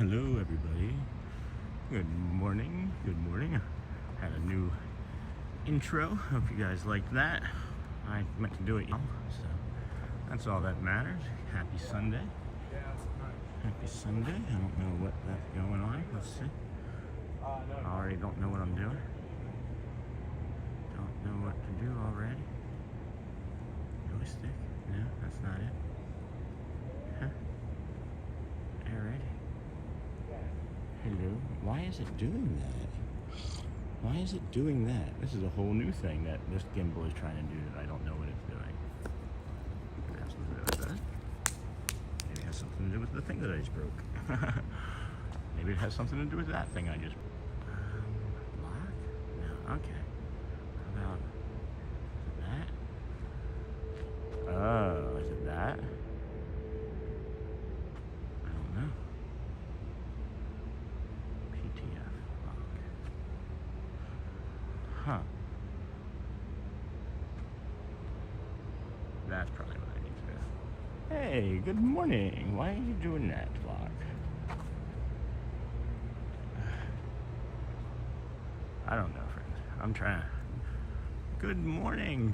Hello everybody. Good morning. Good morning. Had a new intro. Hope you guys liked that. I meant to do it, so that's all that matters. Happy Sunday. Happy Sunday. I don't know what that's going on. Let's see. I already don't know what I'm doing. Don't know what to do already. Joystick? No, that's not it. Huh. Alright. Hello. Why is it doing that? Why is it doing that? This is a whole new thing that this gimbal is trying to do that I don't know what it's doing. Maybe it has something to do with that. Maybe it has something to do with the thing that I just broke. Maybe it has something to do with that thing I just block? No, okay. How about that? Oh, is it that? I don't know. PTF. Huh. That's probably what I need to do. Hey, good morning. Why are you doing that, vlog? I don't know, friends. I'm trying to... Good morning,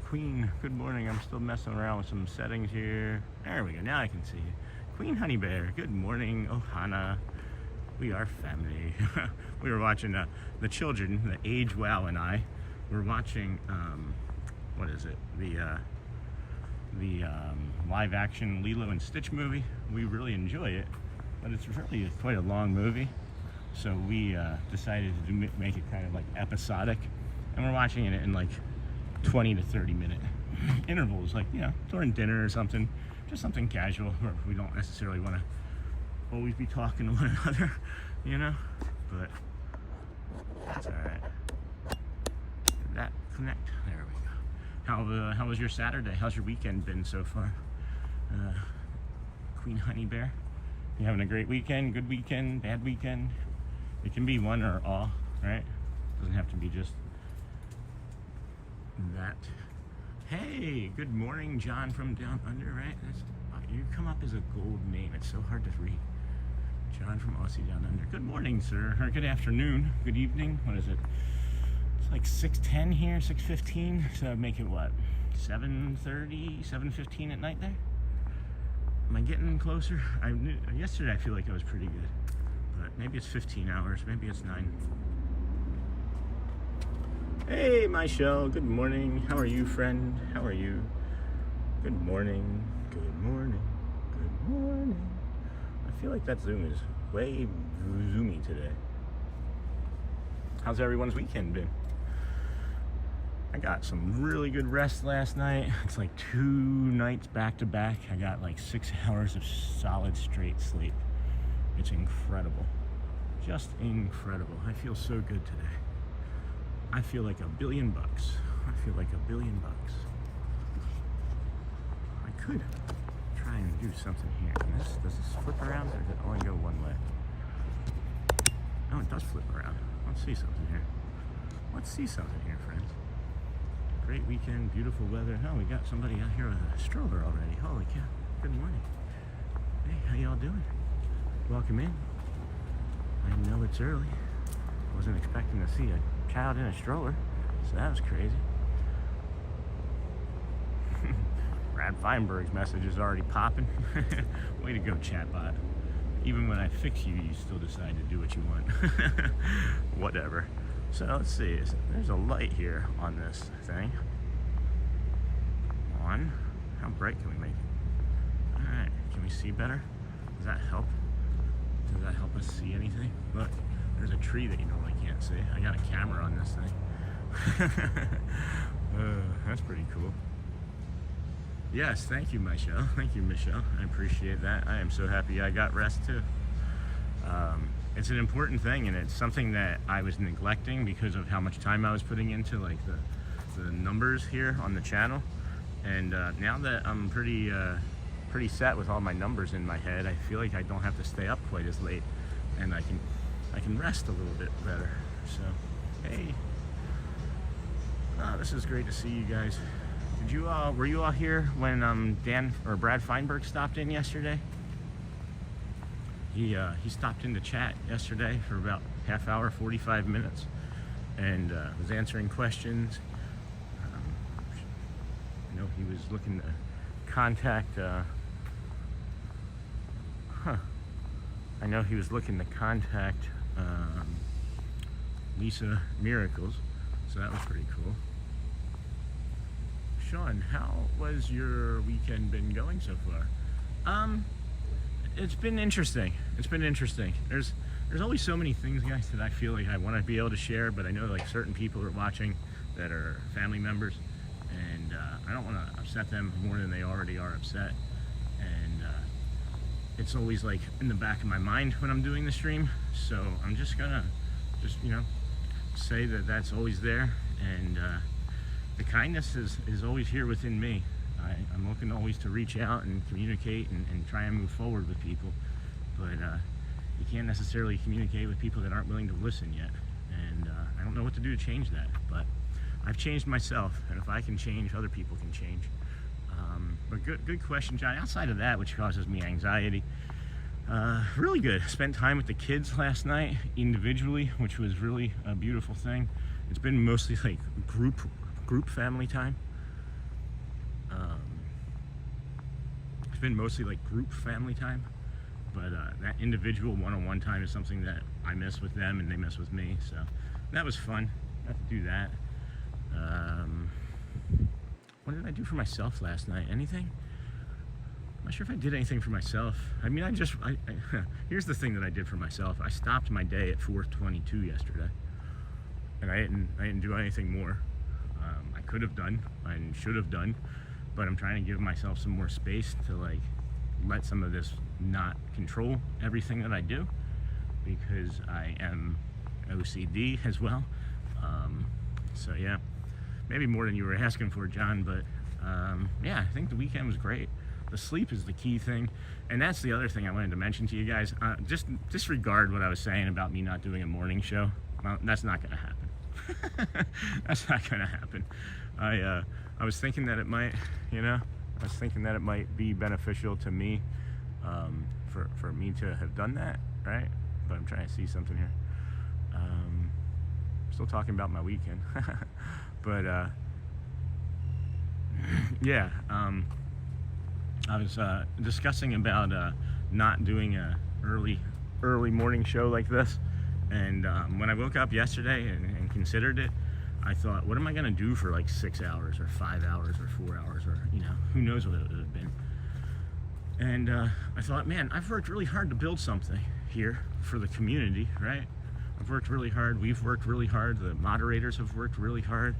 Queen. Good morning. I'm still messing around with some settings here. There we go. Now I can see you. Queen Honey Bear. Good morning, Ohana. We are family. We were watching the children, the age wow and I were watching what is it? The live action Lilo and Stitch movie. We really enjoy it, but it's really quite a long movie. So we decided to make it kind of like episodic, and we're watching it in like 20 to 30 minute intervals, like, you know, during dinner or something, just something casual where we don't necessarily want to always be talking to one another, you know, but that's all right. Did that connect? There we go. How was your Saturday? How's your weekend been so far? Queen Honey Bear, you having a great weekend? Good weekend? Bad weekend? It can be one or all, right? Doesn't have to be just that. Hey, good morning, John from Down Under, right? You come up as a gold name. It's so hard to read. John from Aussie Down Under. Good morning, sir. Or good afternoon. Good evening. What is it? It's like 6:10 here, 6:15. So make it what? 7:30, 7:15 at night there? Am I getting closer? Yesterday I feel like I was pretty good. But maybe it's 15 hours. Maybe it's 9. Hey, Michelle. Good morning. How are you, friend? How are you? Good morning. Good morning. Good morning. I feel like that Zoom is way zoomy today. How's everyone's weekend been? I got some really good rest last night. It's like 2 nights back to back. I got like 6 hours of solid straight sleep. It's incredible. Just incredible. I feel so good today. I feel like $1 billion. I feel like $1 billion. I could try and do something here. Does this flip around, or does it only go one way? Oh, it does flip around. Let's see something here. Let's see something here, friends. Great weekend, beautiful weather. Oh, we got somebody out here with a stroller already. Holy cow. Good morning. Hey, how y'all doing? Welcome in. I know it's early. Wasn't expecting to see a child in a stroller, so that was crazy. Brad Feinberg's message is already popping. Way to go, chatbot. Even when I fix you, you still decide to do what you want. Whatever. So let's see. There's a light here on this thing. On. How bright can we make it? Alright. Can we see better? Does that help? Does that help us see anything? Look, there's a tree that you normally can't see. I got a camera on this thing. That's pretty cool. Yes, thank you, Michelle. Thank you, Michelle. I appreciate that. I am so happy I got rest too. It's an important thing, and it's something that I was neglecting because of how much time I was putting into like the numbers here on the channel. And now that I'm pretty set with all my numbers in my head, I feel like I don't have to stay up quite as late, and I can rest a little bit better. So, hey, this is great to see you guys. Were you all here when Dan or Brad Feinberg stopped in yesterday? He stopped in to chat yesterday for about half hour, 45 minutes, and was answering questions. I know he was looking to contact. I know he was looking to contact Lisa Miracles, so that was pretty cool. Sean, how was your weekend been going so far? It's been interesting. There's always so many things, guys, that I feel like I want to be able to share, but I know like certain people are watching that are family members, and I don't want to upset them more than they already are upset. And it's always like in the back of my mind when I'm doing the stream, so I'm just gonna say that that's always there, and the kindness is always here within me. I'm looking always to reach out and communicate and try and move forward with people, but you can't necessarily communicate with people that aren't willing to listen yet, and I don't know what to do to change that, but I've changed myself, and if I can change, other people can change. But good question, John. Outside of that, which causes me anxiety, really good. Spent time with the kids last night individually, which was really a beautiful thing. It's been mostly like group family time. It's been mostly like group family time, but that individual one-on-one time is something that I miss with them and they miss with me, so that was fun. Got to do that. What did I do for myself last night? Anything? I'm not sure if I did anything for myself. I mean, here's the thing that I did for myself. I stopped my day at 4:22 yesterday, and I didn't do anything more. I could have done and should have done, but I'm trying to give myself some more space to like let some of this not control everything that I do, because I am OCD as well. So yeah, maybe more than you were asking for, John, but yeah, I think the weekend was great. The sleep is the key thing, and that's the other thing I wanted to mention to you guys. Just disregard what I was saying about me not doing a morning show. Well, that's not going to happen. That's not going to happen. I was thinking that it might, I was thinking that it might be beneficial to me for me to have done that, right? But I'm trying to see something here. Still talking about my weekend. But yeah, I was discussing about not doing a early morning show like this, and when I woke up yesterday and considered it, I thought, what am I gonna do for like 6 hours or 5 hours or 4 hours, or who knows what it would have been. And I thought, man, I've worked really hard to build something here for the community, right? I've worked really hard. We've worked really hard. The moderators have worked really hard.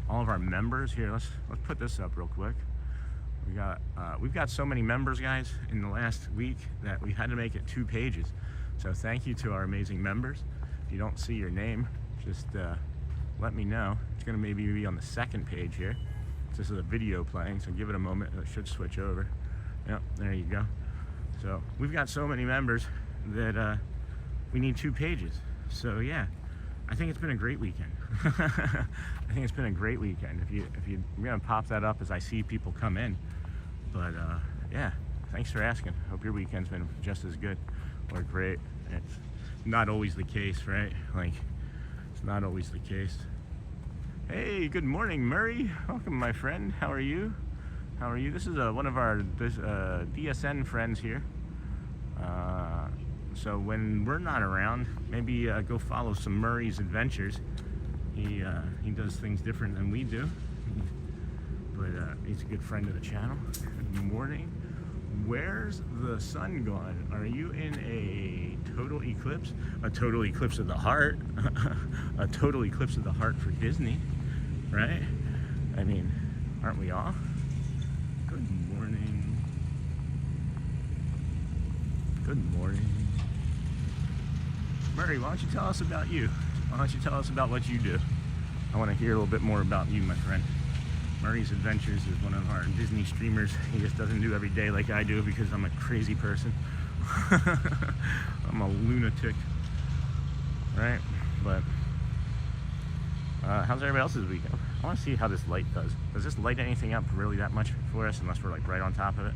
All of our members here. Let's put this up real quick. We've got so many members, guys, in the last week that we had to make it 2 pages. So thank you to our amazing members. If you don't see your name, just let me know. It's going to maybe be on the 2nd page here. This is a video playing, so give it a moment. It should switch over. Yep, there you go. So we've got so many members that we need 2 pages. So yeah, I think it's been a great weekend. I think it's been a great weekend. I'm gonna pop that up as I see people come in. But yeah, thanks for asking. Hope your weekend's been just as good or great. It's not always the case, right? Like, it's not always the case. Hey, good morning, Murray. Welcome, my friend. How are you? How are you? This is one of our DSN friends here. So when we're not around, maybe go follow some Murray's adventures. He does things different than we do, but he's a good friend of the channel. Good morning. Where's the sun gone? Are you in a total eclipse? A total eclipse of the heart. A total eclipse of the heart for Disney, right? I mean, aren't we all? Good morning. Good morning. Murray, why don't you tell us about you? Why don't you tell us about what you do? I want to hear a little bit more about you, my friend. Murray's Adventures is one of our Disney streamers. He just doesn't do every day like I do because I'm a crazy person. I'm a lunatic, right? But how's everybody else's weekend? I want to see how this light does. Does this light anything up really that much for us unless we're like right on top of it?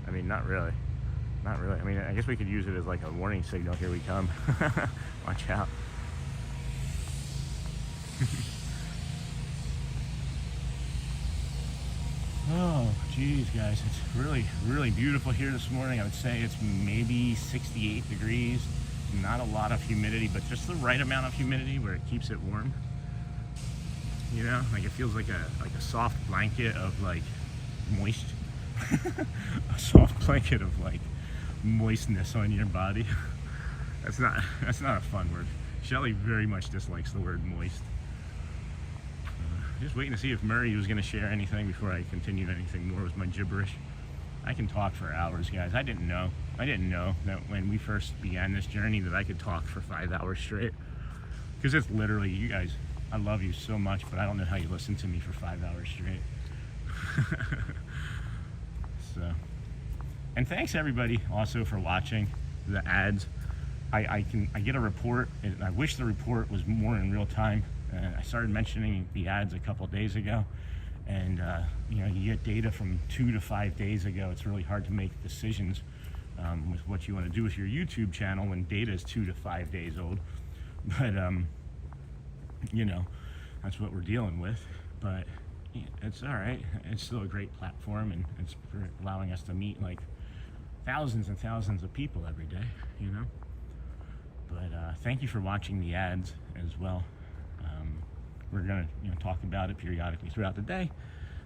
I mean, not really. Not really. I mean, I guess we could use it as like a warning signal. Here we come. Watch out. Oh, geez, guys. It's really, really beautiful here this morning. I would say it's maybe 68 degrees. Not a lot of humidity, but just the right amount of humidity where it keeps it warm. You know, like it feels like a soft blanket of like moist. A soft blanket of like moistness on your body. That's not a fun word. Shelly very much dislikes the word moist. Just waiting to see if Murray was going to share anything before I continued anything more with my gibberish. I can talk for hours, guys. I didn't know that when we first began this journey that I could talk for 5 hours straight. Because it's literally, you guys, I love you so much, but I don't know how you listen to me for 5 hours straight. So, and thanks everybody also for watching the ads. I get a report, and I wish the report was more in real time. I started mentioning the ads a couple days ago, and you know, you get data from 2 to 5 days ago. It's really hard to make decisions with what you want to do with your YouTube channel when data is 2 to 5 days old. But you know, that's what we're dealing with. But it's all right. It's still a great platform, and it's allowing us to meet like thousands and thousands of people every day, you know. But thank you for watching the ads as well. We're gonna, you know, talk about it periodically throughout the day,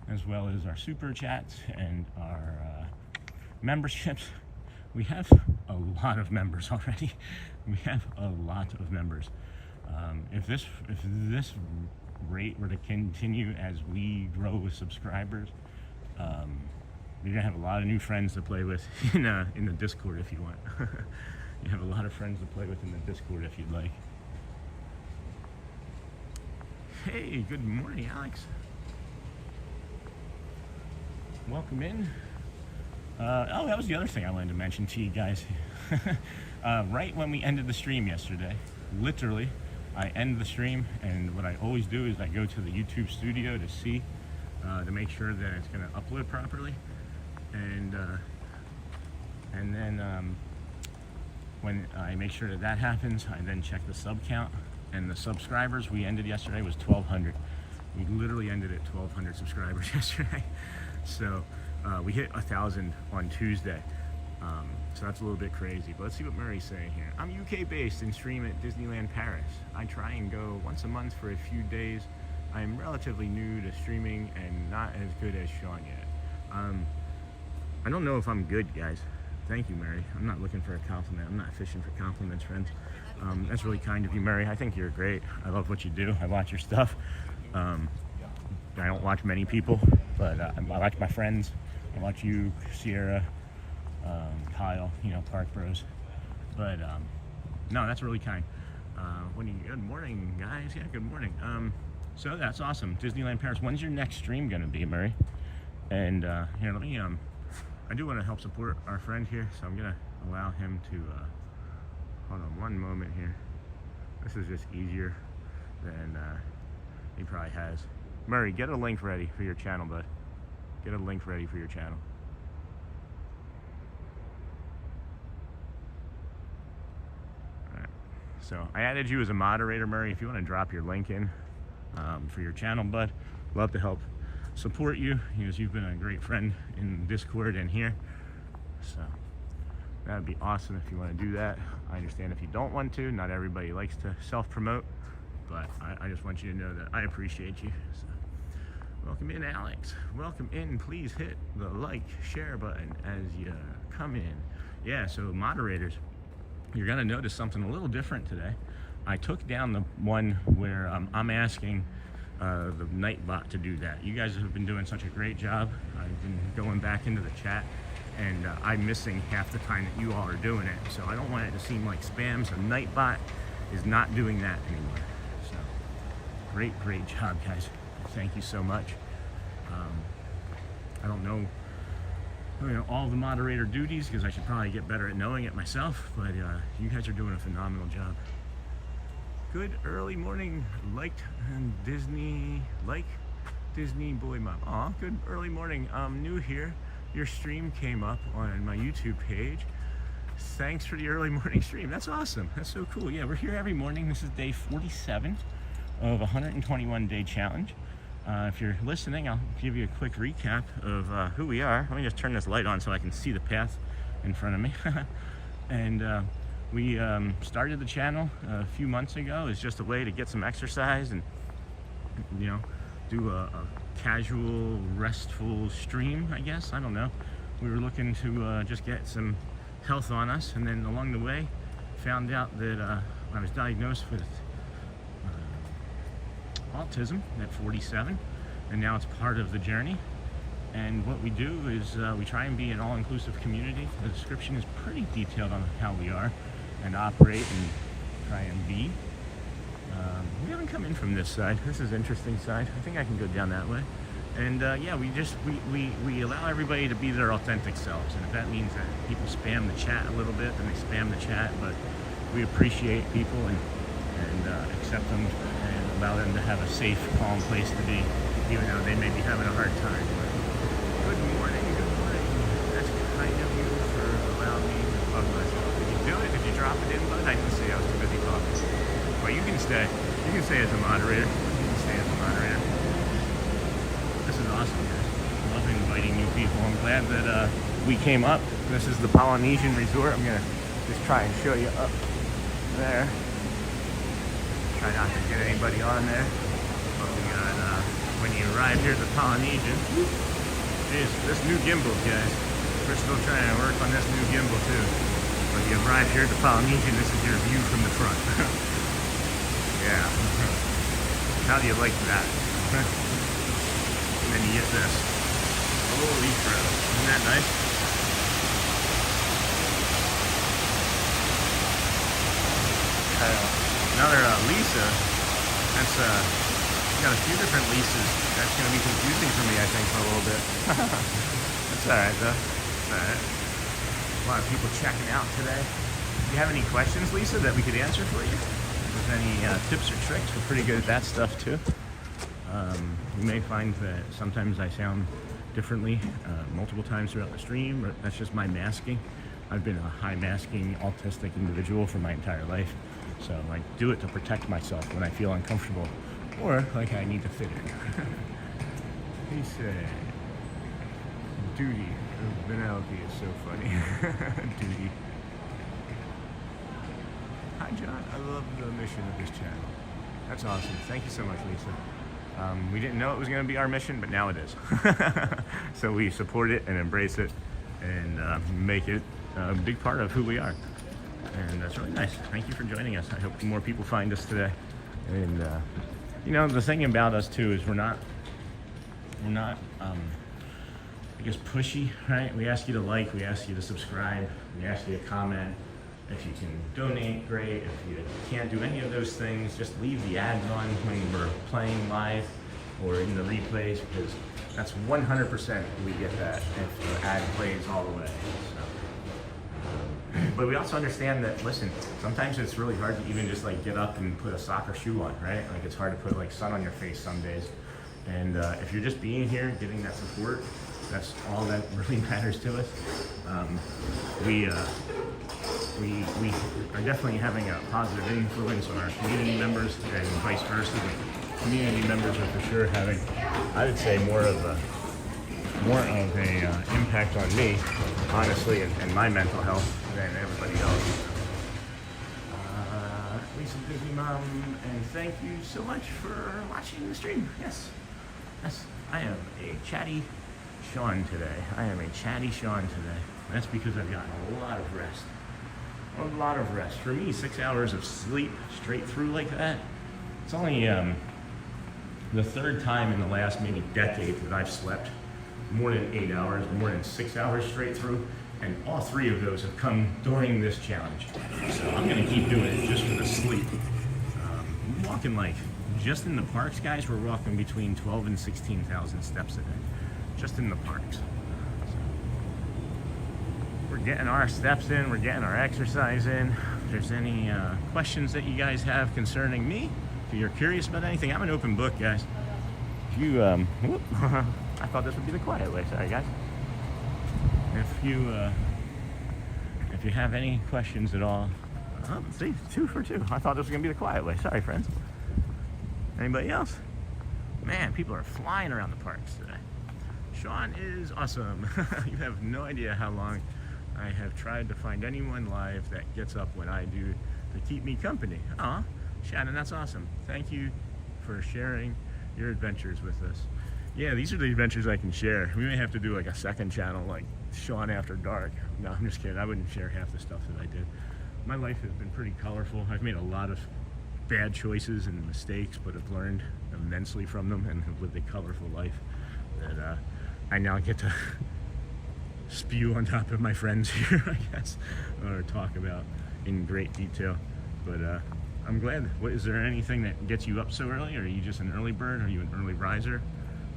as well as our super chats and our memberships. We have a lot of members already. We have a lot of members. If this rate were to continue as we grow with subscribers, you're gonna have a lot of new friends to play with in the Discord if you want. You have a lot of friends to play with in the Discord if you'd like. Hey, good morning, Alex. Welcome in. Oh, that was the other thing I wanted to mention to you guys. Right when we ended the stream yesterday, literally, I end the stream, and what I always do is I go to the YouTube studio to see, to make sure that it's going to upload properly, and then when I make sure that happens, I then check the sub count. And the subscribers we ended yesterday was 1,200. We literally ended at 1,200 subscribers yesterday. So we hit 1,000 on Tuesday. So that's a little bit crazy. But let's see what Murray's saying here. I'm UK based and stream at Disneyland Paris. I try and go once a month for a few days. I am relatively new to streaming and not as good as Sean yet. I don't know if I'm good, guys. Thank you, Mary. I'm not looking for a compliment. I'm not fishing for compliments, friends. That's really kind of you, Mary. I think you're great. I love what you do. I watch your stuff. I don't watch many people, but I watch my friends. I watch you, Sierra, Kyle, you know, Park Bros. But no, that's really kind. Good morning, guys. Yeah, good morning. So that's awesome. Disneyland Paris. When's your next stream gonna be, Mary? And here, let me. I do want to help support our friend here, so I'm gonna allow him to. Hold on one moment here. This is just easier than he probably has. Murray, get a link ready for your channel, bud. Get a link ready for your channel. All right. So I added you as a moderator, Murray. If you want to drop your link in for your channel, bud, love to help support you, because you've been a great friend in Discord and here. So that would be awesome if you want to do that. I understand if you don't want to. Not everybody likes to self-promote, but I just want you to know that I appreciate you. So, welcome in, Alex. Welcome in. Please hit the like, share button as you come in. Yeah, so moderators, you're going to notice something a little different today. I took down the one where I'm asking the Nightbot to do that. You guys have been doing such a great job. I've been going back into the chat, and I'm missing half the time that you all are doing it. So I don't want it to seem like spam. So Nightbot is not doing that anymore. So great job, guys. Thank you so much. I don't know, all the moderator duties, because I should probably get better at knowing it myself, but you guys are doing a phenomenal job. Good early morning, Disney boy mom. Aw, good early morning. I'm new here. Your stream came up on my YouTube page. Thanks for the early morning stream. That's awesome. That's so cool. Yeah, we're here every morning. This is day 47 of a 121-day challenge. If you're listening, I'll give you a quick recap of who we are. Let me just turn this light on so I can see the path in front of me. And we started the channel a few months ago as just a way to get some exercise and, you know, do a casual, restful stream, I guess. I don't know. We were looking to just get some health on us, and then along the way found out that I was diagnosed with autism at 47, and now it's part of the journey. And what we do is we try and be an all-inclusive community. The description is pretty detailed on how we are and operate and try and be. We haven't come in from this side. This is an interesting side. I think I can go down that way. And yeah, we allow everybody to be their authentic selves. And if that means that people spam the chat a little bit, then they spam the chat. But we appreciate people and accept them and allow them to have a safe, calm place to be, even though they may be having a hard time. But good morning, good morning. That's kind of you for allowing me to plug myself. If you do it, if you drop it in, bud, I can see I was too busy talking. But you can stay. You can stay as a moderator. You can stay as a moderator. This is awesome, guys. Love inviting new people. I'm glad that we came up. This is the Polynesian resort. I'm gonna just try and show you up there. Try not to get anybody on there. But we got, when you arrive here at the Polynesian, is this new gimbal, guys. We're still trying to work on this new gimbal too. But you arrive here at the Polynesian, this is your view from the front. Yeah. How do you like that? And then you get this. Holy crap. Isn't that nice? Another Lisa. That's got a few different Lisas. That's going to be confusing for me, I think, for a little bit. That's alright, though. That's alright. A lot of people checking out today. Do you have any questions, Lisa, that we could answer for you? If there's any tips or tricks, we're pretty good at that stuff, too. You may find that sometimes I sound differently multiple times throughout the stream, or that's just my masking. I've been a high masking autistic individual for my entire life, so I do it to protect myself when I feel uncomfortable or like I need to fit in. He said, duty of Penelope is so funny. Duty. Hi John, I love the mission of this channel. That's awesome. Thank you so much, Lisa. We didn't know it was going to be our mission, but now it is. So we support it and embrace it and make it a big part of who we are. And that's really nice. Thank you for joining us. I hope more people find us today. And you know, the thing about us too is we're not I guess pushy, right? We ask you to like, we ask you to subscribe, we ask you to comment. If you can donate, great. If you can't do any of those things, just leave the ads on when we're playing live or in the replays, because that's 100% we get that if the ad plays all the way. So, but we also understand that, listen, sometimes it's really hard to even just like get up and put a soccer shoe on, right? Like it's hard to put like sun on your face some days. And if you're just being here, getting that support, that's all that really matters to us. We are definitely having a positive influence on our community members and vice versa. The community members are for sure having, I would say, more of a impact on me, honestly, and my mental health than everybody else. Lisa Busy Mom, and thank you so much for watching the stream. Yes, I am a chatty Sean today. I am a chatty Sean today. That's because I've gotten a lot of rest. A lot of rest. For me, 6 hours of sleep straight through like that, it's only the third time in the last maybe decade that I've slept more than 8 hours, more than 6 hours straight through, and all three of those have come during this challenge. So I'm gonna keep doing it just for the sleep. We're walking like, just in the parks, guys, we're walking between 12 and 16,000 steps a day, just in the parks. We're getting our steps in, we're getting our exercise in. If there's any questions that you guys have concerning me, if you're curious about anything, I'm an open book, guys. If you, I thought this would be the quiet way, sorry guys. If if you have any questions at all, see, 2 for 2. I thought this was gonna be the quiet way. Sorry, friends. Anybody else? Man, people are flying around the parks today. Sean is awesome. You have no idea how long I have tried to find anyone live that gets up when I do to keep me company. Aw, Shannon, that's awesome. Thank you for sharing your adventures with us. Yeah, these are the adventures I can share. We may have to do like a second channel, like Sean After Dark. No, I'm just kidding. I wouldn't share half the stuff that I did. My life has been pretty colorful. I've made a lot of bad choices and mistakes, but have learned immensely from them and have lived a colorful life that I now get to spew on top of my friends here, I guess, or talk about in great detail. But I'm glad. Is there anything that gets you up so early? Or are you just an early bird? Are you an early riser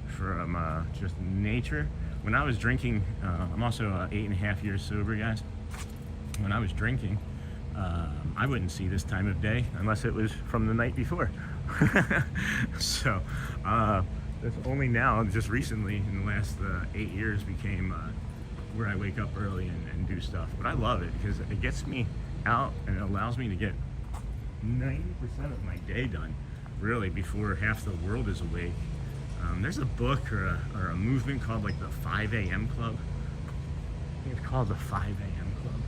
from just nature? When I was drinking, I'm also 8.5 years sober, guys. When I was drinking, I wouldn't see this time of day unless it was from the night before. So it's only now, just recently, in the last 8 years, became where I wake up early and do stuff. But I love it because it gets me out and it allows me to get 90% of my day done, really, before half the world is awake. There's a book or a movement called like the 5 a.m. Club. I think it's called the 5 a.m. Club.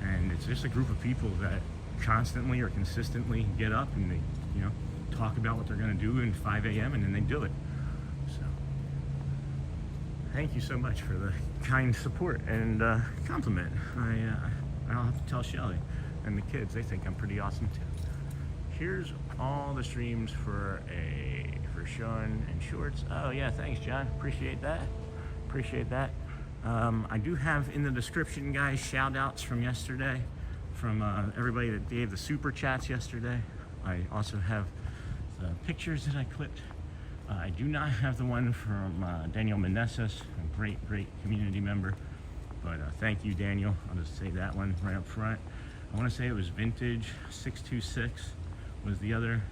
And it's just a group of people that constantly or consistently get up and they, talk about what they're going to do in 5 a.m. and then they do it. So thank you so much for the kind support and compliment. I'll have to tell Shelly and the kids. They think I'm pretty awesome too. Here's all the streams for Sean and Shorts. Oh yeah, thanks John. Appreciate that. I do have in the description, guys, shout outs from yesterday, from everybody that gave the super chats yesterday. I also have the pictures that I clipped. I do not have the one from Daniel Meneses, a great community member. But thank you, Daniel. I'll just say that one right up front. I want to say it was Vintage 626 was the other.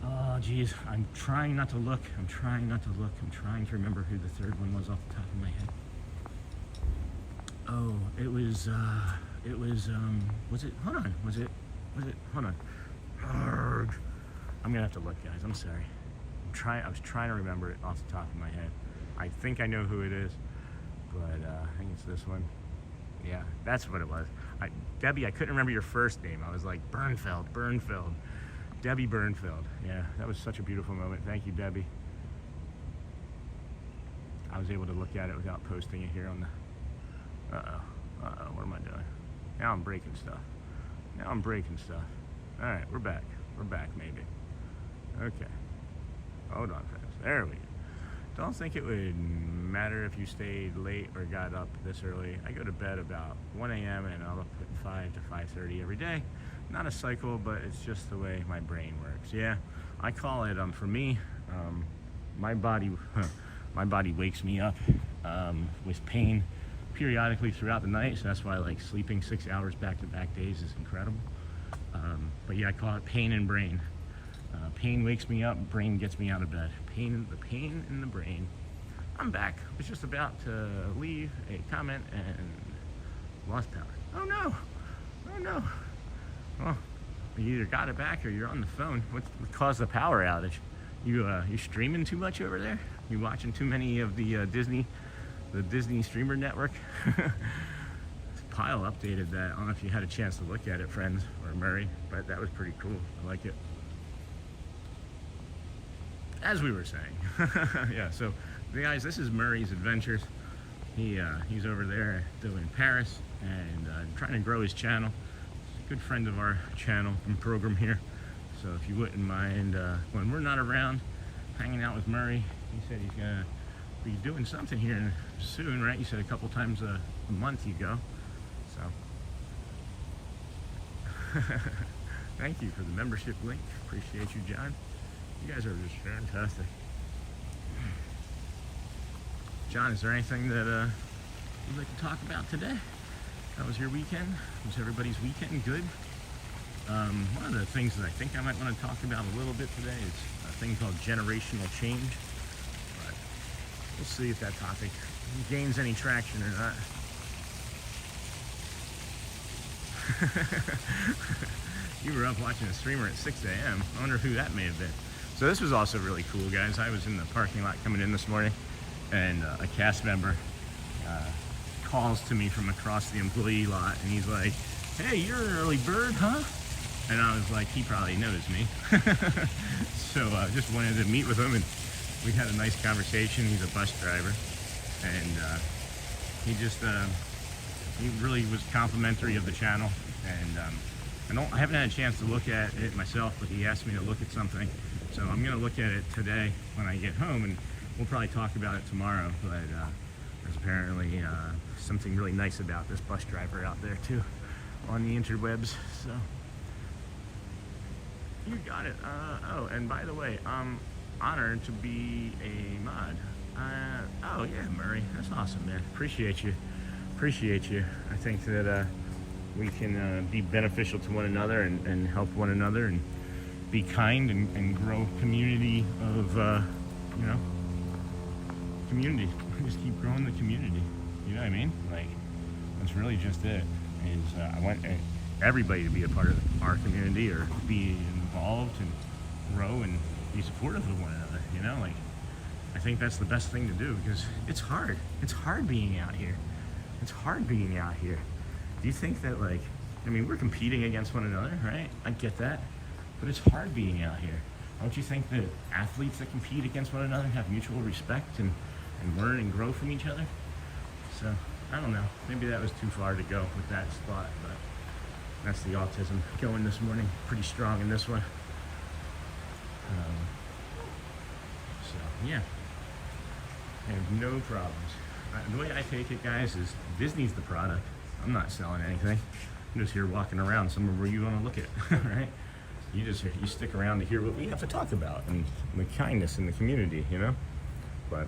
Oh, geez. I'm trying not to look. I'm trying to remember who the third one was off the top of my head. Oh, it was, was it, hold on. Hold on. Arrgh. I'm going to have to look, guys. I'm sorry. I was trying to remember it off the top of my head. I think I know who it is, but I think it's this one. Yeah, that's what it was. Debbie, I couldn't remember your first name. I was like, Bernfeld. Debbie Bernfeld. Yeah, that was such a beautiful moment. Thank you, Debbie. I was able to look at it without posting it here on the... what am I doing? Now I'm breaking stuff. All right, we're back. Maybe. Okay. Hold on, friends. There we go. Don't think it would matter if you stayed late or got up this early. I go to bed about 1 a.m. and I'm up at 5 to 5:30 every day. Not a cycle, but it's just the way my brain works. Yeah, I call it, for me, my body wakes me up with pain periodically throughout the night, so that's why I like sleeping 6 hours back-to-back days is incredible. But yeah, I call it pain and brain. Pain wakes me up, brain gets me out of bed. The pain in the brain. I'm back. I was just about to leave a comment and lost power. Oh no. Well, you either got it back or you're on the phone. What caused the power outage? You streaming too much over there? You watching too many of the Disney streamer network? Pile updated that. I don't know if you had a chance to look at it, friends, or Murray, but that was pretty cool. I like it. As we were saying. Yeah, so guys, this is Murray's Adventures. He's over there doing Paris and trying to grow his channel. He's a good friend of our channel and program here. So if you wouldn't mind, when we're not around, hanging out with Murray, he said he's gonna be doing something here soon, right? You said a couple times a month you go. So thank you for the membership link. Appreciate you, John. You guys are just fantastic. John, is there anything that you'd like to talk about today? How was your weekend? Was everybody's weekend good? One of the things that I think I might want to talk about a little bit today is a thing called generational change. But we'll see if that topic gains any traction or not. You were up watching a streamer at 6 a.m. I wonder who that may have been. So this was also really cool, guys. I was in the parking lot coming in this morning, and a cast member calls to me from across the employee lot, and he's like, "Hey, you're an early bird, huh?" And I was like, he probably knows me. So just wanted to meet with him, and we had a nice conversation. He's a bus driver, and he really was complimentary of the channel. And I haven't had a chance to look at it myself, but he asked me to look at something. So I'm gonna look at it today when I get home, and we'll probably talk about it tomorrow. But there's apparently something really nice about this bus driver out there too on the interwebs. So you got it. Oh, and by the way, I'm honored to be a mod. Oh yeah, Murray, that's awesome, man. Appreciate you. I think that we can be beneficial to one another and help one another and be kind and grow community of community. Just keep growing the community. You know what I mean? Like, that's really just it. Is I want everybody to be a part of our community, or be involved and grow and be supportive of one another. You know, like, I think that's the best thing to do, because it's hard. It's hard being out here. Do you think that, like, I mean, we're competing against one another, right? I get that, but it's hard being out here. Don't you think that athletes that compete against one another have mutual respect and learn and grow from each other? So, I don't know. Maybe that was too far to go with that spot, but that's the autism going this morning. Pretty strong in this one. So, yeah. I have no problems. The way I take it, guys, is Disney's the product. I'm not selling anything. I'm just here walking around somewhere where you want to look at, right? You stick around to hear what we have to talk about and the kindness in the community, you know? But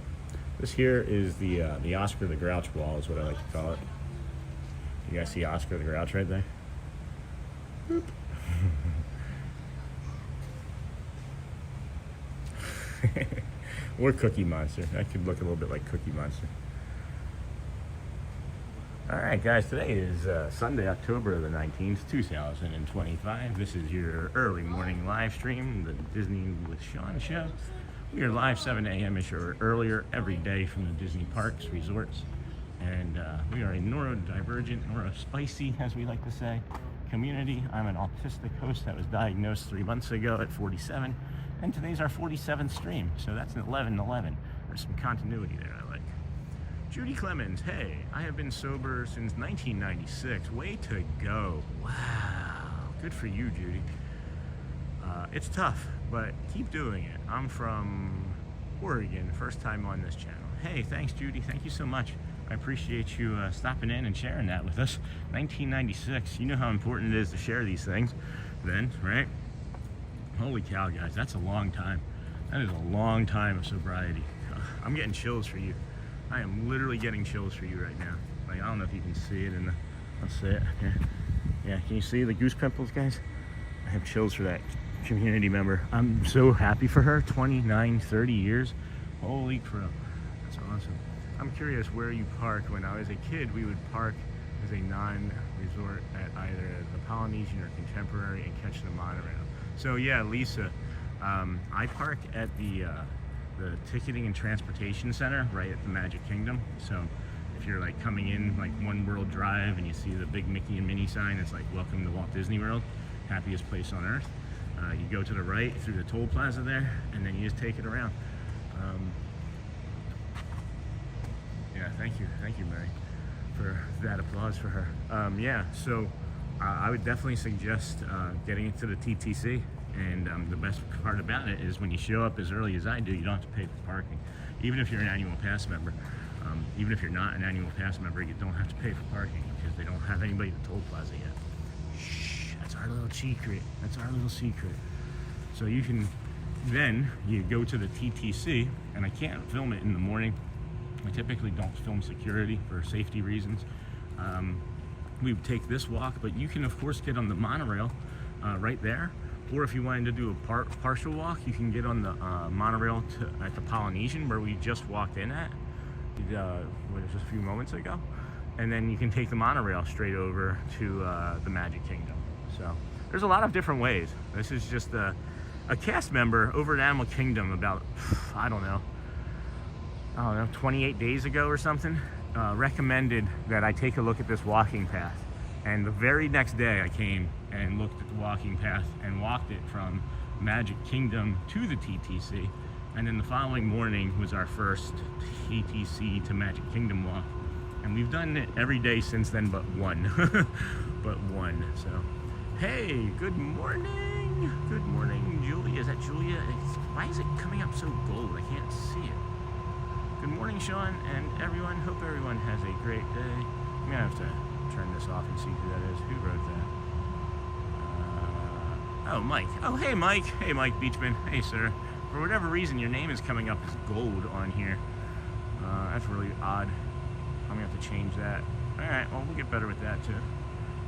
this here is the Oscar the Grouch wall, is what I like to call it. You guys see Oscar the Grouch right there? Boop. Or Cookie Monster. I could look a little bit like Cookie Monster. Alright guys, today is Sunday, October the 19th, 2025. This is your early morning live stream, the Disney with Sean show. We are live 7 a.m.-ish or earlier every day from the Disney parks, resorts. And we are a neurodivergent, neurospicy, as we like to say, community. I'm an autistic host that was diagnosed 3 months ago at 47. And today's our 47th stream, so that's an 11-11. There's some continuity there I like. Judy Clemens, hey, I have been sober since 1996. Way to go. Wow. Good for you, Judy. It's tough, but keep doing it. I'm from Oregon, first time on this channel. Hey, thanks, Judy. Thank you so much. I appreciate you stopping in and sharing that with us. 1996. You know how important it is to share these things then, right? Holy cow, guys. That's a long time. That is a long time of sobriety. I'm getting chills for you. I am literally getting chills for you right now. Like, I don't know if you can see it in the, let's see it. Yeah, can you see the goose pimples, guys? I have chills for that community member. I'm so happy for her. 29, 30 years. Holy crow. That's awesome. I'm curious where you parked. When I was a kid, we would park as a non-resort at either the Polynesian or Contemporary and catch the monorail. So yeah, Lisa, I park at the Ticketing and Transportation Center right at the Magic Kingdom. So if you're like coming in like One World Drive and you see the big Mickey and Minnie sign, it's like welcome to Walt Disney World, happiest place on earth. You go to the right through the toll plaza there, and then you just take it around. Yeah, thank you, Mary, for that applause for her. Yeah, so I would definitely suggest getting into the TTC. And the best part about it is when you show up as early as I do, you don't have to pay for parking. Even if you're an annual pass member, even if you're not an annual pass member, you don't have to pay for parking because they don't have anybody at the toll plaza yet. Shh, that's our little secret. That's our little secret. So you can, then you go to the TTC, and I can't film it in the morning. I typically don't film security for safety reasons. We would take this walk, but you can of course get on the monorail right there. Or if you wanted to do a partial walk, you can get on the monorail at the Polynesian, where we just walked in at just a few moments ago. and then you can take the monorail straight over to the Magic Kingdom. So there's a lot of different ways. This is just a cast member over at Animal Kingdom about, I don't know, 28 days ago or something, recommended that I take a look at this walking path. And the very next day I came and looked at the walking path and walked it from Magic Kingdom to the TTC. And then the following morning was our first TTC to Magic Kingdom walk. And we've done it every day since then but one. But one. So, hey, good morning. Good morning, Julia. Is that Julia? Why is it coming up so gold? I can't see it. Good morning, Sean, and everyone. Hope everyone has a great day. I'm gonna have to turn this off and see who that is. Who wrote that? Oh, Mike. Oh, hey, Mike. Hey, Mike Beachman. Hey, sir. For whatever reason, your name is coming up as gold on here. That's really odd. I'm gonna have to change that. All right, well, we'll get better with that too.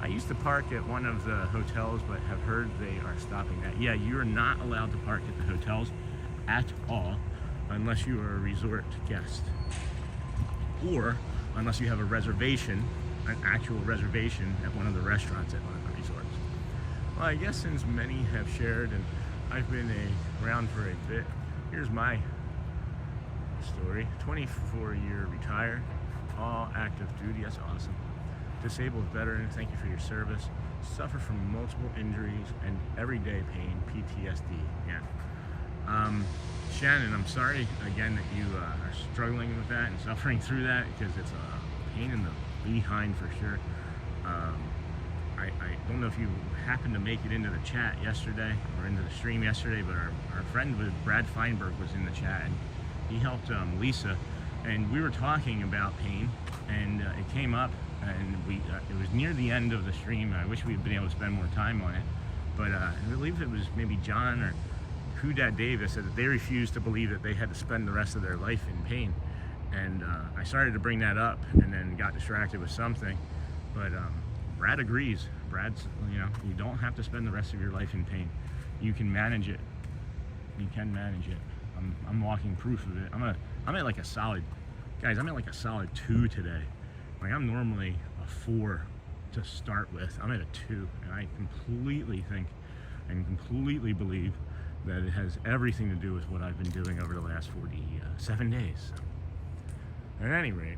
I used to park at one of the hotels, but have heard they are stopping that. Yeah, you are not allowed to park at the hotels at all unless you are a resort guest, or unless you have a reservation, an actual reservation at one of the restaurants at one of the resorts. Well, I guess since many have shared and I've been around for a bit, here's my story. 24-year retired, all active duty. That's awesome. Disabled veteran, thank you for your service. Suffer from multiple injuries and everyday pain, PTSD. Yeah. Shannon, I'm sorry again that you are struggling with that and suffering through that, because it's a pain in the behind for sure. I don't know if you happened to make it into the chat yesterday or into the stream yesterday, but our friend Brad Feinberg was in the chat, and he helped Lisa, and we were talking about pain, and it came up, and it was near the end of the stream. I wish we had been able to spend more time on it, but I believe it was maybe John or Who Dat Davis said that they refused to believe that they had to spend the rest of their life in pain, and I started to bring that up and then got distracted with something, but Brad agrees. Brad's, you don't have to spend the rest of your life in pain. You can manage it. You can manage it. I'm walking proof of it. I'm at like a solid, guys, I'm at like a solid 2 today. Like, I'm normally a 4 to start with. I'm at a 2, and I completely think and completely believe that it has everything to do with what I've been doing over the last 47 days. At any rate,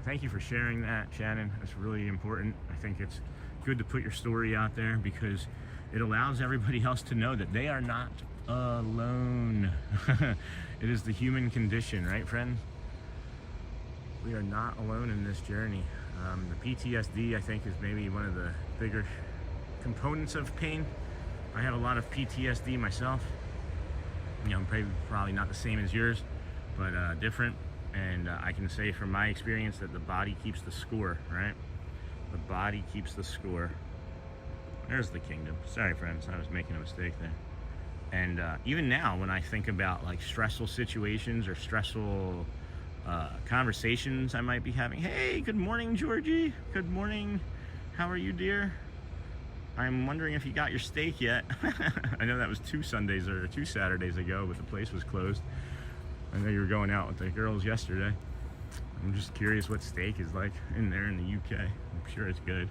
thank you for sharing that, Shannon. That's really important. I think it's good to put your story out there because it allows everybody else to know that they are not alone. It is the human condition, right, friends? We are not alone in this journey. The PTSD, I think, is maybe one of the bigger components of pain. I have a lot of PTSD myself. I'm probably not the same as yours, but different. And I can say from my experience that the body keeps the score, right? The body keeps the score. There's the kingdom. Sorry, friends, I was making a mistake there. And even now, when I think about like stressful situations or stressful conversations I might be having. Hey, good morning, Georgie. Good morning. How are you, dear? I'm wondering if you got your steak yet. I know that was 2 Saturdays ago, but the place was closed. I know you were going out with the girls yesterday. I'm just curious what steak is like in there in the UK. I'm sure it's good.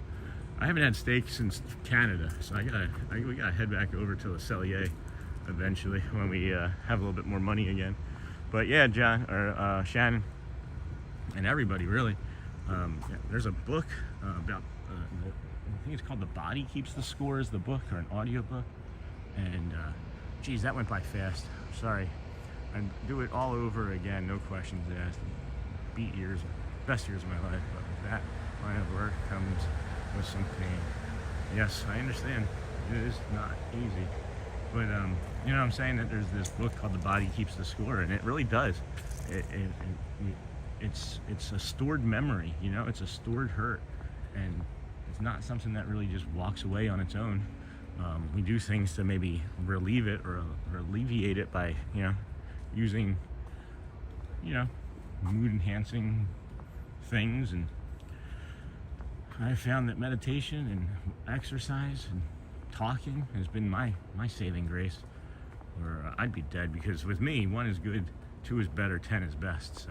I haven't had steak since Canada, so we gotta head back over to Le Cellier eventually when we have a little bit more money again. But yeah, John or Shannon and everybody really. Yeah, there's a book about. I think it's called "The Body Keeps the Score" is the book, or an audio book. And geez, that went by fast. Sorry. I'd do it all over again, no questions asked. Beat years, best years of my life. But with that line of work comes with some pain. Yes, I understand. It is not easy. But I'm saying that there's this book called "The Body Keeps the Score," and it really does. It's a stored memory, it's a stored hurt, and it's not something that really just walks away on its own. We do things to maybe relieve it or alleviate it by, using, mood enhancing things. And I found that meditation and exercise and talking has been my saving grace, or I'd be dead, because with me, 1 is good, 2 is better, 10 is best. So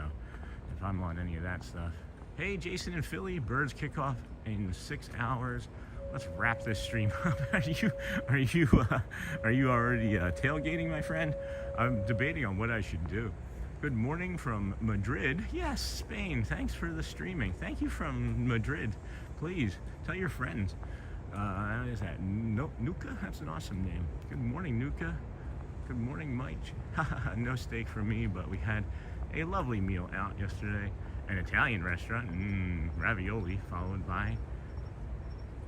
if I'm on any of that stuff, Hey, Jason in Philly, birds kick off in 6 hours. Let's wrap this stream up. Are you already tailgating, my friend? I'm debating on what I should do. Good morning from Madrid. Yes, Spain. Thanks for the streaming. Thank you from Madrid. Please tell your friends. Is that Nuka? That's an awesome name. Good morning, Nuka. Good morning, Mike. No steak for me, but we had a lovely meal out yesterday. An Italian restaurant, ravioli, followed by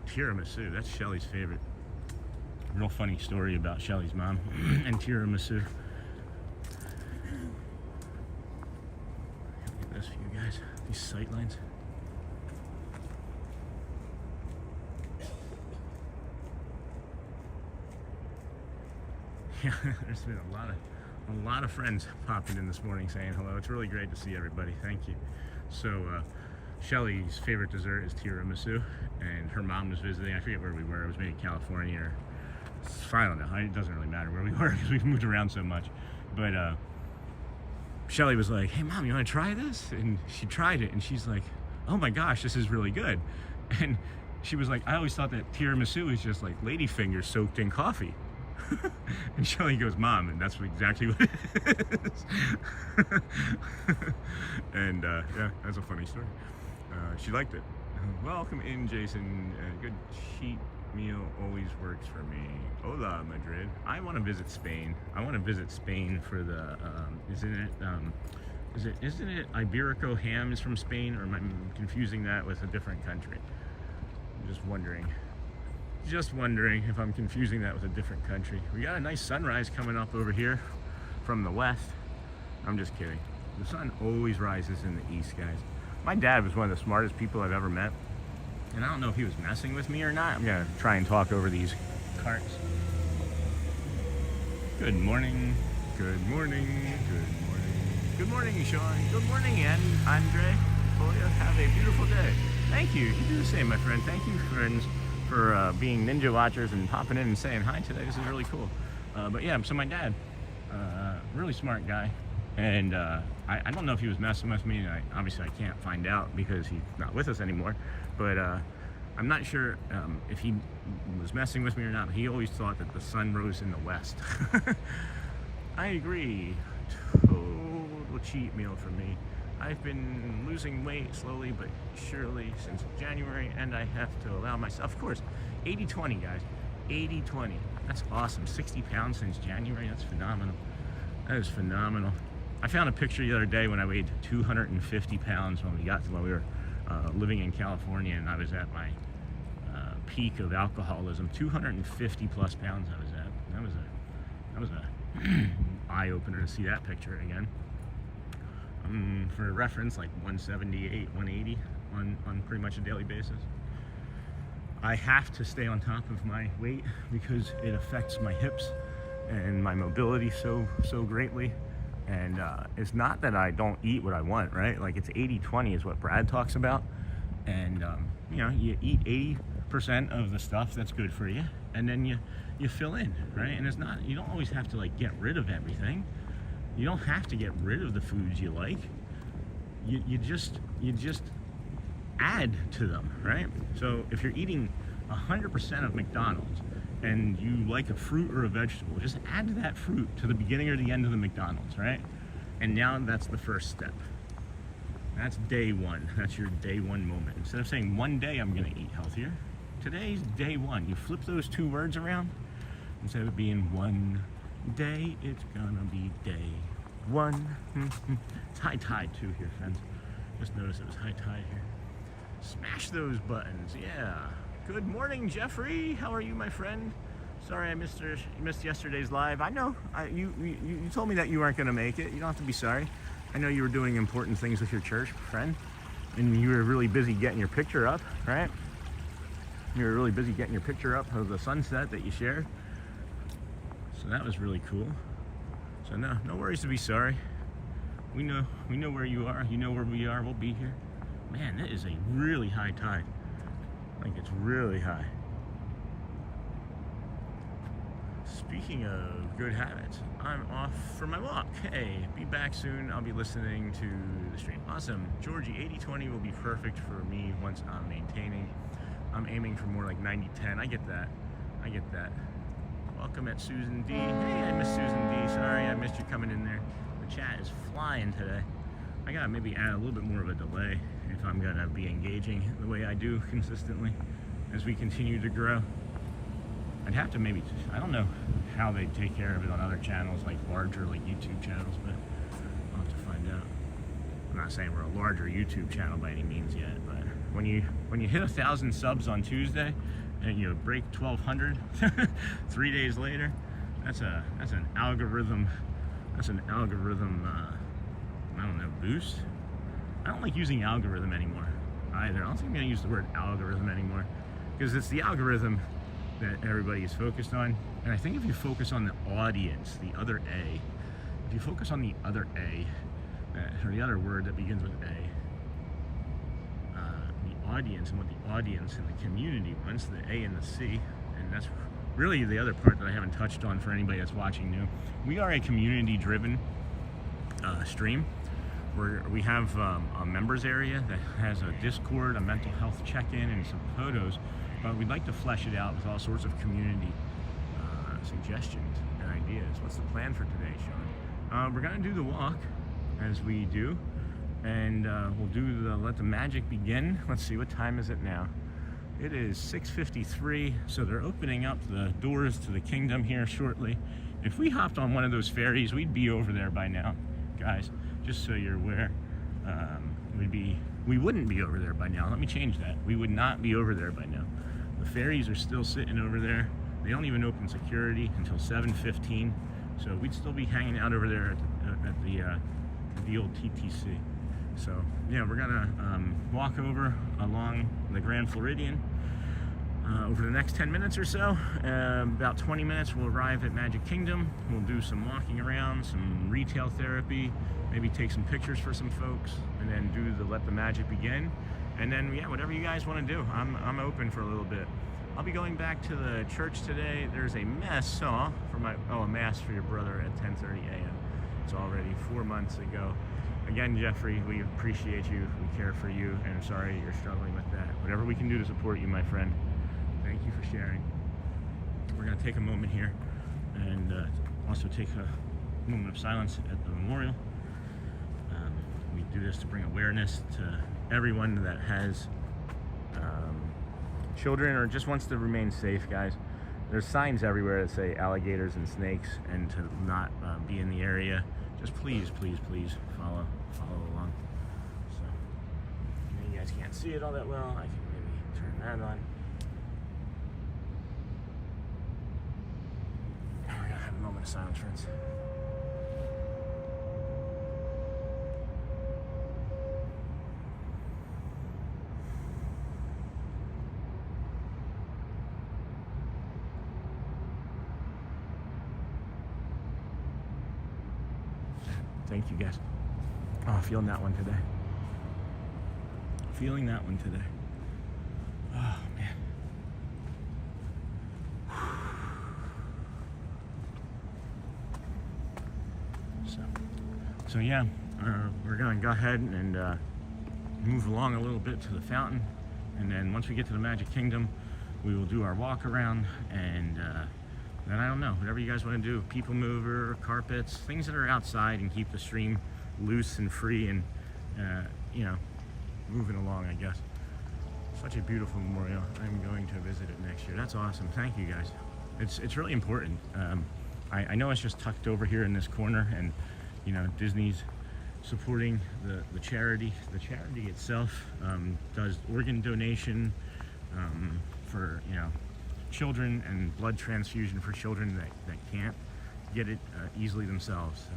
tiramisu. That's Shelly's favorite. Real funny story about Shelly's mom and tiramisu. Get this for you guys. These sight lines. Yeah, there's been a lot of friends popping in this morning saying hello. It's really great to see everybody. Thank you. So Shelly's favorite dessert is tiramisu, and her mom was visiting. I forget where we were. It was maybe California or I don't know. It doesn't really matter where we were because we've moved around so much. But Shelly was like, "Hey, Mom, you want to try this?" And she tried it, and she's like, "Oh my gosh, this is really good." And she was like, "I always thought that tiramisu was just like lady fingers soaked in coffee." And Shelly goes, "Mom," and that's exactly what it is. And yeah, that's a funny story. She liked it. Welcome in, Jason. Good cheat meal always works for me. Hola, Madrid. I want to visit Spain. I want to visit Spain for the isn't it Iberico ham is from Spain, or am I confusing that with a different country? I'm just wondering if I'm confusing that with a different country. We got a nice sunrise coming up over here from the west. I'm just kidding. The sun always rises in the east, guys. My dad was one of the smartest people I've ever met, and I don't know if he was messing with me or not. I'm gonna try and talk over these carts. Good morning. Good morning. Good morning. Good morning, Sean. Good morning, Andre. Have a beautiful day. Thank you. You do the same, my friend. Thank you, friends, for being ninja watchers and popping in and saying hi today. This is really cool. But yeah, so my dad, really smart guy, and I don't know if he was messing with me. Obviously I can't find out because he's not with us anymore, but I'm not sure if he was messing with me or not, but he always thought that the sun rose in the west. I agree. Total cheat meal for me. I've been losing weight slowly but surely since January, and I have to allow myself, of course, 80-20, guys. 80-20. That's awesome. 60 pounds since January. That's phenomenal. That is phenomenal. I found a picture the other day when I weighed 250 pounds when we were living in California, and I was at my peak of alcoholism. 250 plus pounds I was at. That was a eye opener to see that picture again. For reference, like 178, 180 on pretty much a daily basis. I have to stay on top of my weight because it affects my hips and my mobility so greatly. And it's not that I don't eat what I want, right? Like, it's 80-20 is what Brad talks about. And you know, you eat 80% of the stuff that's good for you, and then you fill in, right? And it's not, you don't always have to like get rid of everything. You don't have to get rid of the foods you like. You just add to them, right? So if you're eating 100% of McDonald's and you like a fruit or a vegetable, just add that fruit to the beginning or the end of the McDonald's, right? And now that's the first step. That's day one. That's your day one moment. Instead of saying one day I'm gonna eat healthier, today's day one. You flip those two words around. Instead of being one day, it's gonna be day one. It's high tide too here, friends. Just noticed it was high tide here. Smash those buttons, yeah. Good morning, Jeffrey. How are you, my friend? Sorry I missed yesterday's live. I know. You told me that you weren't gonna make it. You don't have to be sorry. I know you were doing important things with your church, friend, and you were really busy getting your picture up, right? You were really busy getting your picture up of the sunset that you shared. So that was really cool. So no worries to be sorry. We know where you are. You know where we are. We'll be here. Man, that is a really high tide. Like, it's really high. Speaking of good habits, I'm off for my walk. Hey, be back soon. I'll be listening to the stream. Awesome. Georgie, 80-20 will be perfect for me once I'm maintaining. I'm aiming for more like 90-10. I get that. Welcome at Susan D. Hey, I missed Susan D. Sorry, I missed you coming in there. The chat is flying today. I gotta maybe add a little bit more of a delay if I'm gonna be engaging the way I do consistently as we continue to grow. I'd have to maybe, I don't know how they take care of it on other channels, like larger like YouTube channels, but I'll have to find out. I'm not saying we're a larger YouTube channel by any means yet, but when you hit 1,000 subs on Tuesday and you break 1,200 3 days later, that's an algorithm. I don't know, boost. I don't like using algorithm anymore either. I don't think I'm gonna use the word algorithm anymore because it's the algorithm that everybody is focused on. And I think if you focus on the audience, the other A, if you focus on the other A, or the other word that begins with A, the audience and what the audience and the community wants, the A and the C, and that's really the other part that I haven't touched on for anybody that's watching new. We are a community-driven stream where we have a members area that has a Discord, a mental health check-in, and some photos. But we'd like to flesh it out with all sorts of community suggestions and ideas. What's the plan for today, Sean? We're gonna do the walk as we do, and we'll do the let the magic begin. Let's see, what time is it now? It is 6:53, so they're opening up the doors to the kingdom here shortly. If we hopped on one of those ferries, we'd be over there by now, guys. Just so you're aware, we wouldn't be over there by now. Let me change that. We would not be over there by now. The ferries are still sitting over there. They don't even open security until 7:15, so we'd still be hanging out over there at the old TTC. So yeah, we're gonna walk over along the Grand Floridian over the next 10 minutes or so. About 20 minutes we'll arrive at Magic Kingdom. We'll do some walking around, some retail therapy, maybe take some pictures for some folks, and then do the let the magic begin. And then, yeah, whatever you guys want to do, I'm open for a little bit. I'll be going back to the church today. There's a mass for a mass for your brother at 10:30 a.m. It's already 4 months ago. Again, Jeffrey, we appreciate you. We care for you, and I'm sorry you're struggling with that. Whatever we can do to support you, my friend. Thank you for sharing. We're going to take a moment here and also take a moment of silence at the memorial. We do this to bring awareness to everyone that has children or just wants to remain safe, guys. There's signs everywhere that say alligators and snakes and to not be in the area. Just please follow along. So you guys can't see it all that well. I can maybe turn that on. We're gonna have a moment of silence, friends. Thank you, guys. Oh, feeling that one today. Oh, man. So yeah, we're going to go ahead and move along a little bit to the fountain. And then once we get to the Magic Kingdom, we will do our walk around and then I don't know, whatever you guys want to do, people mover, carpets, things that are outside and keep the stream loose and free and, you know, moving along, I guess. Such a beautiful memorial. I'm going to visit it next year. That's awesome. Thank you, guys. It's really important. I know it's just tucked over here in this corner and, you know, Disney's supporting the charity. The charity itself does organ donation for, you know, children and blood transfusion for children that can't get it easily themselves. So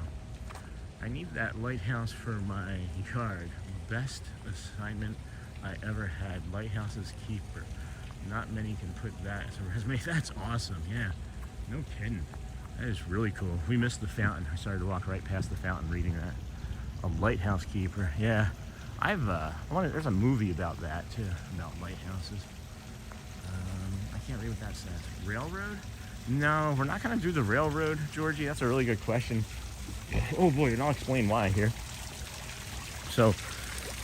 I need that lighthouse for my yard. Best assignment I ever had. Lighthouse's keeper. Not many can put that as a resume. That's awesome. Yeah, no kidding. That is really cool. We missed the fountain. I started to walk right past the fountain reading that. A lighthouse keeper. Yeah, there's a movie about that too, about lighthouses. I can't read what that says. Railroad? No, we're not going to do the railroad, Georgie. That's a really good question. Oh boy, and I'll explain why here. So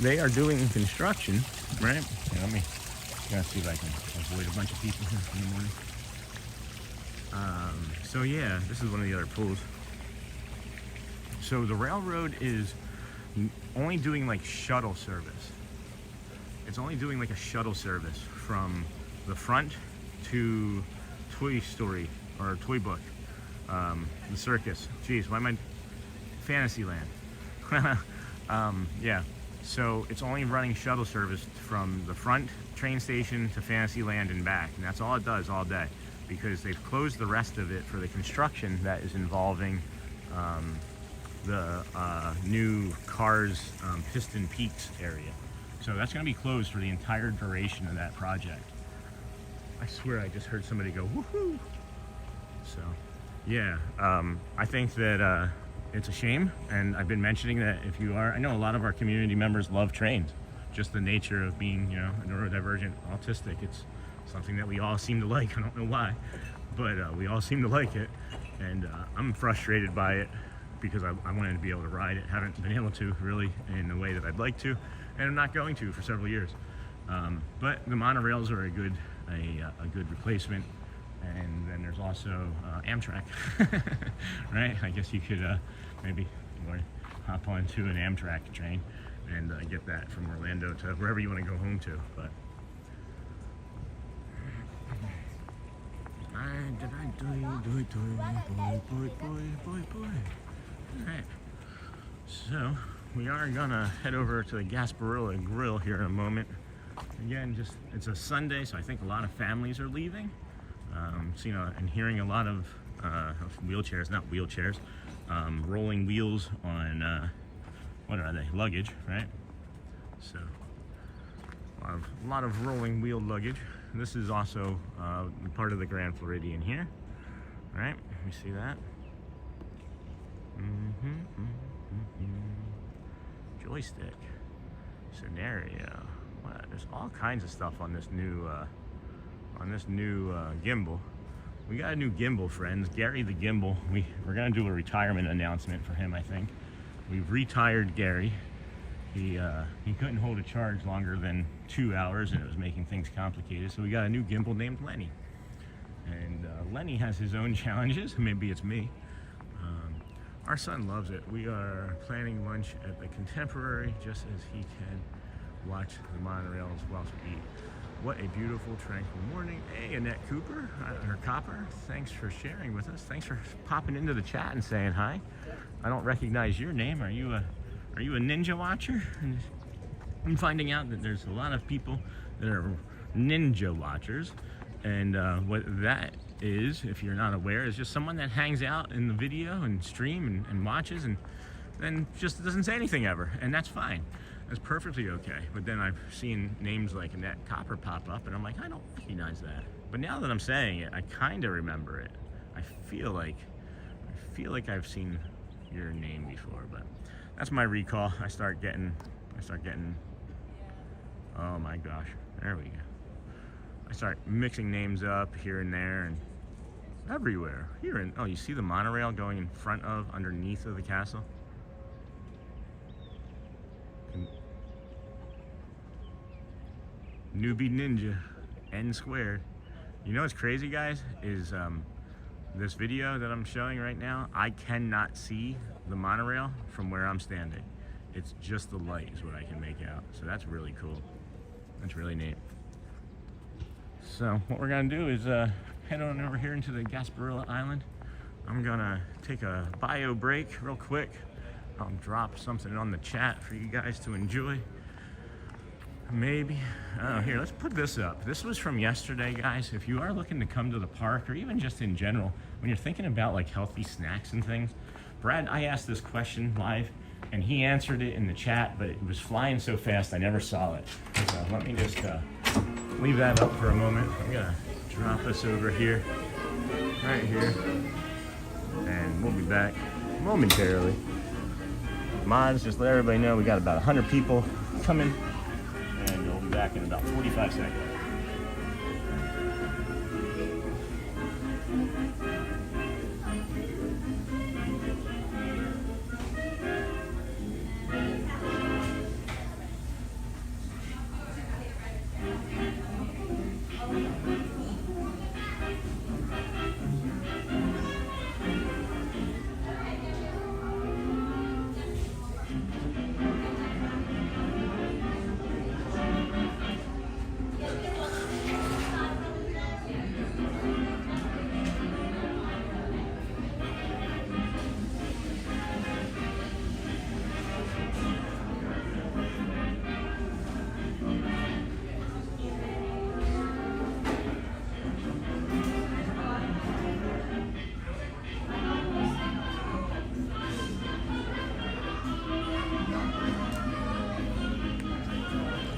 they are doing construction, right? Here, let me see if I can avoid a bunch of people here in the morning. So yeah, this is one of the other pools. So the railroad is only doing like shuttle service. It's only doing like a shuttle service from the front to Toy Story or Toy Book, the circus. Jeez, why am I Fantasyland? Yeah, so it's only running shuttle service from the front train station to Fantasyland and back, and that's all it does all day, because they've closed the rest of it for the construction that is involving the new Cars Piston Peaks area. So that's going to be closed for the entire duration of that project. I swear I just heard somebody go, woohoo! So, yeah, I think that it's a shame, and I've been mentioning that if you are, I know a lot of our community members love trains, just the nature of being, you know, neurodivergent, autistic. It's something that we all seem to like. I don't know why, but we all seem to like it, and I'm frustrated by it because I wanted to be able to ride it. Haven't been able to really in the way that I'd like to, and I'm not going to for several years. But the monorails are a good replacement. And then there's also Amtrak, right? I guess you could maybe hop onto an Amtrak train and get that from Orlando to wherever you want to go home to. But all right. So we are gonna head over to the Gasparilla Grill here in a moment. Again, just it's a Sunday, so I think a lot of families are leaving. So, you know, and hearing a lot of wheelchairs, not wheelchairs, rolling wheels on, what are they, luggage, right? So, a lot of rolling wheel luggage. And this is also part of the Grand Floridian here, right? You see that? Joystick, scenario. Wow, there's all kinds of stuff on this new gimbal. We got a new gimbal, friends. Gary the gimbal. We're gonna do a retirement announcement for him, I think. We've retired Gary. He couldn't hold a charge longer than 2 hours, and it was making things complicated. So we got a new gimbal named Lenny. And Lenny has his own challenges. Maybe it's me. Our son loves it. We are planning lunch at the Contemporary just as he can watch the monorails whilst we eat. What a beautiful, tranquil morning. Hey, Annette Cooper, or Copper, thanks for sharing with us. Thanks for popping into the chat and saying hi. I don't recognize your name. Are you a ninja watcher? I'm finding out that there's a lot of people that are ninja watchers, and what that is, if you're not aware, is just someone that hangs out in the video and stream and watches and then just doesn't say anything ever, and that's fine. That's perfectly okay. But then I've seen names like Annette Copper pop up, and I'm like, I don't recognize that. But now that I'm saying it, I kind of remember it. I feel like I've seen your name before, but that's my recall. I start getting. Oh my gosh, there we go. I start mixing names up here and there and everywhere. Oh, you see the monorail going in front of, underneath of the castle? Newbie Ninja, N squared. You know what's crazy, guys, is this video that I'm showing right now, I cannot see the monorail from where I'm standing. It's just the light is what I can make out. So that's really cool. That's really neat. So what we're gonna do is head on over here into the Gasparilla Island. I'm gonna take a Bayou break real quick. I'll drop something on the chat for you guys to enjoy. Maybe. Oh, here, let's put this up. This was from yesterday, guys. If you are looking to come to the park, or even just in general, when you're thinking about like healthy snacks and things, Brad, I asked this question live, and he answered it in the chat, but it was flying so fast I never saw it. So let me just leave that up for a moment. I'm gonna drop us over here, right here, and we'll be back momentarily. Mods, just let everybody know we got about 100 people coming, and we'll be back in about 45 seconds.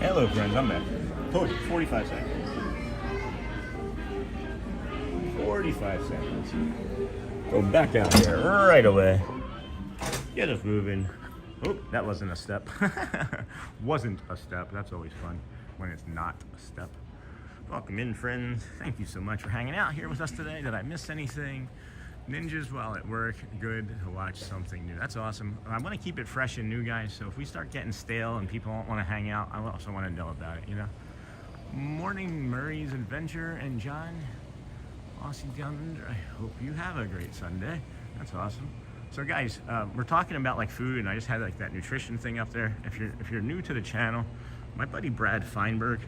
Hello friends, I'm back. Told you, 45 seconds. 45 seconds. Go back down here right away. Get us moving. Oh, that wasn't a step. Wasn't a step. That's always fun when it's not a step. Welcome in, friends. Thank you so much for hanging out here with us today. Did I miss anything? Ninjas while at work, good to watch something new. That's awesome. I want to keep it fresh and new, guys, so if we start getting stale and people don't want to hang out, I also want to know about it, you know? Morning, Murray's Adventure and John. Aussie down under. I hope you have a great Sunday. That's awesome. So guys, we're talking about like food, and I just had like that nutrition thing up there. If you're new to the channel, my buddy Brad Feinberg,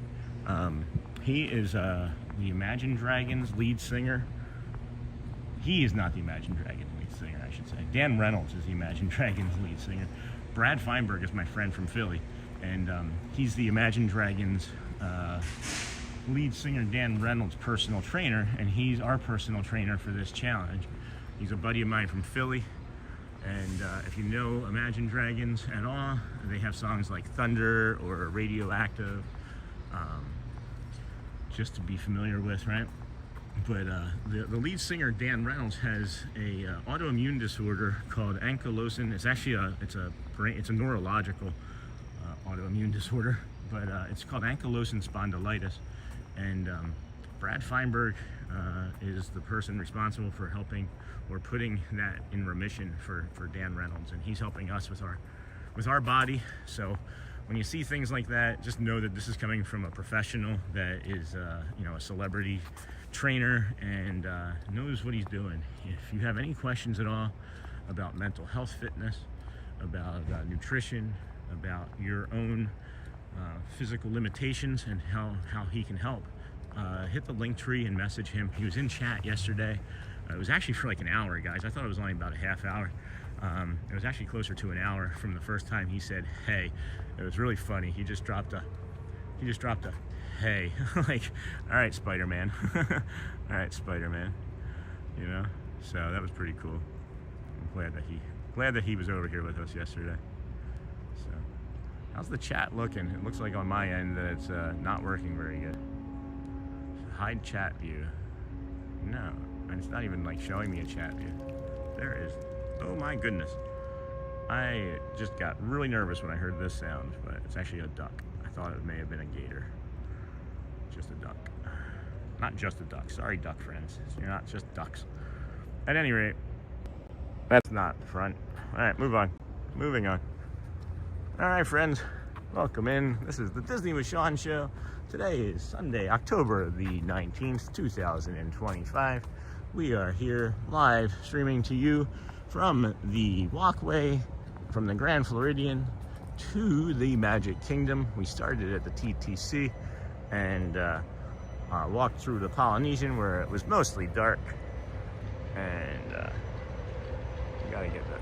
he is the Imagine Dragons lead singer. He is not the Imagine Dragons lead singer, I should say. Dan Reynolds is the Imagine Dragons lead singer. Brad Feinberg is my friend from Philly, and he's the Imagine Dragons lead singer, Dan Reynolds' personal trainer, and he's our personal trainer for this challenge. He's a buddy of mine from Philly, and if you know Imagine Dragons at all, they have songs like Thunder or Radioactive, just to be familiar with, right? But the lead singer, Dan Reynolds, has a autoimmune disorder called ankylosing. It's actually it's a neurological autoimmune disorder, but it's called ankylosing spondylitis. And Brad Feinberg is the person responsible for helping or putting that in remission for Dan Reynolds, and he's helping us with our body. So when you see things like that, just know that this is coming from a professional that is you know, a celebrity trainer and knows what he's doing. If you have any questions at all about mental health, fitness, about nutrition, about your own physical limitations and how he can help, hit the link tree and message him. He was in chat yesterday. It was actually for like an hour, guys. I thought it was only about a half hour. It was actually closer to an hour from the first time he said hey. It was really funny. He just dropped a hey. Like, all right, Spider-Man. All right, Spider-Man. You know, so that was pretty cool. I'm glad that he was over here with us yesterday. So how's the chat looking? It looks like on my end that it's not working very good. Hide chat view. No, and it's not even like showing me a chat view. There is. Oh my goodness. I just got really nervous when I heard this sound, but it's actually a duck. I thought it may have been a gator. Just a duck. Not just a duck. Sorry, duck friends. You're not just ducks. At any rate, that's not the front. All right, move on. Moving on. All right, friends. Welcome in. This is the Disney with Sean show. Today is Sunday, October the 19th, 2025. We are here live streaming to you from the walkway from the Grand Floridian to the Magic Kingdom. We started at the TTC and walked through the Polynesian where it was mostly dark. And you gotta get this.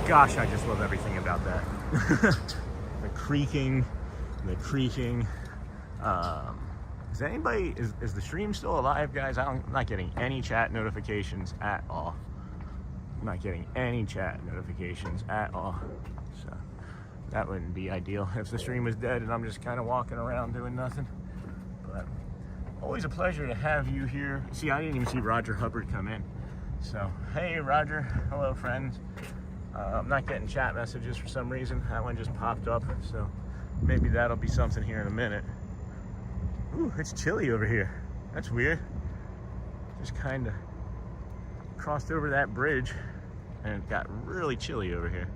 Gosh, I just love everything about that. The creaking. Is the stream still alive, guys? I'm not getting any chat notifications at all. I'm not getting any chat notifications at all. So that wouldn't be ideal if the stream was dead and I'm just kind of walking around doing nothing. But always a pleasure to have you here. See, I didn't even see Roger Hubbard come in. So, hey Roger, hello friends. I'm not getting chat messages for some reason. That one just popped up, so maybe that'll be something here in a minute. Ooh, it's chilly over here. That's weird. Just kind of crossed over that bridge and it got really chilly over here.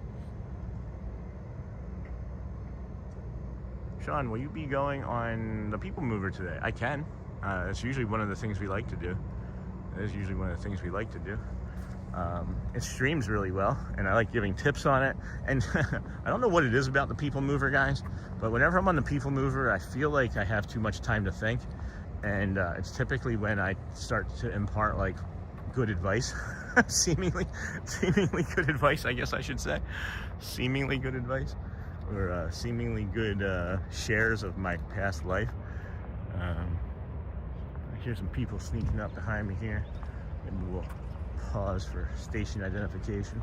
Sean, will you be going on the People Mover today? I can. It's usually one of the things we like to do. It is usually one of the things we like to do. It streams really well, and I like giving tips on it. And I don't know what it is about the People Mover, guys, but whenever I'm on the People Mover, I feel like I have too much time to think. And it's typically when I start to impart like good advice, seemingly good advice, I guess I should say. Seemingly good advice, or seemingly good shares of my past life. I hear some people sneaking up behind me here. Maybe we'll pause for station identification.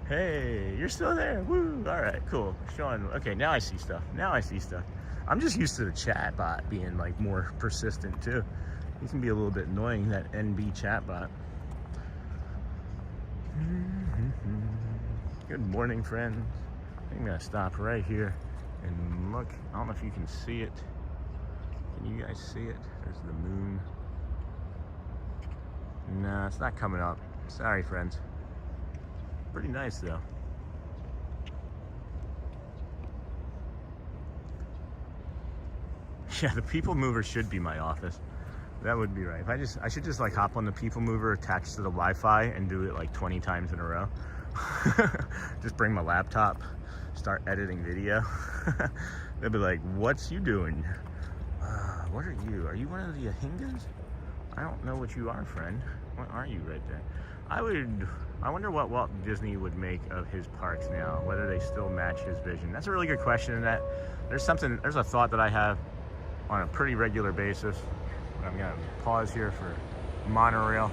Hey, you're still there. Woo! All right, cool. Sean, okay, now I see stuff. I'm just used to the chat bot being like more persistent too. He can be a little bit annoying, that NB chat bot. Good morning, friends. I'm gonna stop right here and look. I don't know if you can see it. Can you guys see it? There's the moon. No, it's not coming up. Sorry, friends. Pretty nice, though. Yeah, the People Mover should be my office. That would be right. I should just like hop on the People Mover attached to the Wi-Fi and do it like 20 times in a row. Just bring my laptop, start editing video. They'll be like, "What's you doing? What are you? Are you one of the Ahingas? I don't know what you are, friend. What are you right there?" I wonder what Walt Disney would make of his parks now, whether they still match his vision. That's a really good question, and that there's a thought that I have on a pretty regular basis. I'm gonna pause here for monorail.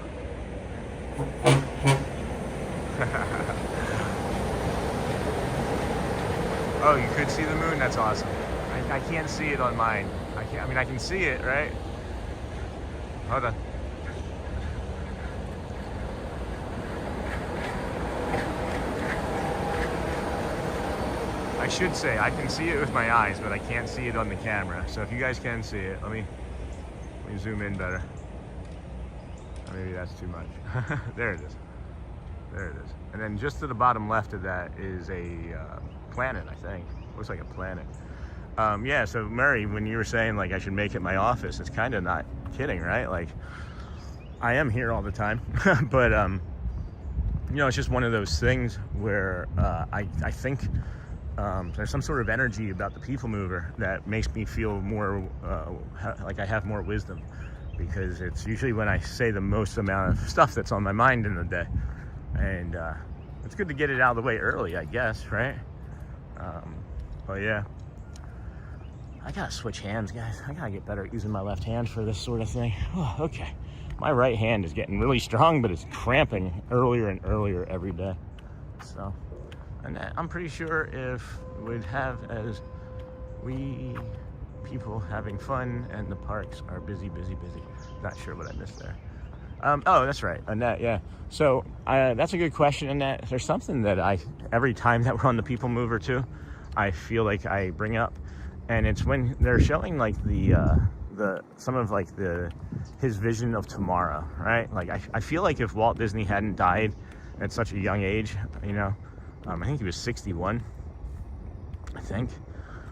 Oh, you could see the moon? That's awesome. I can't see it on mine. I can see it, right? Hold on. I should say I can see it with my eyes, but I can't see it on the camera. So if you guys can see it, let me zoom in better. Or maybe that's too much. There it is. There it is. And then just to the bottom left of that is a planet, I think. Looks like a planet. Yeah, so Murray, when you were saying like I should make it my office, it's kind of not kidding, right? Like I am here all the time, but you know, it's just one of those things where I think there's some sort of energy about the People Mover that makes me feel more like I have more wisdom, because it's usually when I say the most amount of stuff that's on my mind in the day, and it's good to get it out of the way early, I guess, right? But yeah, I gotta switch hands, guys. I gotta get better at using my left hand for this sort of thing. Oh, okay. My right hand is getting really strong, but it's cramping earlier and earlier every day. So, and I'm pretty sure if we'd have as we people having fun and the parks are busy. Not sure what I missed there. Oh, that's right, Annette, yeah. So that's a good question, Annette. There's something that every time that we're on the People Mover too, I feel like I bring up, and it's when they're showing like some of like his vision of tomorrow, right? Like I feel like if Walt Disney hadn't died at such a young age, you know, I think he was 61, I think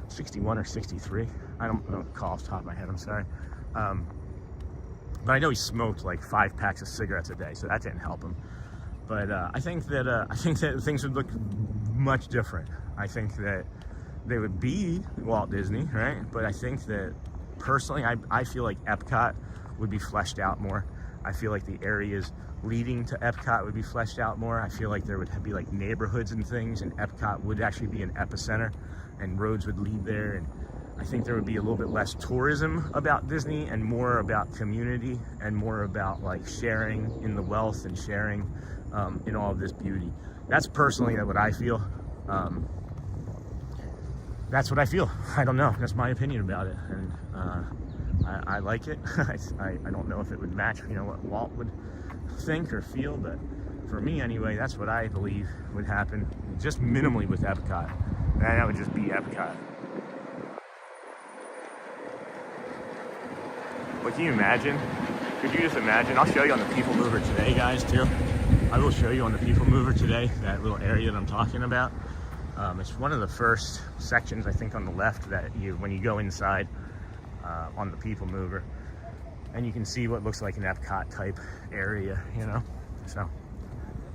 61 or 63. I don't recall off the top of my head, I'm sorry. But I know he smoked like 5 packs of cigarettes a day, so that didn't help him. But I think that things would look much different. I think that they would be Walt Disney, right? But I think that personally, I feel like Epcot would be fleshed out more. I feel like the areas leading to Epcot would be fleshed out more. I feel like there would be like neighborhoods and things, and Epcot would actually be an epicenter, and roads would lead there. And I think there would be a little bit less tourism about Disney and more about community and more about like sharing in the wealth and sharing in all of this beauty. That's personally what I feel. That's what I feel. I don't know. That's my opinion about it. And I like it. I don't know if it would match, you know, what Walt would think or feel, but for me anyway, that's what I believe would happen, just minimally with Epcot. And that would just be Epcot. But can you imagine? Could you just imagine? I'll show you on the People Mover today, guys, too. I will show you on the People Mover today, that little area that I'm talking about. It's one of the first sections, I think, on the left that when you go inside on the People Mover, and you can see what looks like an Epcot type area, you know. So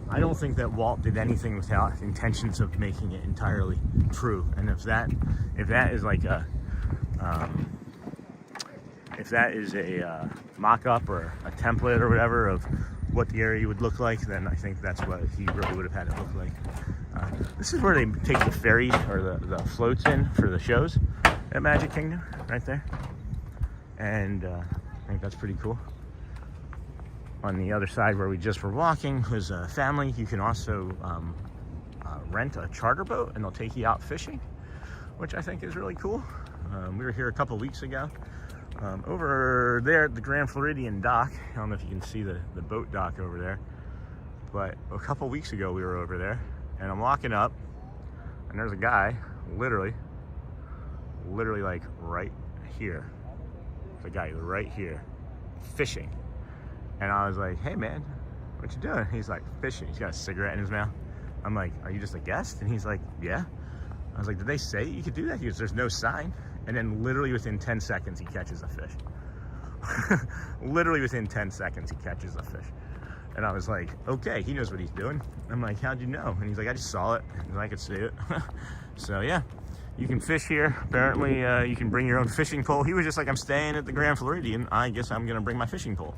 I don't think that Walt did anything without intentions of making it entirely true. And if that is like a mock-up or a template or whatever of what the area would look like, then I think that's what he really would have had it look like. This is where they take the ferry or the floats in for the shows at Magic Kingdom, right there. And I think that's pretty cool. On the other side where we just were walking was a family. You can also rent a charter boat and they'll take you out fishing, which I think is really cool. We were here a couple weeks ago. Over there at the Grand Floridian dock, I don't know if you can see the boat dock over there, but a couple weeks ago we were over there, and I'm walking up, and there's a guy, literally like right here. There's a guy right here, fishing. And I was like, hey man, what you doing? He's like, fishing. He's got a cigarette in his mouth. I'm like, are you just a guest? And he's like, yeah. I was like, did they say you could do that? He goes, there's no sign. And then literally within 10 seconds, he catches a fish. Literally within 10 seconds, he catches a fish. And I was like, okay, he knows what he's doing. I'm like, how'd you know? And he's like, I just saw it, and I could see it. So yeah, you can fish here. Apparently, you can bring your own fishing pole. He was just like, I'm staying at the Grand Floridian. I guess I'm gonna bring my fishing pole.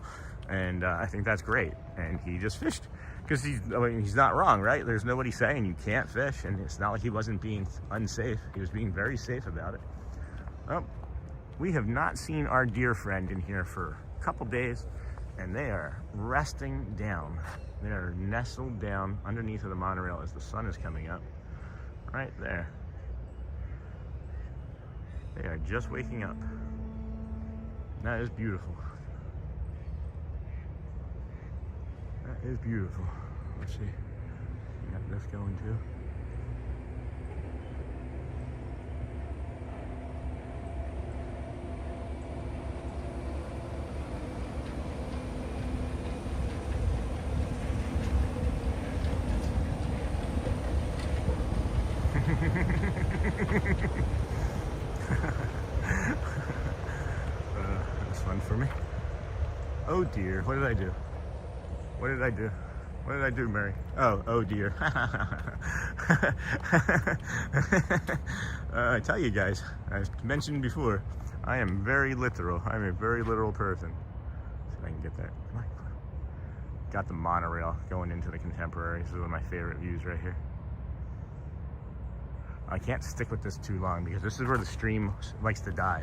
And I think that's great. And he just fished. Because he's not wrong, right? There's nobody saying you can't fish. And it's not like he wasn't being unsafe. He was being very safe about it. Well, we have not seen our dear friend in here for a couple days, and they are resting down. They are nestled down underneath of the monorail as the sun is coming up. Right there. They are just waking up. That is beautiful. That is beautiful. Let's see. We got this going too. That's fun for me. Oh dear, what did I do? What did I do? What did I do, Mary? Oh dear. I tell you guys, as mentioned before, I am very literal. I'm a very literal person. See if I can get there. Come on. Got the monorail going into the Contemporary. This is one of my favorite views right here. I can't stick with this too long because this is where the stream likes to die.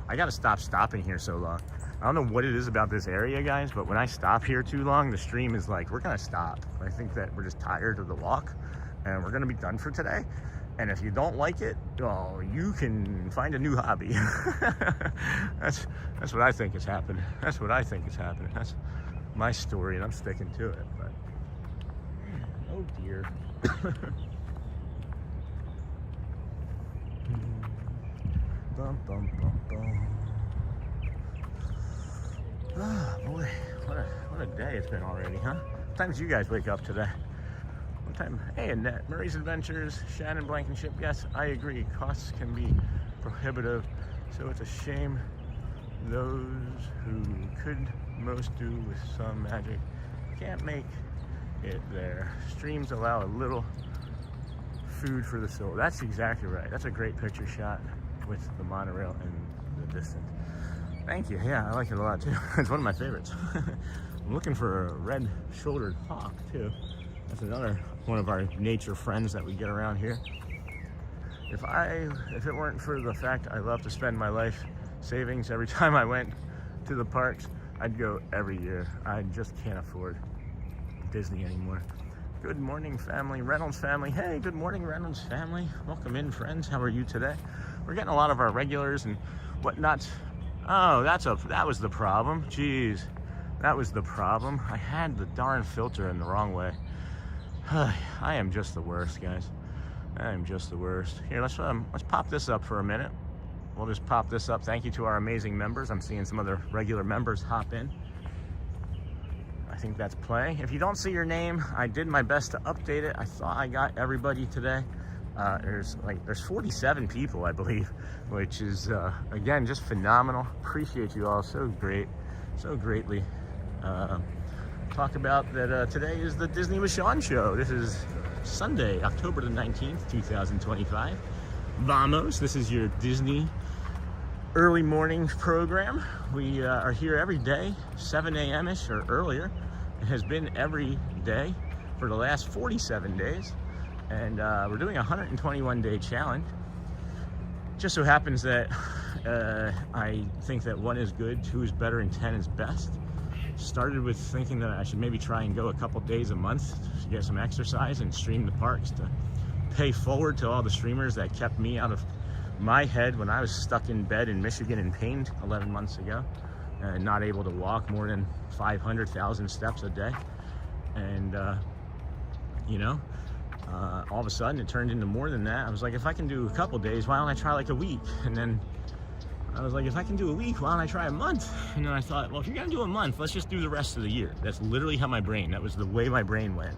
I gotta stop stopping here so long. I don't know what it is about this area, guys, but when I stop here too long, the stream is like, we're gonna stop. I think that we're just tired of the walk and we're gonna be done for today. And if you don't like it, oh, you can find a new hobby. That's what I think is happening. That's what I think is happening. That's my story and I'm sticking to it. But oh dear. Bum, bum, bum, bum. Ah, boy, what a day it's been already, huh? What time did you guys wake up today? What time? Hey, Annette, Murray's Adventures, Shannon Blankenship. Yes, I agree. Costs can be prohibitive, so it's a shame those who could most do with some magic can't make it there. Streams allow a little food for the soul. That's exactly right. That's a great picture shot with the monorail in the distance. Thank you. Yeah, I like it a lot too. It's one of my favorites. I'm looking for a red-shouldered hawk too. That's another one of our nature friends that we get around here. If it weren't for the fact I love to spend my life savings every time I went to the parks, I'd go every year. I just can't afford Disney anymore. Good morning, family. Reynolds family. Hey, good morning, Reynolds family. Welcome in, friends. How are you today? We're getting a lot of our regulars and whatnots Oh, that was the problem. Jeez, that was the problem. I had the darn filter in the wrong way. I am just the worst, guys. I am just the worst. Here, let's pop this up for a minute. We'll just pop this up. Thank you to our amazing members. I'm seeing some other regular members hop in. I think that's play. If you don't see your name, I did my best to update it. I thought I got everybody today. There's 47 people, I believe, which is again just phenomenal. Appreciate you all so greatly. Talk about that today is the Disney with Sean show. This is Sunday, October the 19th, 2025. Vamos, this is your Disney early morning program. We are here every day, 7 a.m.-ish or earlier. It has been every day for the last 47 days. And we're doing a 121-day challenge. Just so happens that I think that 1 is good, 2 is better, and 10 is best. Started with thinking that I should maybe try and go a couple days a month to get some exercise and stream the parks to pay forward to all the streamers that kept me out of my head when I was stuck in bed in Michigan in pain 11 months ago and not able to walk more than 500,000 steps a day. And all of a sudden it turned into more than that. I was like, if I can do a couple days, why don't I try like a week? And then I was like, if I can do a week, why don't I try a month? And then I thought, well, if you're gonna do a month, let's just do the rest of the year. That's literally how that was the way my brain went.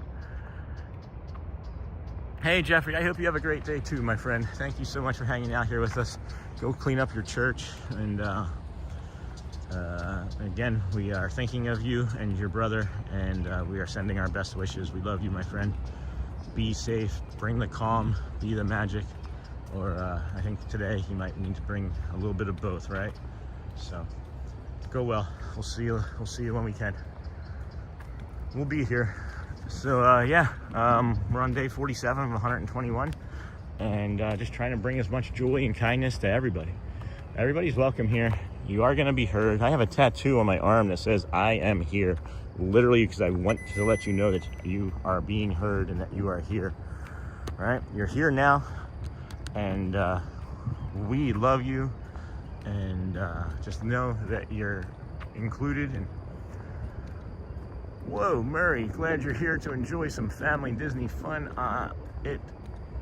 Hey, Jeffrey, I hope you have a great day too, my friend. Thank you so much for hanging out here with us. Go clean up your church. And again, we are thinking of you and your brother, and we are sending our best wishes. We love you, my friend. Be safe, bring the calm, be the magic. Or I think today you might need to bring a little bit of both, right? So go well. We'll see you when we can. We'll be here. So we're on day 47 of 121, and just trying to bring as much joy and kindness to everybody. Everybody's welcome here. You are going to be heard. I have a tattoo on my arm that says I am here, literally, because I want to let you know that you are being heard and that you are here. Right? You're here now, and we love you, and just know that you're included. And whoa, Murray, glad you're here to enjoy some family Disney fun.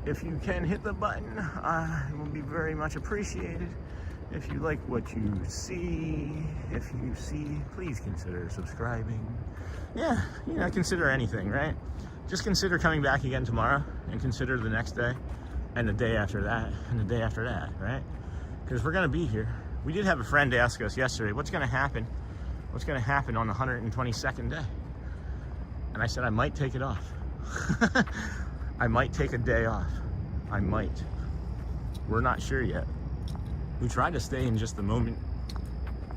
If you can hit the button, it will be very much appreciated. If you like what you see, please consider subscribing. Yeah, consider anything, right? Just consider coming back again tomorrow, and consider the next day, and the day after that, and the day after that, right? Because we're gonna be here. We did have a friend ask us yesterday, what's gonna happen on the 122nd day? And I said, I might take it off. I might take a day off. I might. We're not sure yet. We try to stay in just the moment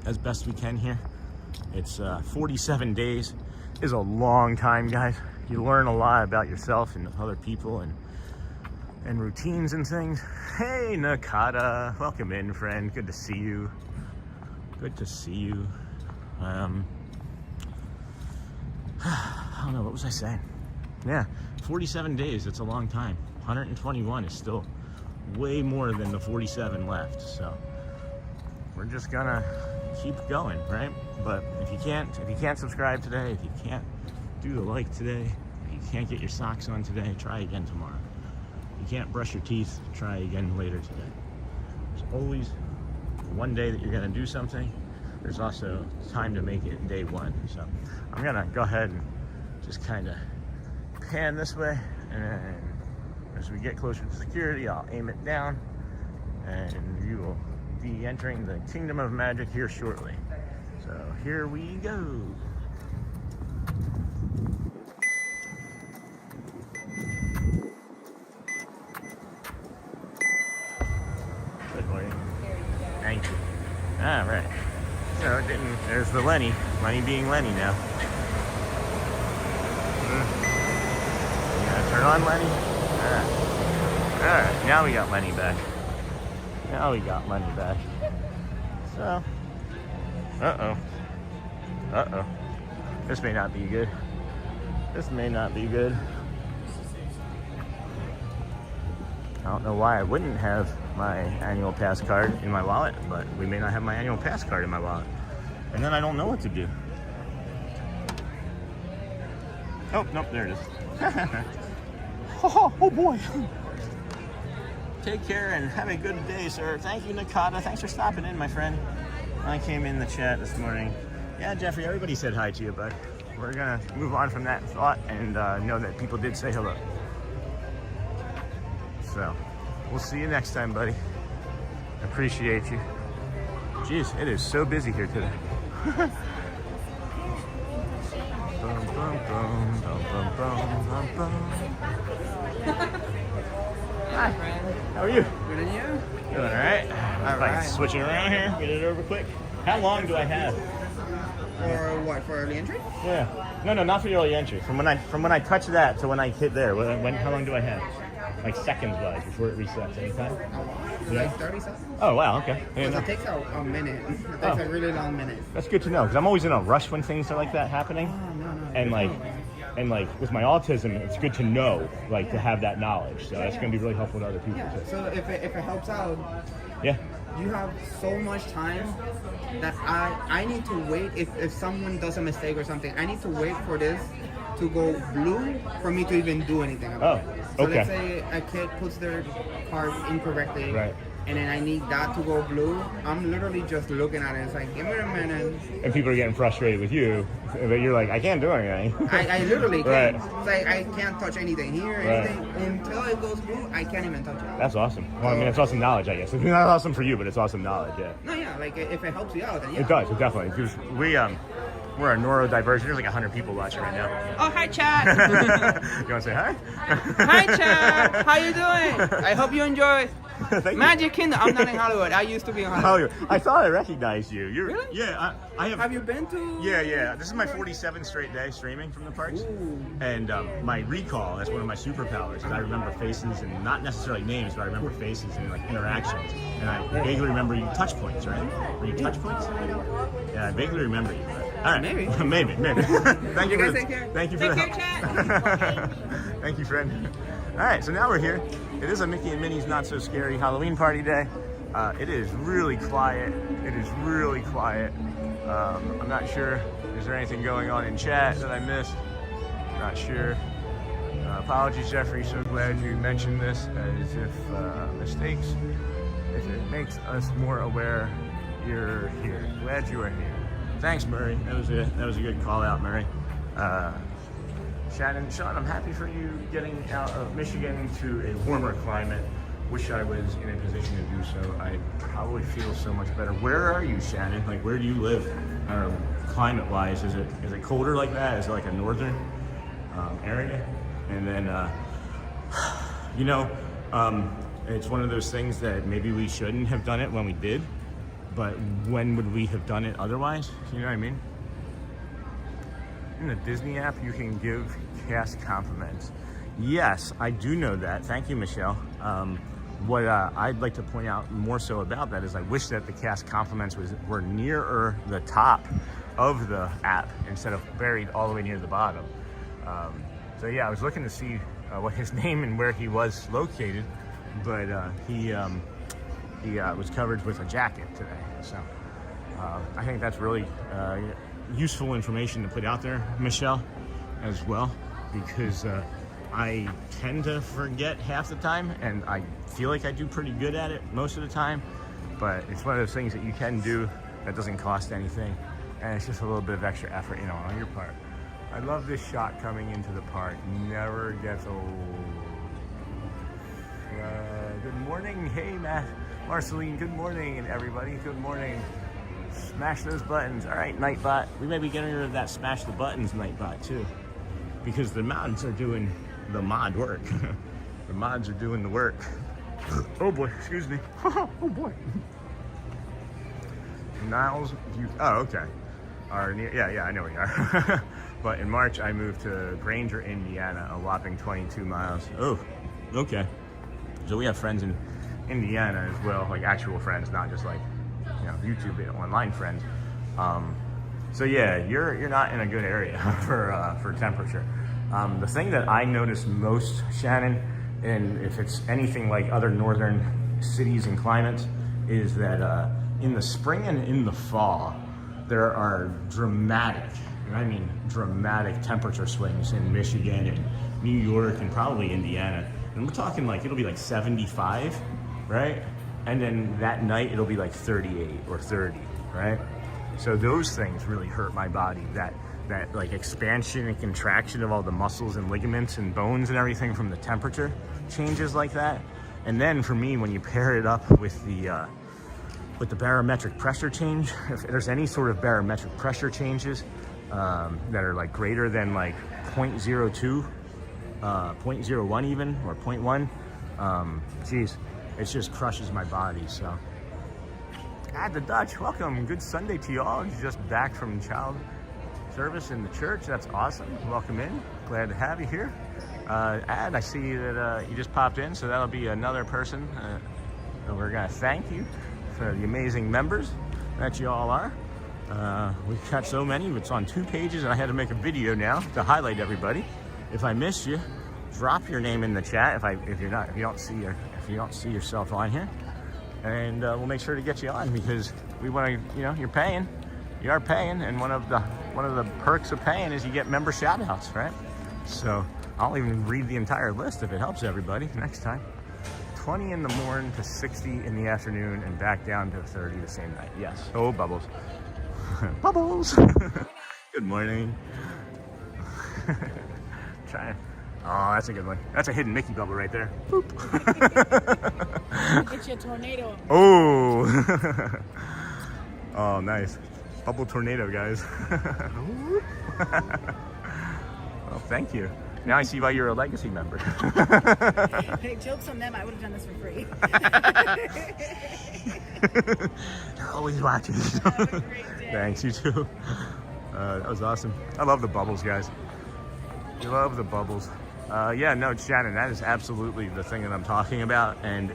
as best we can here. It's 47 days is a long time, guys. You learn a lot about yourself and other people and routines and things. Hey, Nakata, welcome in, friend. Good to see you. Good to see you. I don't know, what was I saying? Yeah, 47 days, it's a long time. 121 is still way more than the 47 left, so we're just gonna keep going, right? But if you can't subscribe today, if you can't do the like today, if you can't get your socks on today, try again tomorrow. You can't brush your teeth, try again later today. There's always one day that you're gonna do something. There's also time to make it day 1. So I'm gonna go ahead and just kind of pan this way, and as we get closer to security, I'll aim it down, and you will be entering the Kingdom of Magic here shortly. So here we go. Good morning. Thank you. All right. So there's the Lenny being Lenny now. You gotta turn on Lenny. All right, now we got Lenny back. So, uh-oh. This may not be good. I don't know why I wouldn't have my annual pass card in my wallet, but we may not have my annual pass card in my wallet. And then I don't know what to do. Oh, nope, there it is. Oh boy. Take care and have a good day, sir. Thank you, Nakata. Thanks for stopping in, my friend. I came in the chat this morning. Yeah, Jeffrey, everybody said hi to you, bud. We're gonna move on from that thought and know that people did say hello. So, we'll see you next time, buddy. Appreciate you. Jeez, it is so busy here today. Hi, how are you? Good, and you? Doing all right. All right. Switching around here, get it over quick. How long do I have? For what? For early entry? Yeah. No, not for early entry. From when I touch that to when I hit there. How long do I have? Like seconds wise before it resets. Anytime? Like 30 seconds. Oh wow. Okay. It takes a minute. It takes a really long minute. That's good to know because I'm always in a rush when things are like that happening. And like with my autism, it's good to know, like to have that knowledge. So that's going to be really helpful to other people too. So if it helps out, yeah. You have so much time that I need to wait. If someone does a mistake or something, I need to wait for this to go blue for me to even do anything about it. So okay. let's say a kid puts their card incorrectly, right, and then I need that to go blue. I'm literally just looking at it. It's like, give me a minute. And people are getting frustrated with you, but you're like, I can't do anything. I literally can't. Right. It's like I can't touch anything here, anything until it goes blue. I can't even touch it. That's awesome. Well, I mean, it's awesome knowledge, I guess. It's not awesome for you, but it's awesome knowledge. Yeah. No, yeah. Like if it helps you out, then yeah. It does. It definitely. Because we're a neurodivergent. There's like 100 people watching right now. Oh, hi, chat. You want to say hi? Hi, chat. How you doing? I hope you enjoy Magic Kingdom. I'm not in Hollywood. I used to be in Hollywood. I thought I recognized you. Really? Yeah, I have. Have you been to? Yeah. This is my 47th straight day streaming from the parks. Ooh. And my recall, that's one of my superpowers, is I remember faces and not necessarily names, but I remember faces and like interactions. And I vaguely remember you touch points, right? Were you touch points? Yeah, I vaguely remember you. All right. Maybe. maybe. Thank you. Take care. Thank you for the help. Chat. Thank you, friend. All right, so now we're here. It is a Mickey and Minnie's Not So Scary Halloween party day. It is really quiet. I'm not sure. Is there anything going on in chat that I missed? Not sure. Apologies, Jeffrey. So glad you mentioned this as if mistakes. If it makes us more aware, you're here. Glad you are here. Thanks, Murray. That was a good call out, Murray. Sean, I'm happy for you getting out of Michigan to a warmer climate. Wish I was in a position to do so. I probably feel so much better. Where are you, Shannon? Like, where do you live? Climate-wise, is it colder like that? Is it like a northern area? And then, it's one of those things that maybe we shouldn't have done it when we did, but when would we have done it otherwise? You know what I mean? In the Disney app, you can give cast compliments. Yes, I do know that. Thank you, Michelle. What I'd like to point out more so about that is I wish that the cast compliments were nearer the top of the app instead of buried all the way near the bottom. So yeah, I was looking to see what his name and where he was located, but he was covered with a jacket today. So I think that's really useful information to put out there, Michelle, as well, because I tend to forget half the time, and I feel like I do pretty good at it most of the time, but it's one of those things that you can do that doesn't cost anything, and it's just a little bit of extra effort, on your part. I love this shot coming into the park. Never gets old. Good morning. Hey, Marceline, good morning, and everybody, good morning. Smash those buttons. All right, Nightbot. We may be getting rid of that smash the buttons Nightbot too, because the mods are doing the mod work. The mods are doing the work. Oh boy, excuse me. Oh boy. Niles, oh okay. Yeah, I know where you are. But in March, I moved to Granger, Indiana, a whopping 22 miles. Oh, okay. So we have friends in Indiana as well, like actual friends, not just like YouTube and online friends. So yeah, you're not in a good area for temperature. The thing that I notice most, Shannon, and if it's anything like other northern cities and climates, is that in the spring and in the fall, there are dramatic, and I mean dramatic temperature swings in Michigan and New York and probably Indiana. And we're talking like, it'll be like 75, right? And then that night it'll be like 38 or 30, right? So those things really hurt my body. That like expansion and contraction of all the muscles and ligaments and bones and everything from the temperature changes like that. And then for me, when you pair it up with the barometric pressure change, if there's any sort of barometric pressure changes that are like greater than like 0.02, 0.01 even, or 0.1, geez, it just crushes my body. So the Dutch, welcome, good Sunday to y'all. Just back from child service in the church. That's awesome. Welcome in, glad to have you here. I see that you just popped in, so that'll be another person that we're gonna thank you for the amazing members that you all are. We've got so many, it's on 2 pages, and I had to make a video now to highlight everybody. If I missed you, drop your name in the chat if you don't see yourself on here, and we'll make sure to get you on, because we want to, you are paying, and one of the perks of paying is you get member shout outs, right? So I'll even read the entire list if it helps everybody next time. 20 in the morning to 60 in the afternoon, and back down to 30 the same night. Yes. Oh, Bubbles. Bubbles. Good morning. Trying. Oh, that's a good one. That's a hidden Mickey bubble right there. Boop. Get you a tornado. Oh. Oh, nice. Bubble tornado, guys. Well, thank you. Now I see why you're a legacy member. Hey, jokes on them. I would have done this for free. They're always watching. Thanks, you too. That was awesome. I love the bubbles, guys. You love the bubbles. Yeah, no, Shannon, that is absolutely the thing that I'm talking about. And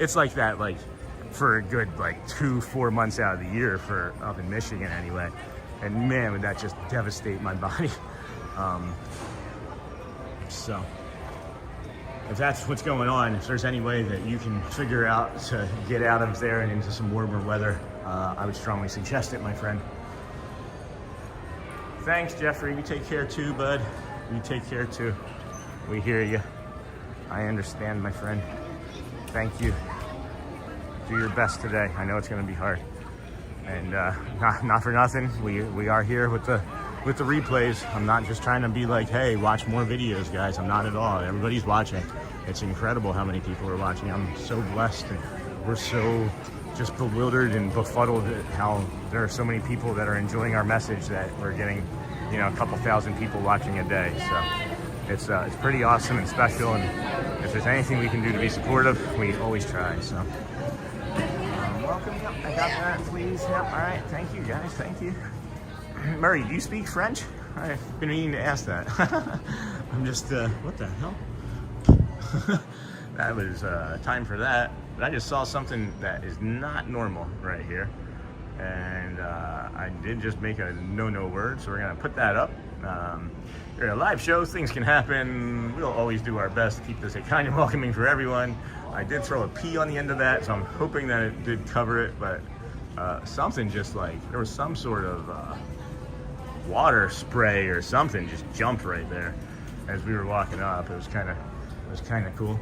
it's like that, like, for a good, 2-4 months out of the year for up in Michigan anyway. And man, would that just devastate my body. So if that's what's going on, if there's any way that you can figure out to get out of there and into some warmer weather, I would strongly suggest it, my friend. Thanks, Jeffrey. You take care too, bud. You take care too. We hear you. I understand, my friend. Thank you. Do your best today. I know it's going to be hard. And not for nothing, we are here with the replays. I'm not just trying to be like, hey, watch more videos, guys. I'm not at all. Everybody's watching. It's incredible how many people are watching. I'm so blessed, and we're so just bewildered and befuddled at how there are so many people that are enjoying our message, that we're getting, a couple thousand people watching a day. So it's pretty awesome and special, and if there's anything we can do to be supportive, we always try. So welcome. Yep, I got that, please. Yep. All right. Thank you, guys. Thank you. Murray, do you speak French? I've been meaning to ask that. I'm just, what the hell? That was time for that. But I just saw something that is not normal right here. And I did just make a no-no word, so we're going to put that up. We're a live show, things can happen. We'll always do our best to keep this kind of welcoming for everyone. I did throw a P on the end of that, so I'm hoping that it did cover it, but something just there was some sort of water spray or something just jumped right there as we were walking up. It was kind of cool.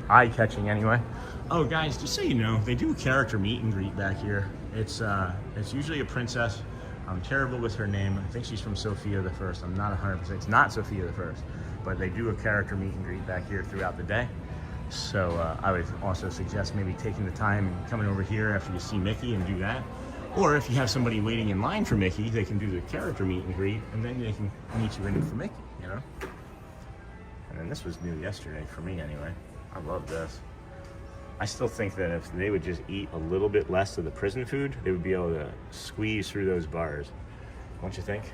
Eye-catching anyway. Oh, guys, just so you know, they do a character meet and greet back here. It's usually a princess. I'm terrible with her name. I think she's from Sophia the First. I'm not 100%. It's not Sophia the First, but they do a character meet and greet back here throughout the day. So I would also suggest maybe taking the time and coming over here after you see Mickey and do that. Or if you have somebody waiting in line for Mickey, they can do the character meet and greet, and then they can meet you in for Mickey, And then this was new yesterday for me anyway. I love this. I still think that if they would just eat a little bit less of the prison food, they would be able to squeeze through those bars. Don't you think?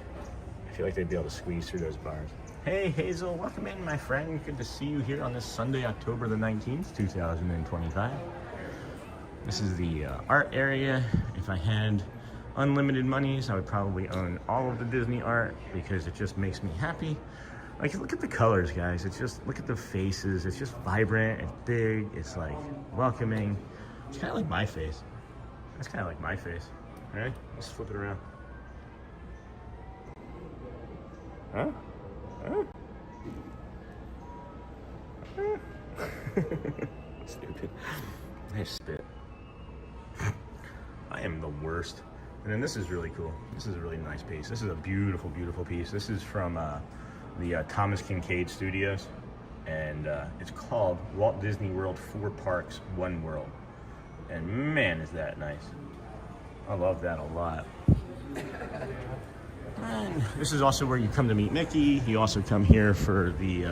I feel like they'd be able to squeeze through those bars. Hey, Hazel, welcome in, my friend. Good to see you here on this Sunday, October the 19th, 2025. This is the art area. If I had unlimited monies, I would probably own all of the Disney art because it just makes me happy. Like, look at the colors, guys. It's just, look at the faces. It's just vibrant, it's big, it's like welcoming. It's kind of like my face. That's kind of like my face. All right, let's flip it around. Huh? Huh? Stupid. I spit. I am the worst. And then this is really cool. This is a really nice piece. This is a beautiful, beautiful piece. This is from the Thomas Kincaid Studios, and it's called Walt Disney World 4 Parks, 1 World. And man, is that nice. I love that a lot. And this is also where you come to meet Mickey. You also come here for the,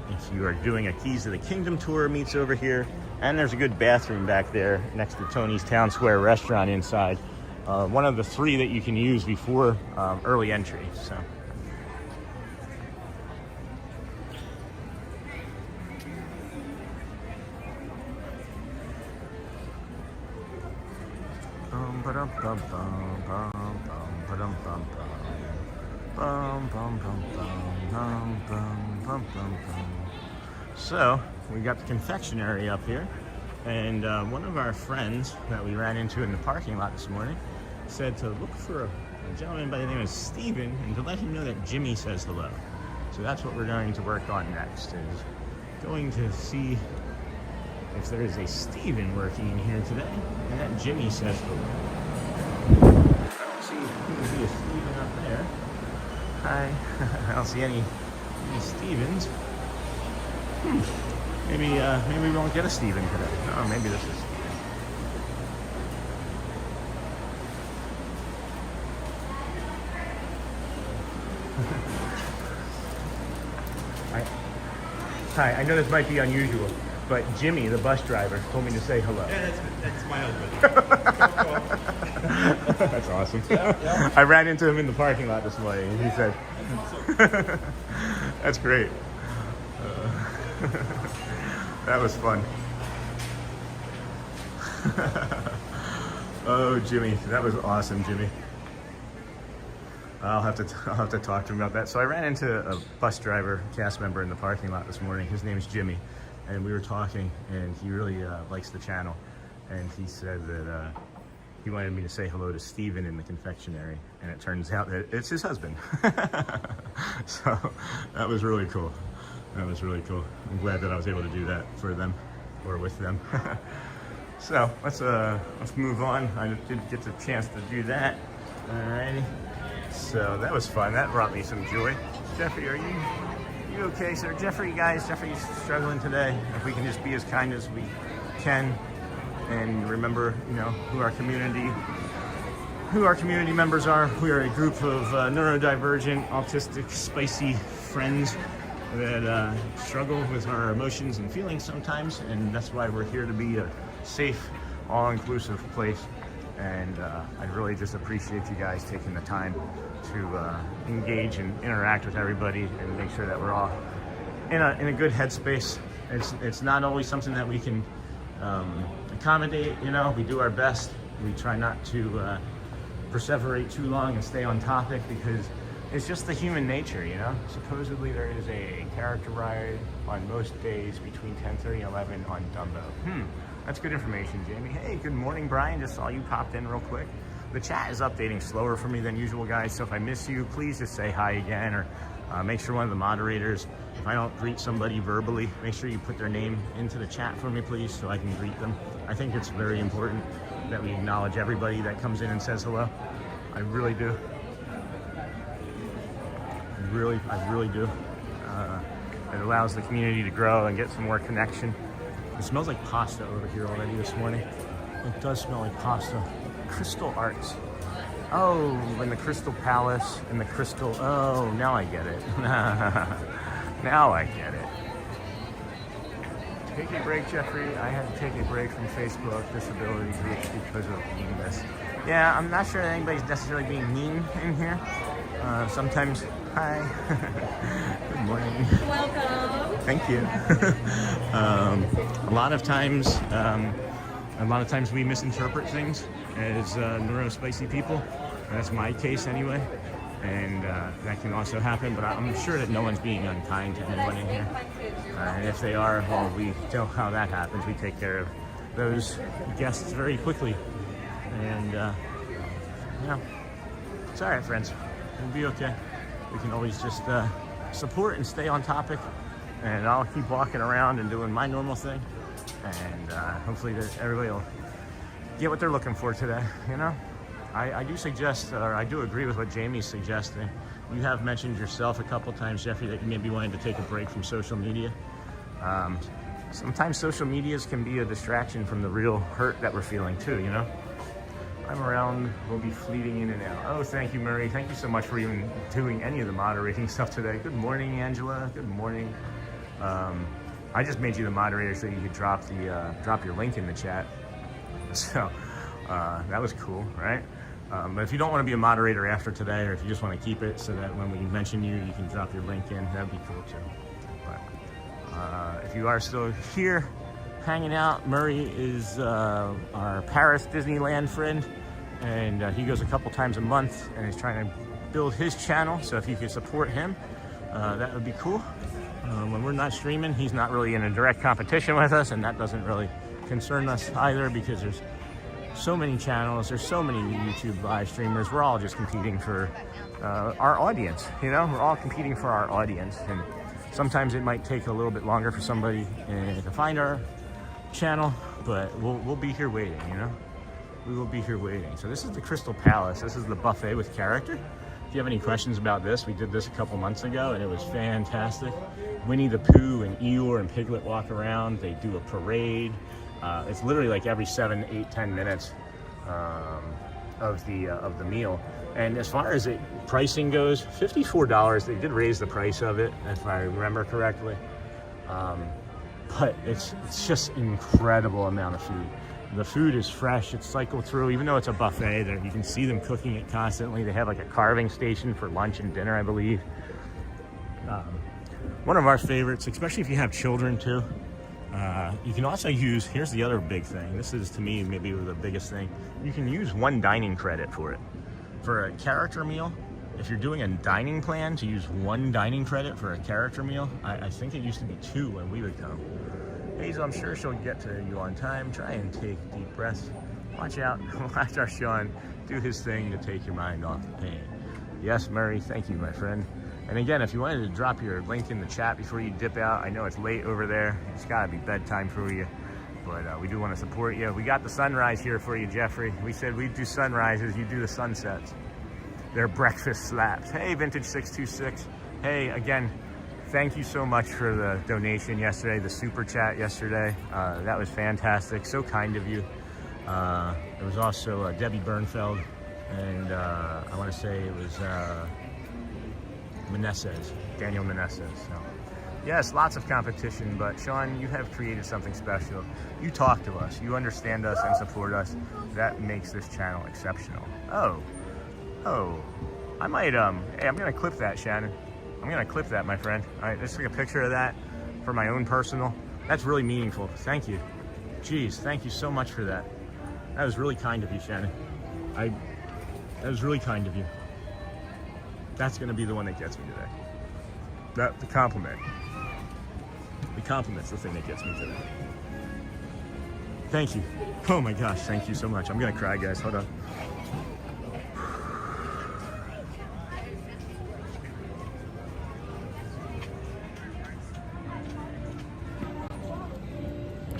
if you are doing a Keys to the Kingdom tour, meets over here. And there's a good bathroom back there next to Tony's Town Square restaurant inside. One of the 3 that you can use before early entry, so. So we got the confectionery up here, and one of our friends that we ran into in the parking lot this morning said to look for a gentleman by the name of Steven and to let him know that Jimmy says hello. So that's what we're going to work on next, is going to see if there is a Steven working in here today and that Jimmy says hello. I don't see a Steven up there. Hi. I don't see any Stevens. Maybe we won't get a Steven today. Oh, maybe this is Steven. Hi, I know this might be unusual, but Jimmy, the bus driver, told me to say hello. Yeah, that's my husband. That's awesome. Yeah. I ran into him in the parking lot this morning, and he said, that's great. That was fun. Oh, Jimmy, that was awesome, Jimmy. I'll have to talk to him about that. So I ran into a bus driver, cast member in the parking lot this morning. His name is Jimmy, and we were talking, and he really likes the channel. And he said that he wanted me to say hello to Steven in the confectionery, and it turns out that it's his husband. So that was really cool. That was really cool. I'm glad that I was able to do that for them, or with them. So let's move on. I did get the chance to do that. Alrighty. So that was fun. That brought me some joy. Jeffrey, are you okay, sir? Jeffrey's struggling today. If we can just be as kind as we can, and remember, who our community members are. We are a group of neurodivergent, autistic, spicy friends that struggle with our emotions and feelings sometimes, and that's why we're here to be a safe, all-inclusive place. And I really just appreciate you guys taking the time to engage and interact with everybody and make sure that we're all in a good headspace. It's not always something that we can accommodate, we do our best. We try not to perseverate too long and stay on topic, because it's just the human nature, Supposedly there is a character ride on most days between 10:30 and 11 on Dumbo. That's good information, Jamie. Hey, good morning, Brian. Just saw you popped in real quick. The chat is updating slower for me than usual, guys, so if I miss you, please just say hi again, or make sure one of the moderators, if I don't greet somebody verbally, make sure you put their name into the chat for me, please, so I can greet them. I think it's very important that we acknowledge everybody that comes in and says hello. I really do. I really do. It allows the community to grow and get some more connection. It smells like pasta over here already this morning. It does smell like pasta. Crystal Arts. Oh, and the Crystal Palace and the Crystal... Oh, now I get it. Now I get it. Take a break, Jeffrey. I had to take a break from Facebook disability groups because of meanness. Yeah, I'm not sure that anybody's necessarily being mean in here. Sometimes... Hi. Good morning. Welcome. Thank you. A lot of times we misinterpret things as neurospicy people. That's my case anyway. and that can also happen, but I'm sure that no one's being unkind to anyone in here. And if they are, well, we know how that happens. We take care of those guests very quickly. And, you know, it's all right, friends. We'll be okay. We can always just support and stay on topic. And I'll keep walking around and doing my normal thing. And hopefully that everybody will get what they're looking for today, you know? I do suggest, or I do agree with what Jamie's suggesting. You have mentioned yourself a couple times, Jeffrey, that you may be wanting to take a break from social media. Sometimes social medias can be a distraction from the real hurt that we're feeling too, you know? I'm around, we'll be fleeting in and out. Oh, thank you, Murray. Thank you so much for even doing any of the moderating stuff today. Good morning, Angela. Good morning. I just made you the moderator so you could drop your link in the chat. So that was cool, right? But if you don't want to be a moderator after today, or if you just want to keep it so that when we mention you, you can drop your link in, that'd be cool too. But if you are still here hanging out, Murray is our Paris Disneyland friend, and he goes a couple times a month and is trying to build his channel. So if you could support him, that would be cool. When we're not streaming, he's not really in a direct competition with us, and that doesn't really concern us either, because there's so many channels, there's so many YouTube live streamers. We're all just competing for our audience, you know? We're all competing for our audience, and sometimes it might take a little bit longer for somebody to find our channel, but we'll be here waiting, you know? We will be here waiting. So this is the Crystal Palace. This is the buffet with character. If you have any questions about this, we did this a couple months ago, and it was fantastic. Winnie the Pooh and Eeyore and Piglet walk around. They do a parade. It's literally like every 7, 8, 10 minutes of the meal. And as far as pricing goes, $54. They did raise the price of it, if I remember correctly. But it's just an incredible amount of food. The food is fresh. It's cycled through, even though it's a buffet. There, you can see them cooking it constantly. They have like a carving station for lunch and dinner, I believe. One of our favorites, especially if you have children too. You can also use, here's the other big thing. This is, to me, maybe the biggest thing. You can use 1 dining credit for it. For a character meal, if you're doing a dining plan, to use 1 dining credit for a character meal, I think it used to be 2 when we would come. Hazel, I'm sure she'll get to you on time. Try and take deep breaths. Watch out. Watch our Sean do his thing to take your mind off the pain. Yes, Murray, thank you, my friend. And again, if you wanted to drop your link in the chat before you dip out, I know it's late over there. It's gotta be bedtime for you, but we do want to support you. We got the sunrise here for you, Jeffrey. We said we'd do sunrises, you do the sunsets. They're breakfast slaps. Hey, Vintage 626. Hey, again, thank you so much for the donation yesterday, the super chat yesterday. That was fantastic, so kind of you. There was also Debbie Bernfeld, and I want to say it was Daniel Meneses. So, yes, lots of competition, but Sean, you have created something special. You talk to us, you understand us and support us. That makes this channel exceptional. Oh, I might, hey, I'm gonna clip that, Shannon. I'm gonna clip that, my friend. All right, let's take a picture of that for my own personal. That's really meaningful, thank you. Geez, thank you so much for that. That was really kind of you, Shannon. That was really kind of you. That's gonna be the one that gets me today. The compliment. The compliment's the thing that gets me today. Thank you. Oh my gosh, thank you so much. I'm gonna cry, guys, hold on.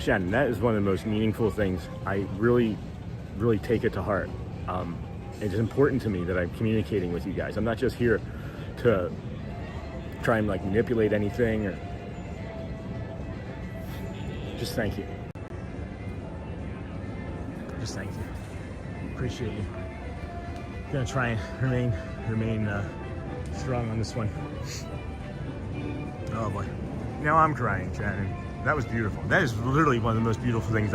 Shannon, that is one of the most meaningful things. I really, really take it to heart. It's important to me that I'm communicating with you guys. I'm not just here to try and like manipulate anything, or just thank you. Just thank you. Appreciate you. I'm gonna try and remain strong on this one. Oh boy. Now I'm crying, Shannon. That was beautiful. That is literally one of the most beautiful things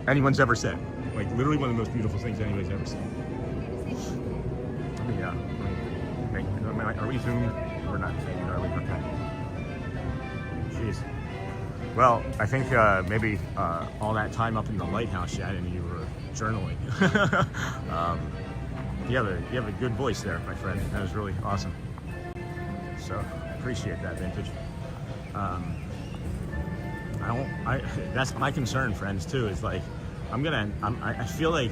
anyone's ever said. Like literally one of the most beautiful things anybody's ever said. Are we zoomed? We're not zoomed, are we? Okay. Jeez. Well, I think maybe all that time up in the lighthouse, Shannon, you were journaling. you have a good voice there, my friend. That was really awesome. So appreciate that, Vintage. That's my concern, friends, too, is like, I feel like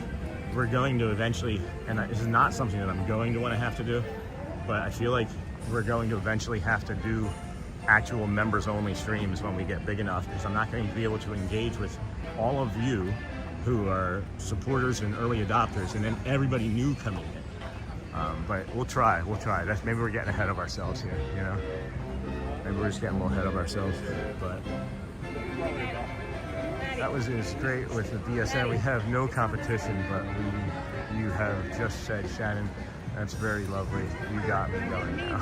we're going to eventually, and this is not something that I'm going to want to have to do, but I feel like we're going to eventually have to do actual members only streams when we get big enough, because I'm not going to be able to engage with all of you who are supporters and early adopters, and then everybody new coming in. But we'll try. Maybe we're getting ahead of ourselves here, you know? Maybe we're just getting a little ahead of ourselves, but that was great with the DSN. We have no competition, but you have just said, Shannon, that's very lovely. You got me going now.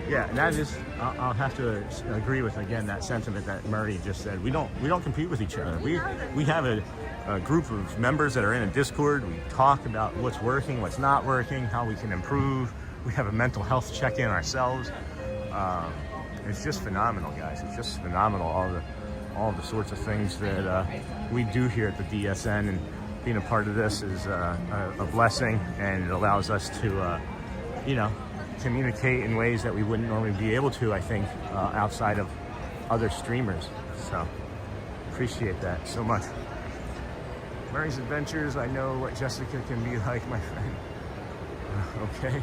Yeah, and that is, I'll have to agree with, again, that sentiment that Murray just said. We don't compete with each other. We have a group of members that are in a Discord. We talk about what's working, what's not working, how we can improve. We have a mental health check-in ourselves. It's just phenomenal, guys. It's just phenomenal, all the sorts of things that we do here at the DSN, and being a part of this is a blessing, and it allows us to, you know, communicate in ways that we wouldn't normally be able to, I think, outside of other streamers. So appreciate that so much. Murray's Adventures, I know what Jessica can be like, my friend. Okay,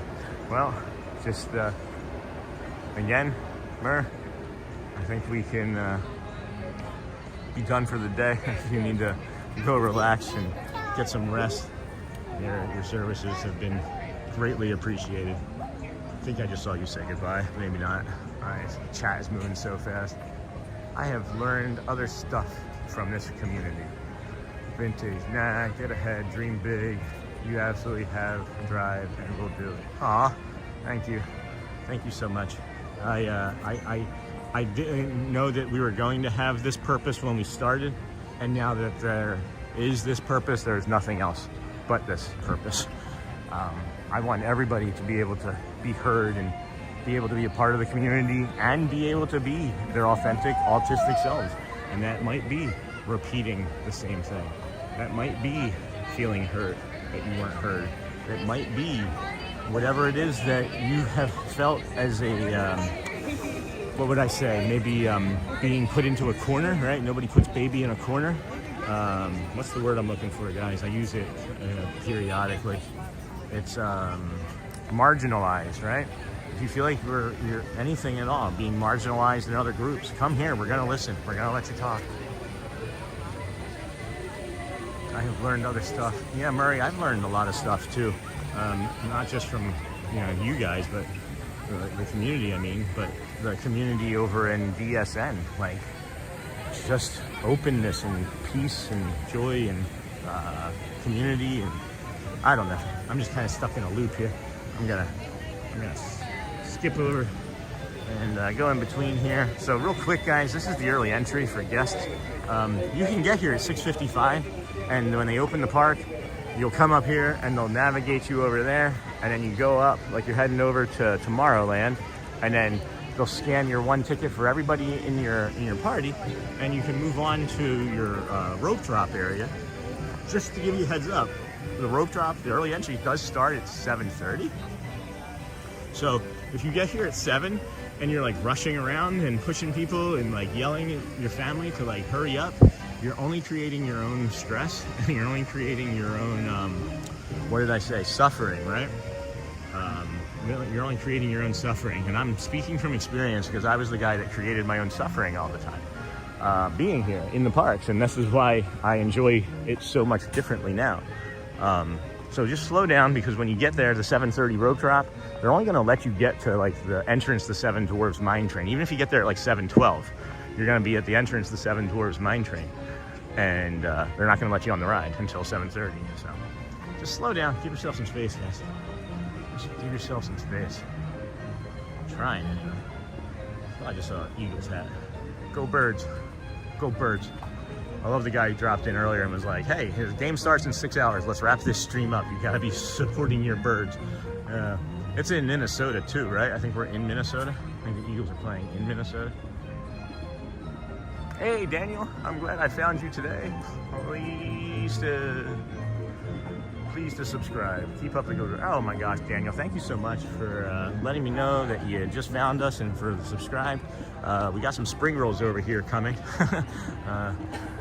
well, just again, Mur, I think we can be done for the day. You need to go relax and get some rest. Your services have been greatly appreciated. I think I just saw you say goodbye, maybe not. Chat is moving so fast. I have learned other stuff from this community. Vintage, nah, get ahead, dream big. You absolutely have drive, and we'll do it. Aw, thank you so much. I didn't know that we were going to have this purpose when we started, and now that there is this purpose, there's nothing else but this purpose. I want everybody to be able to be heard and be able to be a part of the community and be able to be their authentic autistic selves. And that might be repeating the same thing. That might be feeling hurt that you weren't heard. It might be whatever it is that you have felt as a, what would I say? Maybe being put into a corner, right? Nobody puts baby in a corner. What's the word I'm looking for, guys? I use it periodically. It's marginalized, right? If you feel like you're anything at all, being marginalized in other groups, come here. We're gonna listen. We're gonna let you talk. I have learned other stuff. Yeah, Murray, I've learned a lot of stuff too. Not just from you guys, but the community. I mean, but the community over in DSN, like just openness and peace and joy and community, and I don't know. I'm just kind of stuck in a loop here. I'm gonna skip over and go in between here. So real quick, guys, this is the early entry for guests. You can get here at 6:55, and when they open the park, you'll come up here and they'll navigate you over there, and then you go up like you're heading over to Tomorrowland, and then they'll scan your one ticket for everybody in your party, and you can move on to your rope drop area. Just to give you a heads up, the rope drop, the early entry does start at 7:30. So if you get here at 7 and you're like rushing around and pushing people and like yelling at your family to like hurry up, you're only creating your own stress, and you're only creating your own, what did I say, suffering, right? You're only creating your own suffering. And I'm speaking from experience because I was the guy that created my own suffering all the time, being here in the parks. And this is why I enjoy it so much differently now. So just slow down, because when you get there, the 7:30 rope drop, they're only gonna let you get to like the entrance to 7 Dwarves Mine Train. Even if you get there at like 7:12, you're gonna be at the entrance to 7 Dwarves Mine Train. And they're not gonna let you on the ride until 7:30. So just slow down, give yourself some space, guys. Just give yourself some space. I'm trying anyway. Well, I just saw an Eagles hat. Go Birds, go Birds. I love the guy who dropped in earlier and was like, hey, his game starts in 6 hours. Let's wrap this stream up. You gotta be supporting your Birds. It's in Minnesota too, right? I think we're in Minnesota. I think the Eagles are playing in Minnesota. Hey, Daniel, I'm glad I found you today. Please please to subscribe. Keep up the good work. Oh my gosh, Daniel, thank you so much for letting me know that you just found us and for the subscribe. We got some spring rolls over here coming.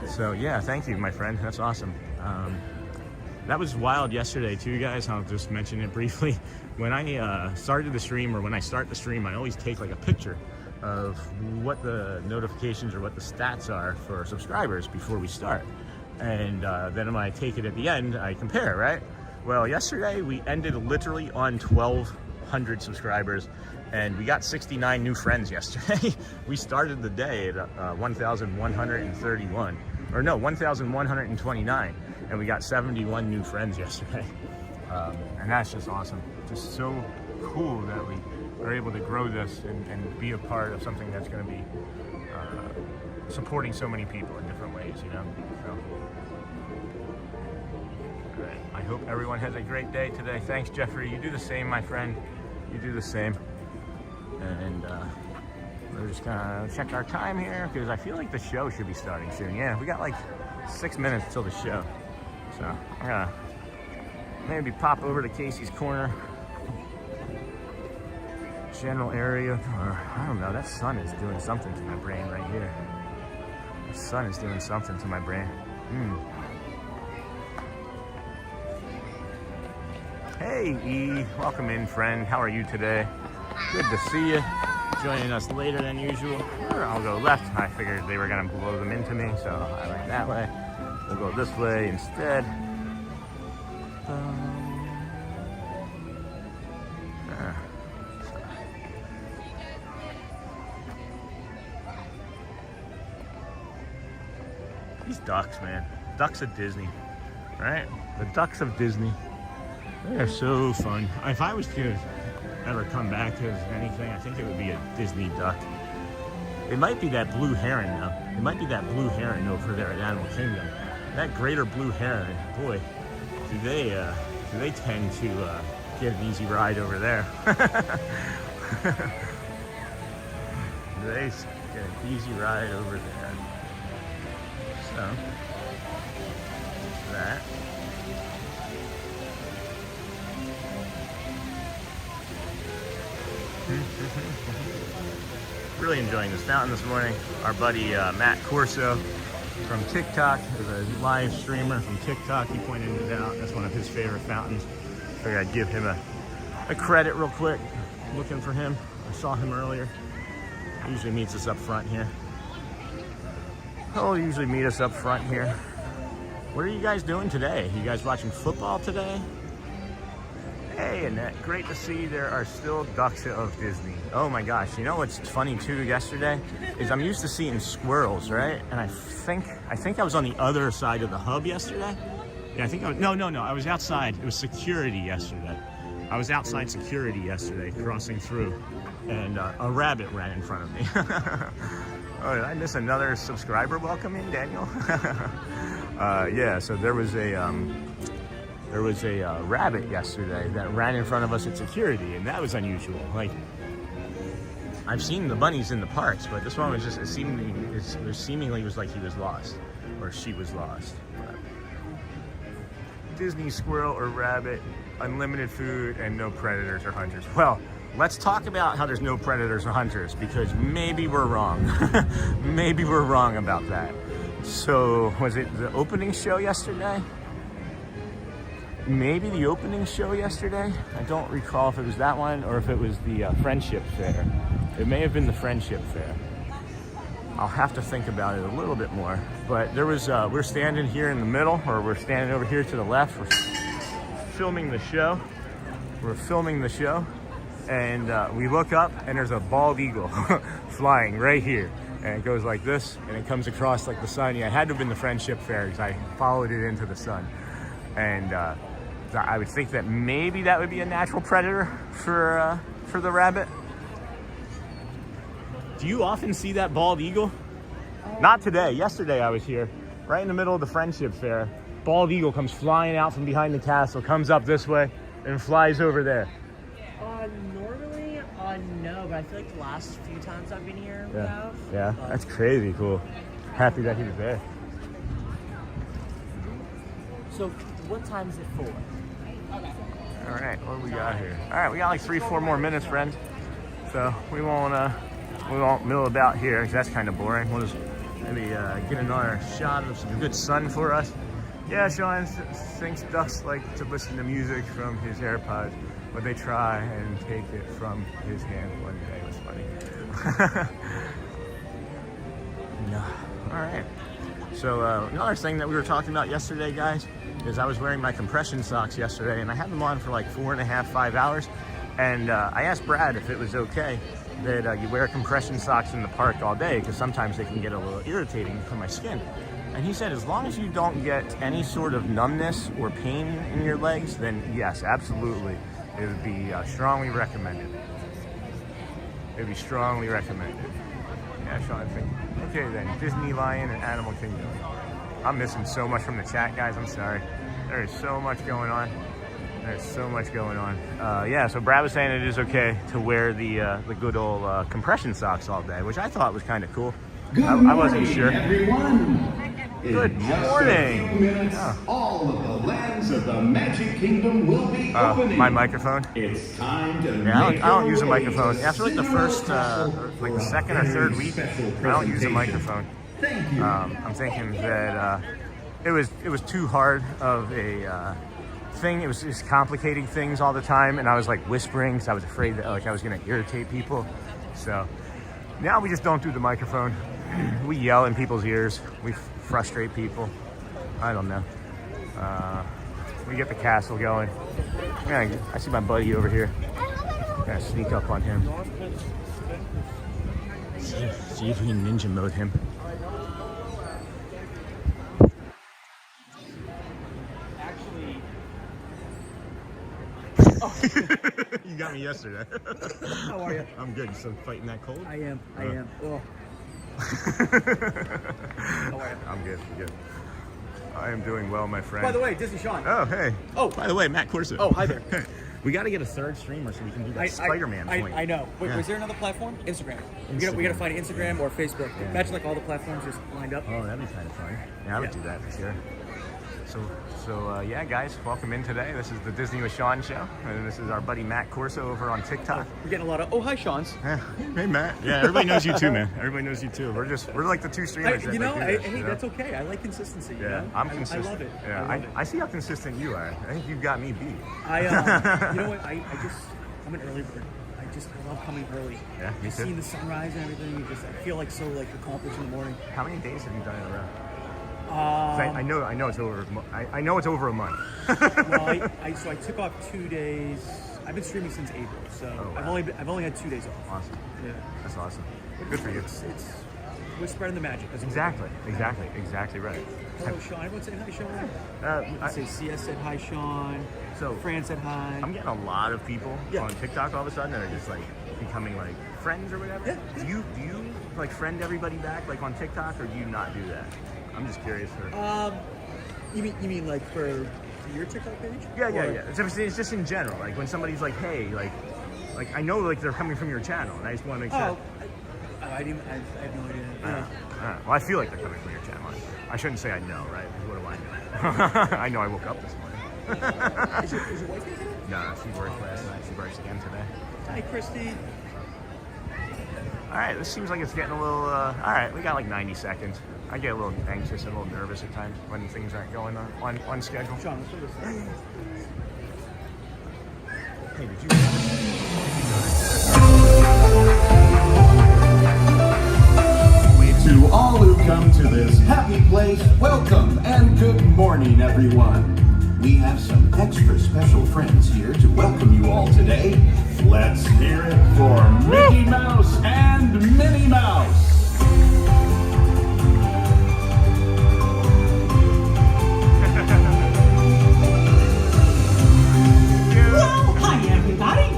So yeah, thank you, my friend. That's awesome. That was wild yesterday too, guys. I'll just mention it briefly. When I started the stream, or when I start the stream, I always take like a picture of what the notifications or what the stats are for subscribers before we start. And then when I take it at the end, I compare, right? Well, yesterday we ended literally on 1,200 subscribers, and we got 69 new friends yesterday. We started the day at 1,131, or no, 1,129, and we got 71 new friends yesterday. And that's just awesome. Just so cool that we are able to grow this and be a part of something that's going to be supporting so many people in different ways, you know? So, all right. I hope everyone has a great day today. Thanks, Jeffrey. You do the same, my friend. You do the same. And we're just gonna check our time here because I feel like the show should be starting soon. Yeah, we got like 6 minutes till the show. So I'm gonna maybe pop over to Casey's Corner general area, or I don't know, that sun is doing something to my brain right here. The sun is doing something to my brain. Hey E, welcome in, friend. How are you today? Good to see you. Joining us later than usual. I'll go left. I figured they were gonna blow them into me, so I went that way. We'll go this way instead. These ducks, man. Ducks of Disney, right? The ducks of Disney. They're so fun. If I was to ever come back to anything, I think it would be a Disney duck. It might be that blue heron, though. It might be that blue heron over there at Animal Kingdom. That greater blue heron, boy, do they tend to get an easy ride over there. They get an easy ride over there. So, that. Really enjoying this fountain this morning. Our buddy Matt Corso from TikTok is a live streamer from TikTok. He pointed it out. That's one of his favorite fountains. Figured I'd give him a credit real quick. Looking for him. I saw him earlier. He usually meets us up front here. He'll usually meet us up front here. What are you guys doing today? You guys watching football today? Hey, Annette, great to see there are still ducks of Disney. Oh my gosh, you know what's funny too yesterday? Is I'm used to seeing squirrels, right? And I think I was on the other side of the hub yesterday. Yeah, I think no, I was outside. It was security yesterday. I was outside security yesterday, crossing through, and a rabbit ran in front of me. Oh, did I miss another subscriber welcoming, Daniel? Yeah, so there was a rabbit yesterday that ran in front of us at security, and that was unusual. Like, I've seen the bunnies in the parks, but this one was just, it seemingly was like he was lost, or she was lost. But Disney squirrel or rabbit, unlimited food, and no predators or hunters. Well, let's talk about how there's no predators or hunters, because maybe we're wrong. Maybe we're wrong about that. So, was it the opening show yesterday? Maybe the opening show yesterday? I don't recall if it was that one or if it was the Friendship Fair. It may have been the Friendship Fair. I'll have to think about it a little bit more. But there was, we're standing here in the middle, or we're standing over here to the left. We're filming the show. We're filming the show. And we look up and there's a bald eagle flying right here. And it goes like this, and it comes across like the sun. Yeah, it had to have been the Friendship Fair because I followed it into the sun. And I would think that maybe that would be a natural predator for the rabbit. Do you often see that bald eagle? Not today. Yesterday I was here, right in the middle of the Friendship Fair. Bald eagle comes flying out from behind the castle, comes up this way, and flies over there. Normally, no, but I feel like the last few times I've been here, we have. Yeah, that's crazy cool. Happy that he was there. So, what time is it for? All right, what do we got here? All right, we got like 3-4 more minutes, friends. So we won't mill about here because that's kind of boring. We'll just maybe get another shot of some good sun for us. Yeah, Sean thinks ducks like to listen to music from his AirPods, but they try and take it from his hand one day. It was funny. No. All right. So another thing that we were talking about yesterday, guys, is I was wearing my compression socks yesterday, and I had them on for like 4.5, 5 hours. And I asked Brad if it was okay that you wear compression socks in the park all day, because sometimes they can get a little irritating for my skin. And he said, as long as you don't get any sort of numbness or pain in your legs, then yes, absolutely, it would be strongly recommended. It would be strongly recommended. Yeah, Sean, I think. Okay then, Disney, Lion, and Animal Kingdom. I'm missing so much from the chat, guys. I'm sorry. There is so much going on. There's so much going on. Yeah, so Brad was saying it is okay to wear the good old compression socks all day, which I thought was kind of cool. I wasn't sure. Everyone. Good morning. Oh. All of the lands of the Magic Kingdom will be opening. My microphone. It's time to I don't use a microphone. After like the first, like the second or third week, I don't use a microphone. Thank you. I'm thinking that it was too hard of a thing. It was just complicating things all the time, and I was like whispering because I was afraid that like I was going to irritate people. So now we just don't do the microphone. We yell in people's ears. We frustrate people. I don't know. We get the castle going. Yeah, I see my buddy over here. Gotta sneak up on him. See if we can ninja mode him. You got me yesterday. How are you? I'm good. You still fighting that cold? I am. Oh. How are you? I'm good. I am doing well, my friend. By the way, Disney Sean. Oh, hey. Oh. By the way, Matt Corso. Oh, hi there. We got to get a third streamer so we can do that Spider-Man point. I know. Wait, Yeah. Was there another platform? Instagram. We Instagram. got to find Instagram or Facebook. Yeah. Imagine like all the platforms just lined up. Oh, that'd be kind of fun. Yeah, I would do that for sure. So yeah, guys, welcome in today. This is the Disney with Sean show, and this is our buddy Matt Corso over on TikTok. We're getting a lot of hi Sean's. Yeah. Hey, Matt. Yeah, everybody knows you too, man. Everybody knows you too. We're like the two streamers. You know, that do this, hey, you know? that's okay. I like consistency. You Yeah, know? I'm consistent. I love it. Yeah, I see how consistent you are. I think you've got me beat. You know what? I'm an early bird. I love coming early. Yeah, me too. Seeing the sunrise and everything. I feel like so like accomplished in the morning. How many days have you done in a row? 'Cause Um, I know it's over. I know it's over a month. Well, so I took off 2 days. I've been streaming since April, so Oh, wow. I've only had 2 days off. Awesome. Yeah, That's awesome. Good for you. we're spreading the magic. That's what Exactly right. we're doing. Hello, Sean. Everyone say hi, Sean. I Say CS said hi, Sean. So Fran said hi. I'm getting a lot of people Yeah. on TikTok all of a sudden that are just like becoming like friends or whatever. Yeah. Do you like friend everybody back like on TikTok, or do you not do that? I'm just curious for. You mean like for your TikTok page? Yeah. Or- It's just in general. Like when somebody's like, hey, like I know like they're coming from your channel, and I just want to make sure. I have no idea. Well, I feel like they're coming from your channel. I shouldn't say I know, right? Because what do I know? I know I woke up this morning. Is your wife here today? No, she worked last night. She works again today. Hi, Christy. All right, this seems like it's getting a little. All right, we got like 90 seconds. I get a little anxious and a little nervous at times when things aren't going on schedule. Sean, let's do this. Hey, did you? To all who come to this happy place, welcome and good morning, everyone. We have some extra special friends here to welcome you all today. Let's hear it for Mickey Mouse and Minnie Mouse. Well, hi everybody.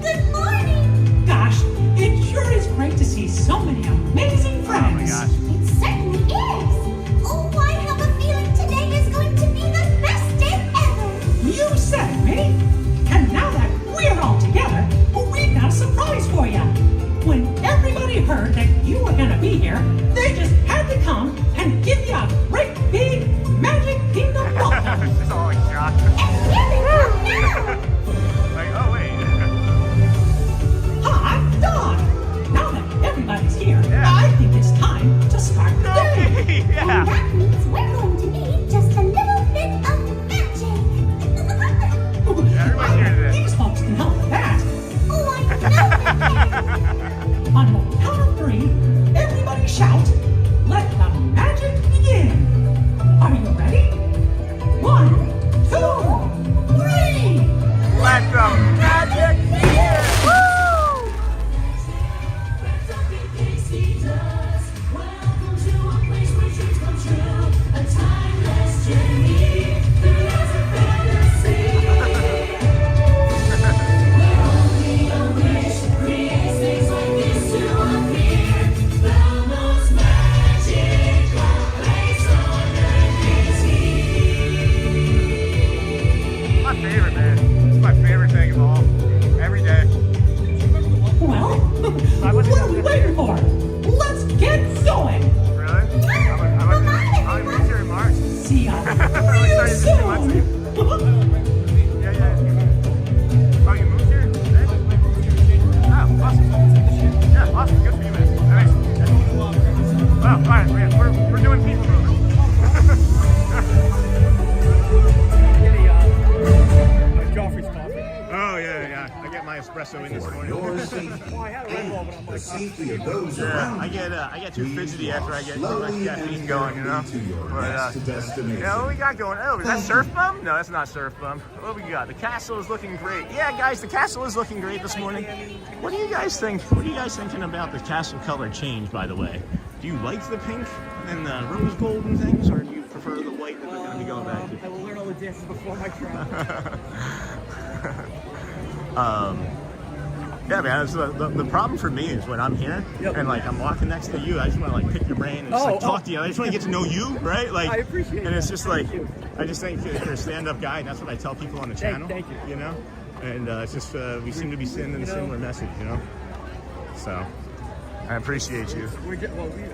Good morning! Gosh, it sure is great to see so many amazing friends. Oh my gosh. It certainly is! Oh, I have a feeling today is going to be the best day ever! You said it, Minnie. And now that we're all together, we've got a surprise for my espresso in this For morning. your safety Well, I had a Red Bull, but I'm and the like, safety of those Yeah, around I you, get too fidgety after I get too much slowly caffeine and going, you know. carefully to your But next destination. you know what we got going? Oh, is that Surf Bum? No, that's not Surf Bum. What we got? The castle is looking great. Yeah, guys, the castle is looking great this morning. What do you guys think? What are you guys thinking about the castle color change, by the way? Do you like the pink and the rose gold and things, or do you prefer the white that they're going to be going back to? I will learn all the dances before my travel. Yeah, man. It's the problem for me is when I'm here and like I'm walking next to you, I just want to like pick your brain and just like talk to you. I just want to get to know you, right? Like, I appreciate and it's that. just like I just think you're a stand-up guy, and that's what I tell people on the channel. Thank you. You know, and it's just we seem to be sending a similar message, you know. So I appreciate you. I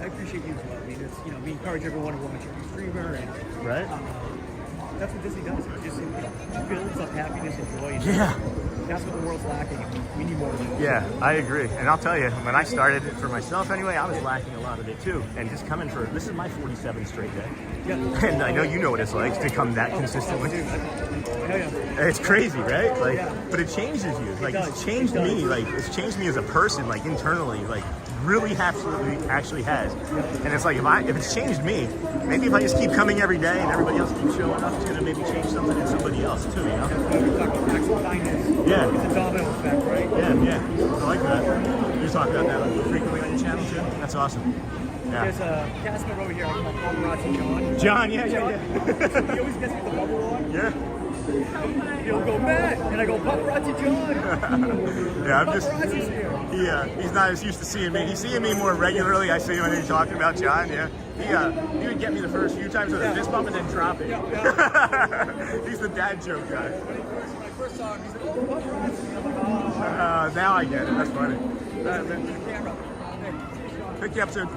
appreciate you as well. I mean, it's, you know, we encourage everyone to watch every streamer, and Right? that's what Disney does. It just builds up happiness and joy. And Yeah. That's what the world's lacking. We need more of it. Yeah, I agree. And I'll tell you, when I started it for myself anyway, I was lacking a lot of it too. And just coming for, this is my 47th straight day. Yeah. And I know you know what it's like to come that consistently. Yeah. It's crazy, right? Like, Yeah. but it changes you. Like, does. it's changed It does. me. Like, it's changed me as a person, like internally, like really absolutely actually has. And it's like, if it's changed me, maybe if I just keep coming every day and everybody else keeps showing up, it's gonna maybe change something in somebody else too, you know? Yeah. Yeah. It's a domino effect, right? Yeah. I like that. You talk about that frequently on your channel too? That's awesome. Yeah. There's a cast member over here, I call Paparazzi John. John, yeah. He always gets me the bubble on. Yeah. He'll go, Matt, and I go, Paparazzi John. Yeah, I'm just, Paparazzi's here. he's not as used to seeing me. He's seeing me more regularly. I see him when you're talking about John, yeah. He would get me the first few times with a fist bump and then drop it. He's the dad joke guy. When I first saw him, he said, oh, Paparazzi. I'm like, oh. Now I get it. That's funny. Camera. Pick you up soon.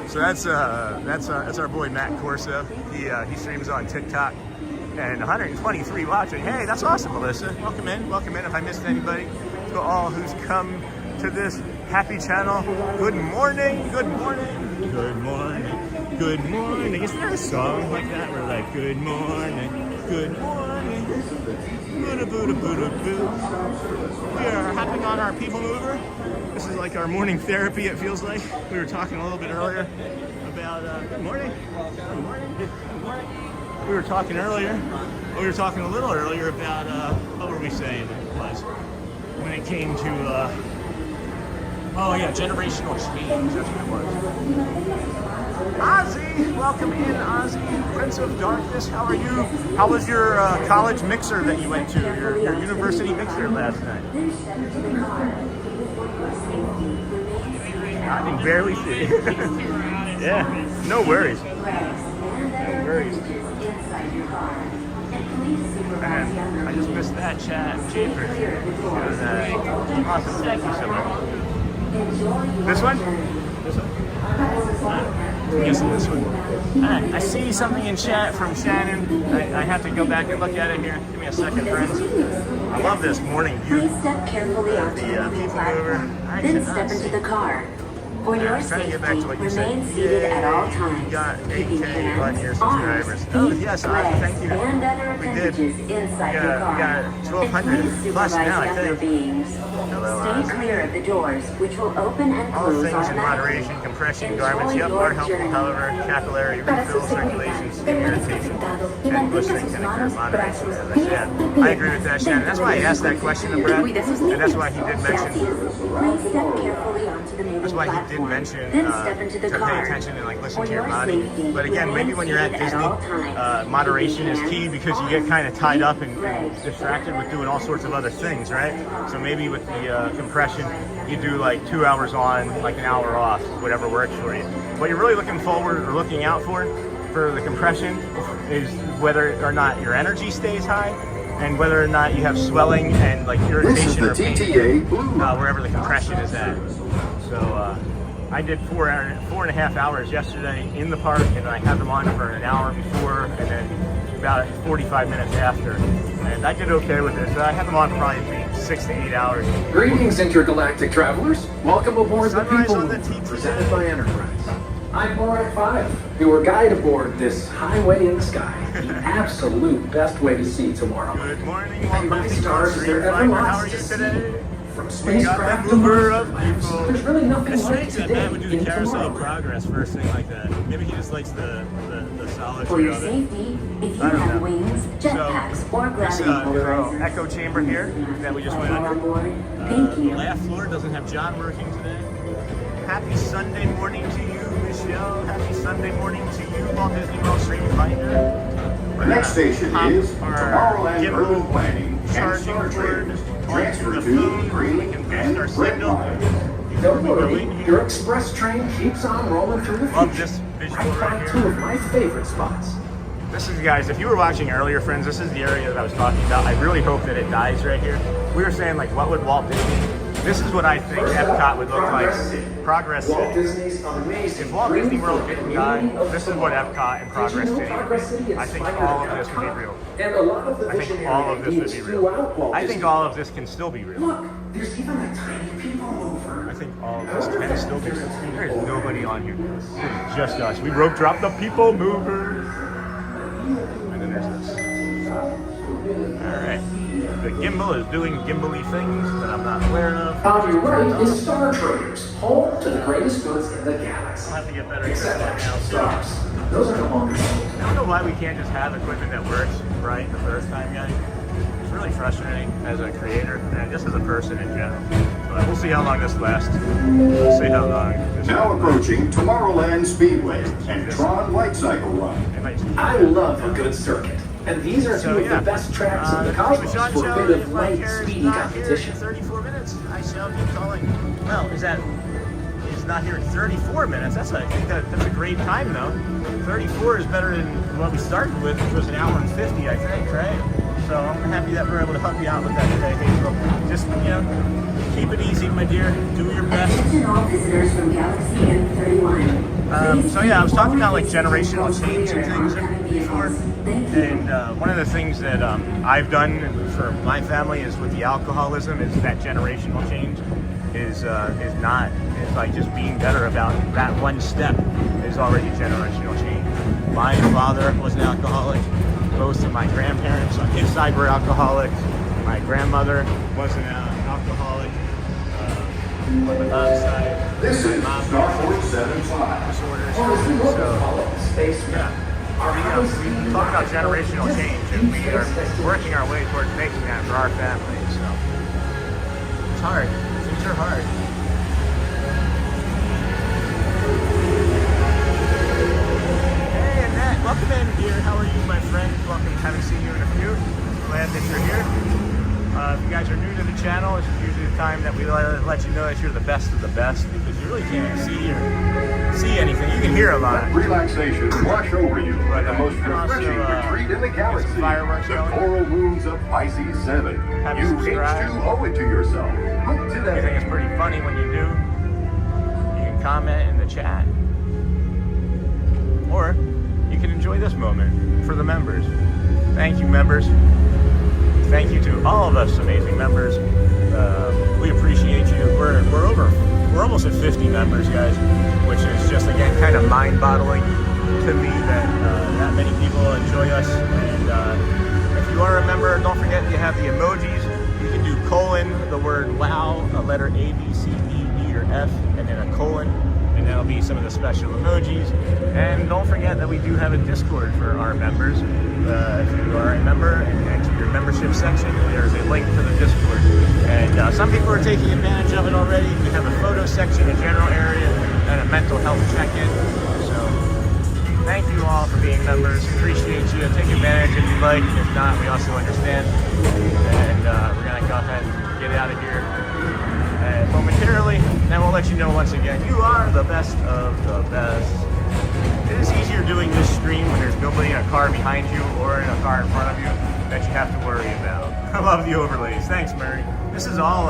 So that's our boy Matt Corso. He streams on TikTok, and 123 watching. Hey, that's awesome, Melissa. Welcome in. If I missed anybody, to all who's come to this happy channel. Good morning. Good morning. Good morning. Good morning. Is there a song like that where like good morning, good morning, Buddha Buddha Buddha Boo? We are hopping on our people mover. This is like our morning therapy, it feels like. We were talking a little bit earlier about, good morning. Good morning. Good morning. We were talking a little earlier about, what were we saying it was? When it came to, generational change, that's what it was. Ozzy, welcome in, Ozzy, Prince of Darkness, how are you? How was your college mixer that you went to, your university mixer last night? I can barely see. Yeah, no worries. No worries. And I just missed that chat. Jeepers. Awesome. Thank you so much. This one? This one? I'm guessing this one. Alright, I see something in chat from Shannon. I have to go back and look at it here. Give me a second, friends. I love this morning view. Please step carefully onto the moving platform, then step into the car. For your safety, remain seated at all times, keeping hands, arms, feet, legs, and other appendages inside the car. And please supervise younger beings. Stay clear of the doors, which will open and All close things in automatically. moderation, compression, garments, yep, are helpful, however, capillary refill, circulation, skin irritation, and listening can occur in moderation, as I said. I agree with that, Shannon. That's why I asked that question to Brad, and that's why he did mention, Please step carefully onto the moving that's why he did platform, mention then step into the to car. pay attention and like listen For to your your body. safety, But again, maybe when you're at remain seated Disney, at all times. moderation is key because you get kind of tied up and Legs. distracted with doing all sorts of other things, right? So maybe with the compression, you do like 2 hours on, like an hour off, whatever works for you. What you're really looking forward or looking out for the compression is whether or not your energy stays high and whether or not you have swelling and like irritation or pain wherever the compression is at. So I did 4.5 hours yesterday in the park, and I had them on for an hour before and then about 45 minutes after. And I did okay with it. So I had them on for probably 6 to 8 hours. Greetings, intergalactic travelers. Welcome aboard the Sunrise People on the Mover, TTA. presented by Enterprise. I'm Borat 5, your guide aboard this highway in the sky. The absolute best way to see tomorrow. Good morning, And my stars, is there ever How lots are you to see? today? From We got spacecraft the to mover Mars, of people. there's really nothing It's like strange that today Matt would do the in carousel of tomorrow. progress first thing like that. Maybe he just likes the solitude For your of it. safety, if you I don't have know. wings, jetpacks, or This gravity little polarizers, echo chamber here that we just went on under. board, thank The you. last floor doesn't have John working today. Happy Sunday morning to you, Michelle. Happy Sunday morning to you, Walt Disney World Stream Finder. The next station is Tomorrowland gimbal Urban Planning and charging Star cord Traders. onto Transfer the to phone. green We can boost and our red signal. lines. Don't We go worry, in here. your express train keeps on rolling through the Love future. this visual I right found here. two of my favorite spots. This is, guys, if you were watching earlier, friends, this is the area that I was talking about. I really hope that it dies right here. We were saying, like, what would Walt Disney? This is what I think Epcot would look like. Progress Walt City. Disney's amazing. If Walt Disney World green didn't die, community of this is what tomorrow. Epcot and Did Progress you know City Progress would City be. I think inspired all of this would be Epcot? real. And a lot of the I think visionary all of this would ideas be real. throughout Walt I think Disney. all of this can still be real. Look, there's even a tiny people mover. I think all of this can still be real. There is nobody on here. It's just us. We rope drop the people mover. And then there's this. Alright. The gimbal is doing gimbally things that I'm not aware of. On your right is Star Traders, home to the greatest goods in the galaxy. I'll have to get better at Except that actual now. stars. Those are no longer sold. I don't know why we can't just have equipment that works right the first time, guys. It's really frustrating as a creator and just as a person in general. But we'll see how long this lasts. We'll see how long this Now approaching Tomorrowland Speedway and Tron Light Cycle Run. It might- I love a good circuit. And these are two So, of yeah. the best tracks in the Sean cosmos Shell, for a bit if of my light, hair is speedy not here in competition. 34 minutes, I shall be calling. Well, is not here in 34 minutes? I think that's a great time though. 34 is better than what we started with, which was an hour and 50, I think, right? So I'm happy that we're able to help you out with that today, Hazel. Just, keep it easy, my dear. Do your best. Attention all visitors from Galaxy M31. So yeah, I was talking about like generational change and things before, and one of the things that I've done for my family is with the alcoholism is that generational change is like just being better about that one step is already generational change. My father was an alcoholic. Both of my grandparents on his side were alcoholics. My grandmother was an alcoholic. On my mom's side. This is My mom Starport 75. disorders. Space Yeah. We talk about generational change, and we are working our way towards making that for our family. So it's hard. Things are hard. Hey, Annette, welcome in here. How are you, my friend? Welcome. Haven't seen you in a few. Glad that you're here. If you guys are new to the channel, this is usually the time that we let you know that you're the best of the best, because you really can't even see anything. You can hear a lot. Relaxation wash over you like the most you can also, refreshing retreat in the get galaxy. some fireworks The going. coral moons of Pisces 7. Have You you subscribed? H2 owe it to yourself. Look I today. think it's pretty funny when you do. You can comment in the chat. Or you can enjoy this moment for the members. Thank you, members. Thank you to all of us amazing members. We appreciate you. We're almost at 50 members, guys, which is just, again, kind of mind-boggling to me that that many people enjoy us. And if you are a member, don't forget you have the emojis. You can do colon, the word wow, a letter A, B, C, D, E, or F, and then a colon. And that'll be some of the special emojis. And don't forget that we do have a Discord for our members. If you are a member and enter your membership section, there's a link to the Discord. And some people are taking advantage of it already. We have a photo section, a general area, and a mental health check-in. So thank you all for being members. Appreciate you. Take advantage if you like. If not, we also understand. And we're going to go ahead and get out of here momentarily. Then we'll let you know once again, you are the best of the best. It is easier doing this stream when there's nobody in a car behind you or in a car in front of you that you have to worry about. I love the overlays. Thanks, Mary. This is all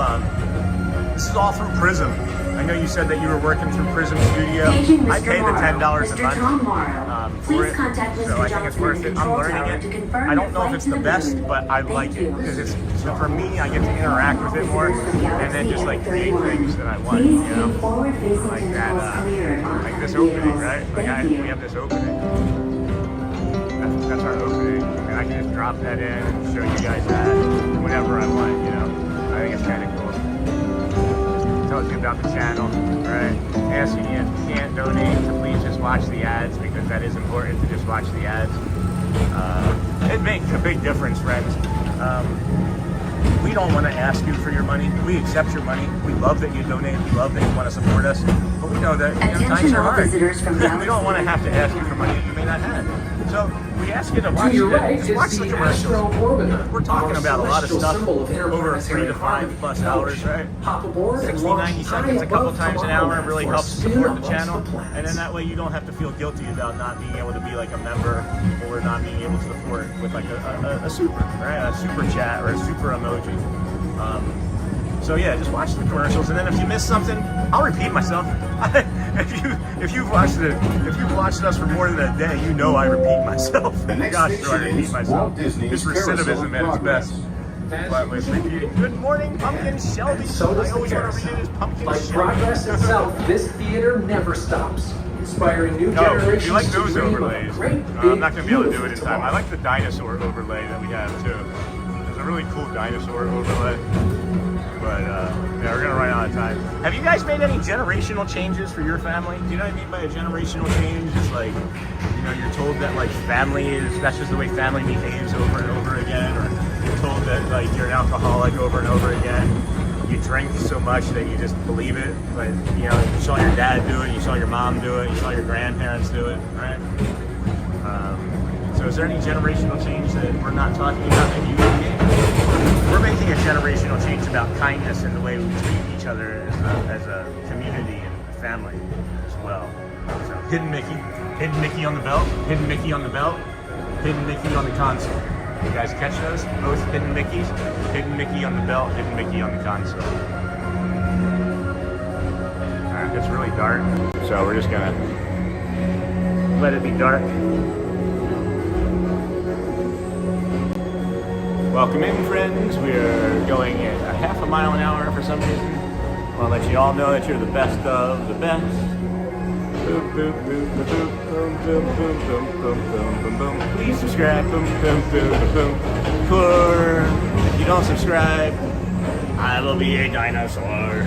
through Prism. I know you said that you were working through Prism Studio. I pay the $10 a month for it. Please contact So Mr. I think it's Johnson worth in it. I'm Control learning Tower it. to confirm I don't your know if flight it's to the the best, moon. but I like Thank it you. because it's so for me. I get to interact with it more, and then just like create things that I want. Please You keep know, forward-facing like tentacles that. cleared on Like this top of opening, wheels. right? Like Thank we you. have this opening. That's our opening, and I can just drop that in and show you guys that whenever I want. You know, I think it's kind of cool. Just tells you about the channel, right? Asking you if you can't donate to please just watch the ads because that is important to just watch the ads. It makes a big difference, friends. We don't want to ask you for your money. We accept your money. We love that you donate. We love that you want to support us. But we know that times Attention are all hard. visitors from We don't want to have to ask you for money that you may not have. So we ask you to watch, To your right just is watch the the commercials. Astro Orbiter. We're talking our about a lot of celestial stuff symbol of over 3 to 5 interplanetary plus harmony. hours, right? Hop aboard and 60, launch 90 high seconds a couple above times an hour Tomorrowland really for a helps spin support the amongst channel. planets. And then that way you don't have to feel guilty about not being able to be like a member or not being able to support with like a super, right? A super chat or a super emoji. So yeah, just watch the commercials, and then if you miss something, I'll repeat myself. if you've watched us for more than a day, you know I repeat myself. Gosh, do I repeat myself? It's recidivism at its best. But with repeating, good morning, Pumpkin Shelby. So does I always the want to read it as Pumpkin Like Shelby. progress itself, this theater never stops, inspiring new No, generations you like to those dream of a overlays. great, I'm not going to be able to do beautiful it in time. I tomorrow. like the dinosaur overlay that we have too. There's a really cool dinosaur overlay. But yeah, we're gonna run out of time. Have you guys made any generational changes for your family? Do you know what I mean by a generational change? It's like, you know, you're told that like that's just the way family behaves over and over again, or you're told that like you're an alcoholic over and over again. You drink so much that you just believe it. But you know, you saw your dad do it, you saw your mom do it, you saw your grandparents do it, right? So is there any generational change that we're not talking about that you made? We're making a generational change about kindness and the way we treat each other as a community and family as well. So hidden Mickey on the belt, hidden Mickey on the belt, hidden Mickey on the console. You guys catch those? Both hidden Mickeys, hidden Mickey on the belt, hidden Mickey on the console. Alright, it's really dark, so we're just gonna let it be dark. Welcome in, friends. We're going at a half a mile an hour for some reason. I want to let you all know that you're the best of the best. Boop, boop, boop, boop, boop, boom, boom, boom, boom, boom, boom, boom. Please subscribe. Boom, boom, boom, boom, boom. Or if you don't subscribe, I will be a dinosaur.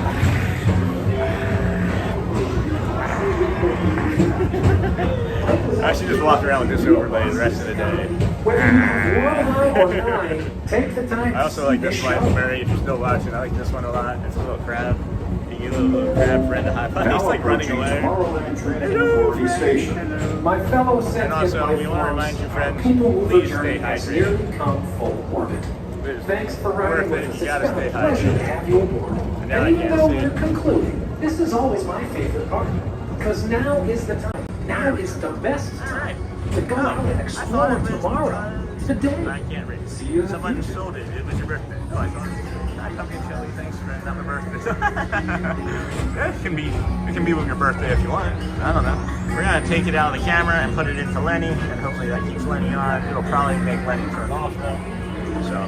I should just walk around with this overlay the rest of the day. Take the time. I also like this one, Murray, if you're still watching. I like this one a lot. It's a little crab. You get a little crab friend to high five. He's like running away. My fellow And sentient also, we want to life remind you, friends, people move please their stay journey has hydrated. nearly come full orbit. Thanks for Worth riding it. with us. You It's gotta been stay a pleasure to hydrated. have you aboard. And now I And even can't though see we're it. concluding, this is always my favorite part. Because now is the time. Now is the best time to go out and explore tomorrow. Today. I can't read. See you in the Someone future. sold it. It was your birthday. Oh, I saw it. Hi, Pumpkin Shelly. Thanks for not my birthday. Yeah, it can be with your birthday if you want. I don't know. We're gonna take it out of the camera and put it into Lenny, and hopefully that keeps Lenny on. It'll probably make Lenny turn off though. So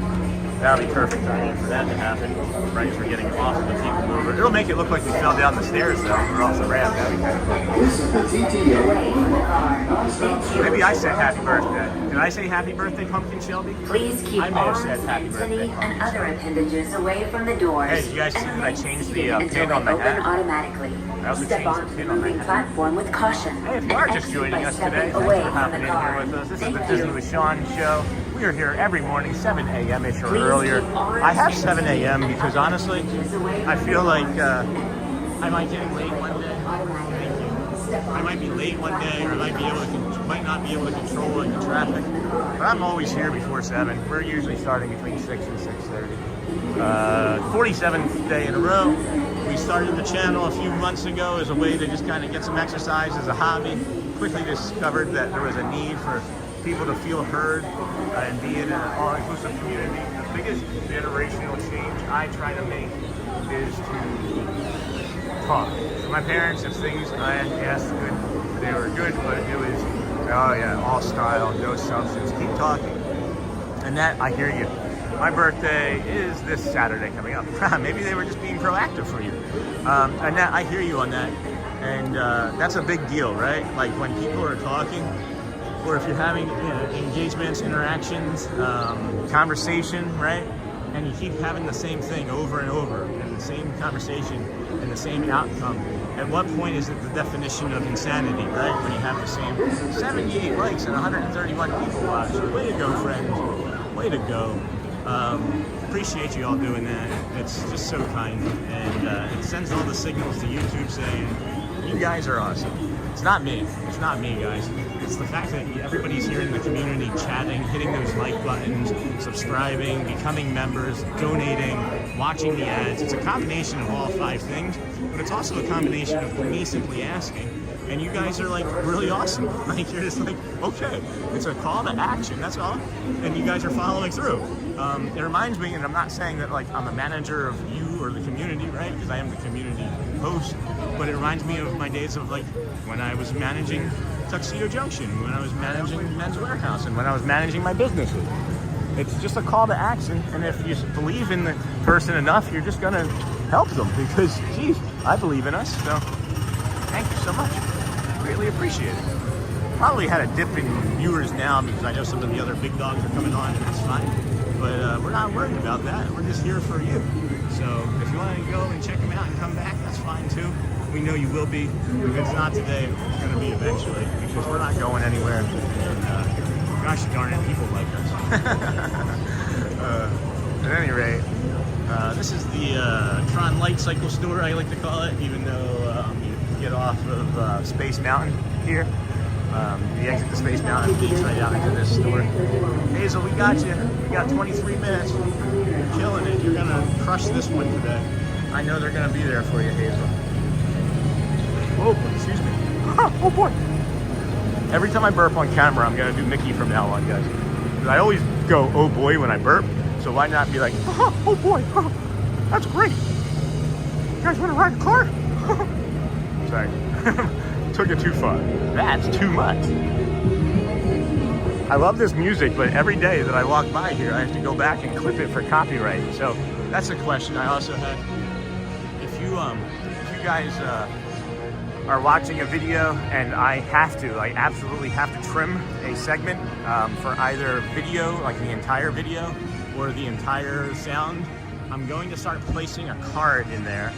that'll be perfect timing for that to happen. Right as we're getting off of the people mover. It'll make it look like we fell down the stairs though, or off the ramp. That'd be kind of cool. This is the TTA. Maybe I said happy birthday. Did I say happy birthday, Pumpkin Shelby? Please keep I may have arms, said happy birthday. antennae, and other appendages away from the doors. Hey, did you guys see and that I remain changed the seated pin until on they my open hat? automatically. I also Step changed the onto pin the on my moving hat. platform with caution. Hey, if you and are just exit joining by us stepping today, away thanks for from hopping the in car. here with us. This is Thank the you. Disney with Sean show. We are here every morning, 7 a.m.-ish or Please earlier. keep arms, I have 7 antennae, a.m. and because other honestly, appendages away I from feel the like doors. I might get late one day. I might be late one day, or I might not be able to control like the traffic. But I'm always here before 7. We're usually starting between 6 and 6:30. 47th day in a row. We started the channel a few months ago as a way to just kind of get some exercise as a hobby. Quickly discovered that there was a need for people to feel heard and be in an all-inclusive community. The biggest generational change I try to make is to talk. So my parents, if things I asked good, they were good, but it was Oh yeah, all style, no substance. Keep talking. Annette, I hear you. My birthday is this Saturday coming up. Maybe they were just being proactive for you. Annette, I hear you on that. And that's a big deal, right? Like when people are talking, or if you're having engagements, interactions, conversation, right? And you keep having the same thing over and over, and the same conversation, and the same outcome. At what point is it the definition of insanity, right? When you have the same 78 likes and 131 people watch. Way to go, friends. Way to go. Appreciate you all doing that. It's just so kind. And it sends all the signals to YouTube saying, you guys are awesome. It's not me. It's not me, guys. It's the fact that everybody's here in the community chatting, hitting those like buttons, subscribing, becoming members, donating, watching the ads. It's a combination of all 5 things, but it's also a combination of me simply asking. And you guys are like really awesome. Like you're just like, okay, it's a call to action, that's all. And you guys are following through. It reminds me, and I'm not saying that like I'm a manager of you or the community, right? Because I am the community host. But it reminds me of my days of like when I was managing Tuxedo Junction, when I was managing Men's Warehouse, and when I was managing my businesses. It's just a call to action. And if you believe in the person enough, you're just gonna help them because, geez, I believe in us. So thank you so much. Greatly appreciate it. Probably had a dip in viewers now because I know some of the other big dogs are coming on, and that's fine. But we're not worried about that. We're just here for you. So if you want to go and check them out and come back, that's fine too. We know you will be. If it's not today, it's going to be eventually because we're not going anywhere. And gosh darn it, people like us. At any rate, this is the Tron Light Cycle store, I like to call it, even though you get off of Space Mountain here. You exit the Space Mountain, leads right out into this store. Hazel, we got you. We got 23 minutes. You're killing it. You're going to crush this one today. I know they're going to be there for you, Hazel. Oh, excuse me. Oh boy. Every time I burp on camera, I'm going to do Mickey from now on, guys. I always go, oh boy, when I burp. So why not be like, oh boy, that's great. You guys want to ride the car? Sorry. Took it too far. That's too much. I love this music, but every day that I walk by here, I have to go back and clip it for copyright. So that's a question I also had. If you guys are watching a video and I absolutely have to trim a segment for either video, like the entire video, or the entire sound, I'm going to start placing a card in there.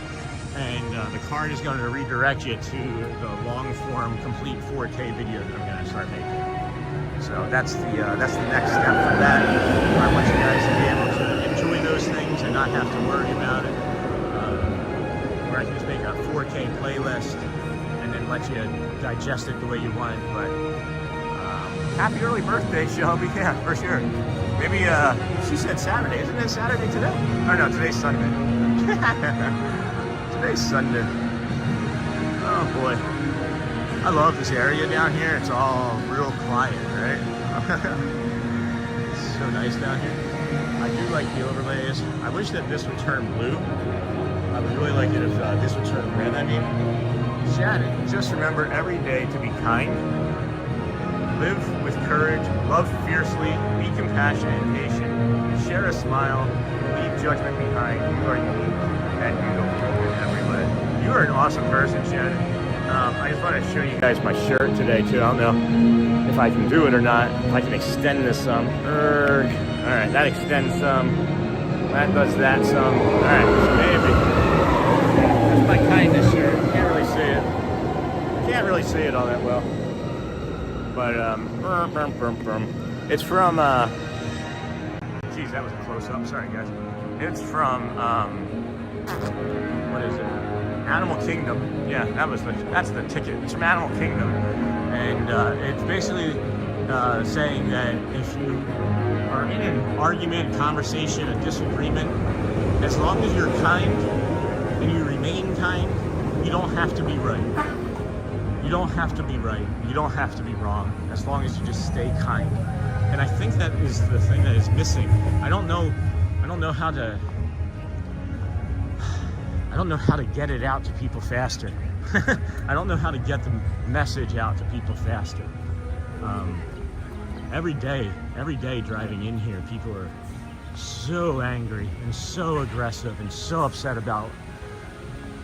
And the card is going to redirect you to the long-form, complete 4K video that I'm going to start making. So that's the next step for that. I want you guys to be able to enjoy those things and not have to worry about it. Where I can just make a 4K playlist and then let you digest it the way you want. But happy early birthday, Shelby. Yeah, for sure. Maybe she said Saturday. Isn't it Saturday today? Oh no, today's Sunday. Today's Sunday. Oh boy. I love this area down here. It's all real quiet, right? It's so nice down here. I do like the overlays. I wish that this would turn blue. I would really like it if this would turn red, I mean. Shannon, just remember every day to be kind, live with courage, love fiercely, be compassionate and patient, share a smile, leave judgment behind. You are unique and beautiful in every way. You are an awesome person, Shannon. I just want to show you guys my shirt today too. I don't know if I can do it or not. If I can extend this some. Alright, that extends some. That does that some. Alright, maybe. That's my kindness shirt. Can't really see it. Can't really see it all that well. But it's from geez, that was a close up. Sorry guys. It's from what is it? Animal Kingdom. Yeah, that's the ticket. It's from Animal Kingdom, and it's basically saying that if you are in an argument, conversation, a disagreement, as long as you're kind and you remain kind, you don't have to be right. You don't have to be right. You don't have to be wrong. As long as you just stay kind. And I think that is the thing that is missing. I don't know how to get it out to people faster. I don't know how to get the message out to people faster. Every day driving in here, people are so angry and so aggressive and so upset about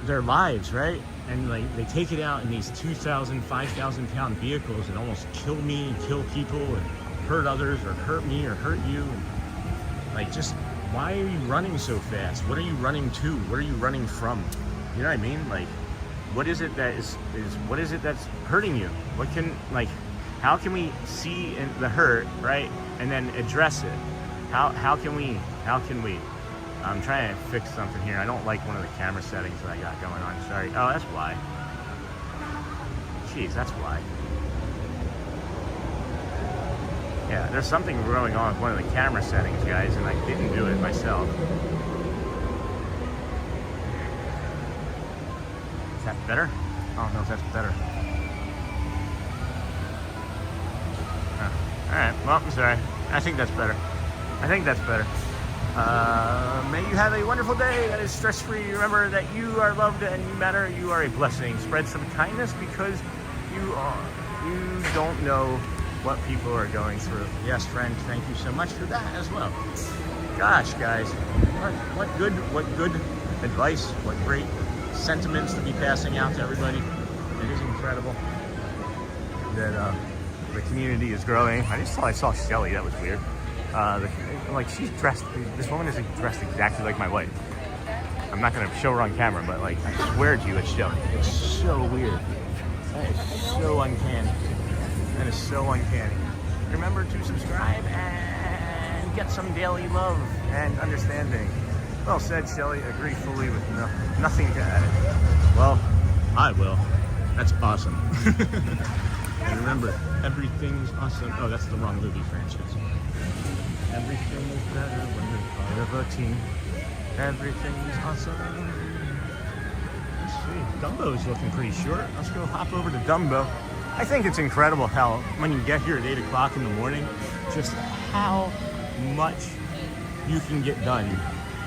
their lives, right? And like they take it out in these 2,000, 5,000 pound vehicles and almost kill me and kill people and hurt others or hurt me or hurt you. And like, just why are you running so fast? What are you running to? What are you running from? You know what I mean? Like, what is it that is what is it that's hurting you? What can, like, how can we see the hurt, right? And then address it. How can we? I'm trying to fix something here. I don't like one of the camera settings that I got going on. Sorry. Oh, that's why. Jeez, that's why. Yeah, there's something going on with one of the camera settings, guys, and I didn't do it myself. Is that better? I don't know if that's better. Alright, well, I'm sorry. I think that's better. May you have a wonderful day that is stress-free. Remember that you are loved and you matter. You are a blessing. Spread some kindness because you don't know what people are going through. Yes, friend, thank you so much for that as well. Gosh, guys, what good advice, what great sentiments to be passing out to everybody. It is incredible that the community is growing. I just thought I saw Shelly. That was weird. Like, she's dressed, this woman is dressed exactly like my wife. I'm not going to show her on camera, but like, I swear to you, it's Shelly. It's so weird. That is so uncanny. That is so uncanny. Remember to subscribe and get some daily love and understanding. Well said, Shelly. Agree fully with nothing to add. Well, I will. That's awesome. And remember, everything's awesome. Oh, that's the wrong movie franchise. Everything is better when you're part of a team. Everything's awesome. Let's see. Dumbo's looking pretty short. Let's go hop over to Dumbo. I think it's incredible how, when you get here at 8 o'clock in the morning, just how much you can get done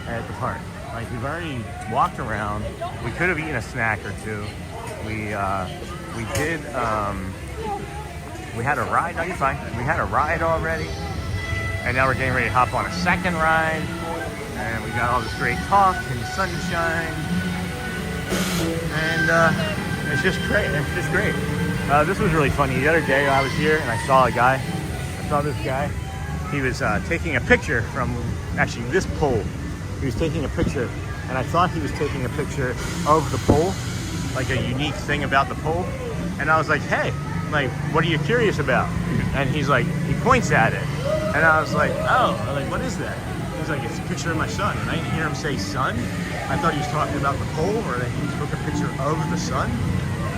at the park. Like, we've already walked around. We could have eaten a snack or two. We had a ride. No, you're fine. We had a ride already. And now we're getting ready to hop on a second ride. And we got all this great talk and sunshine. And it's just great. It's just great. This was really funny. The other day I was here and I saw this guy. He was taking a picture from actually this pole. He was taking a picture, and I thought he was taking a picture of the pole, like a unique thing about the pole. And I was like, hey, like, what are you curious about? And he's like, he points at it. And I was like, oh, I'm like, what is that? He's like, it's a picture of my son. And I didn't hear him say son. I thought he was talking about the pole, or that he took a picture of the sun.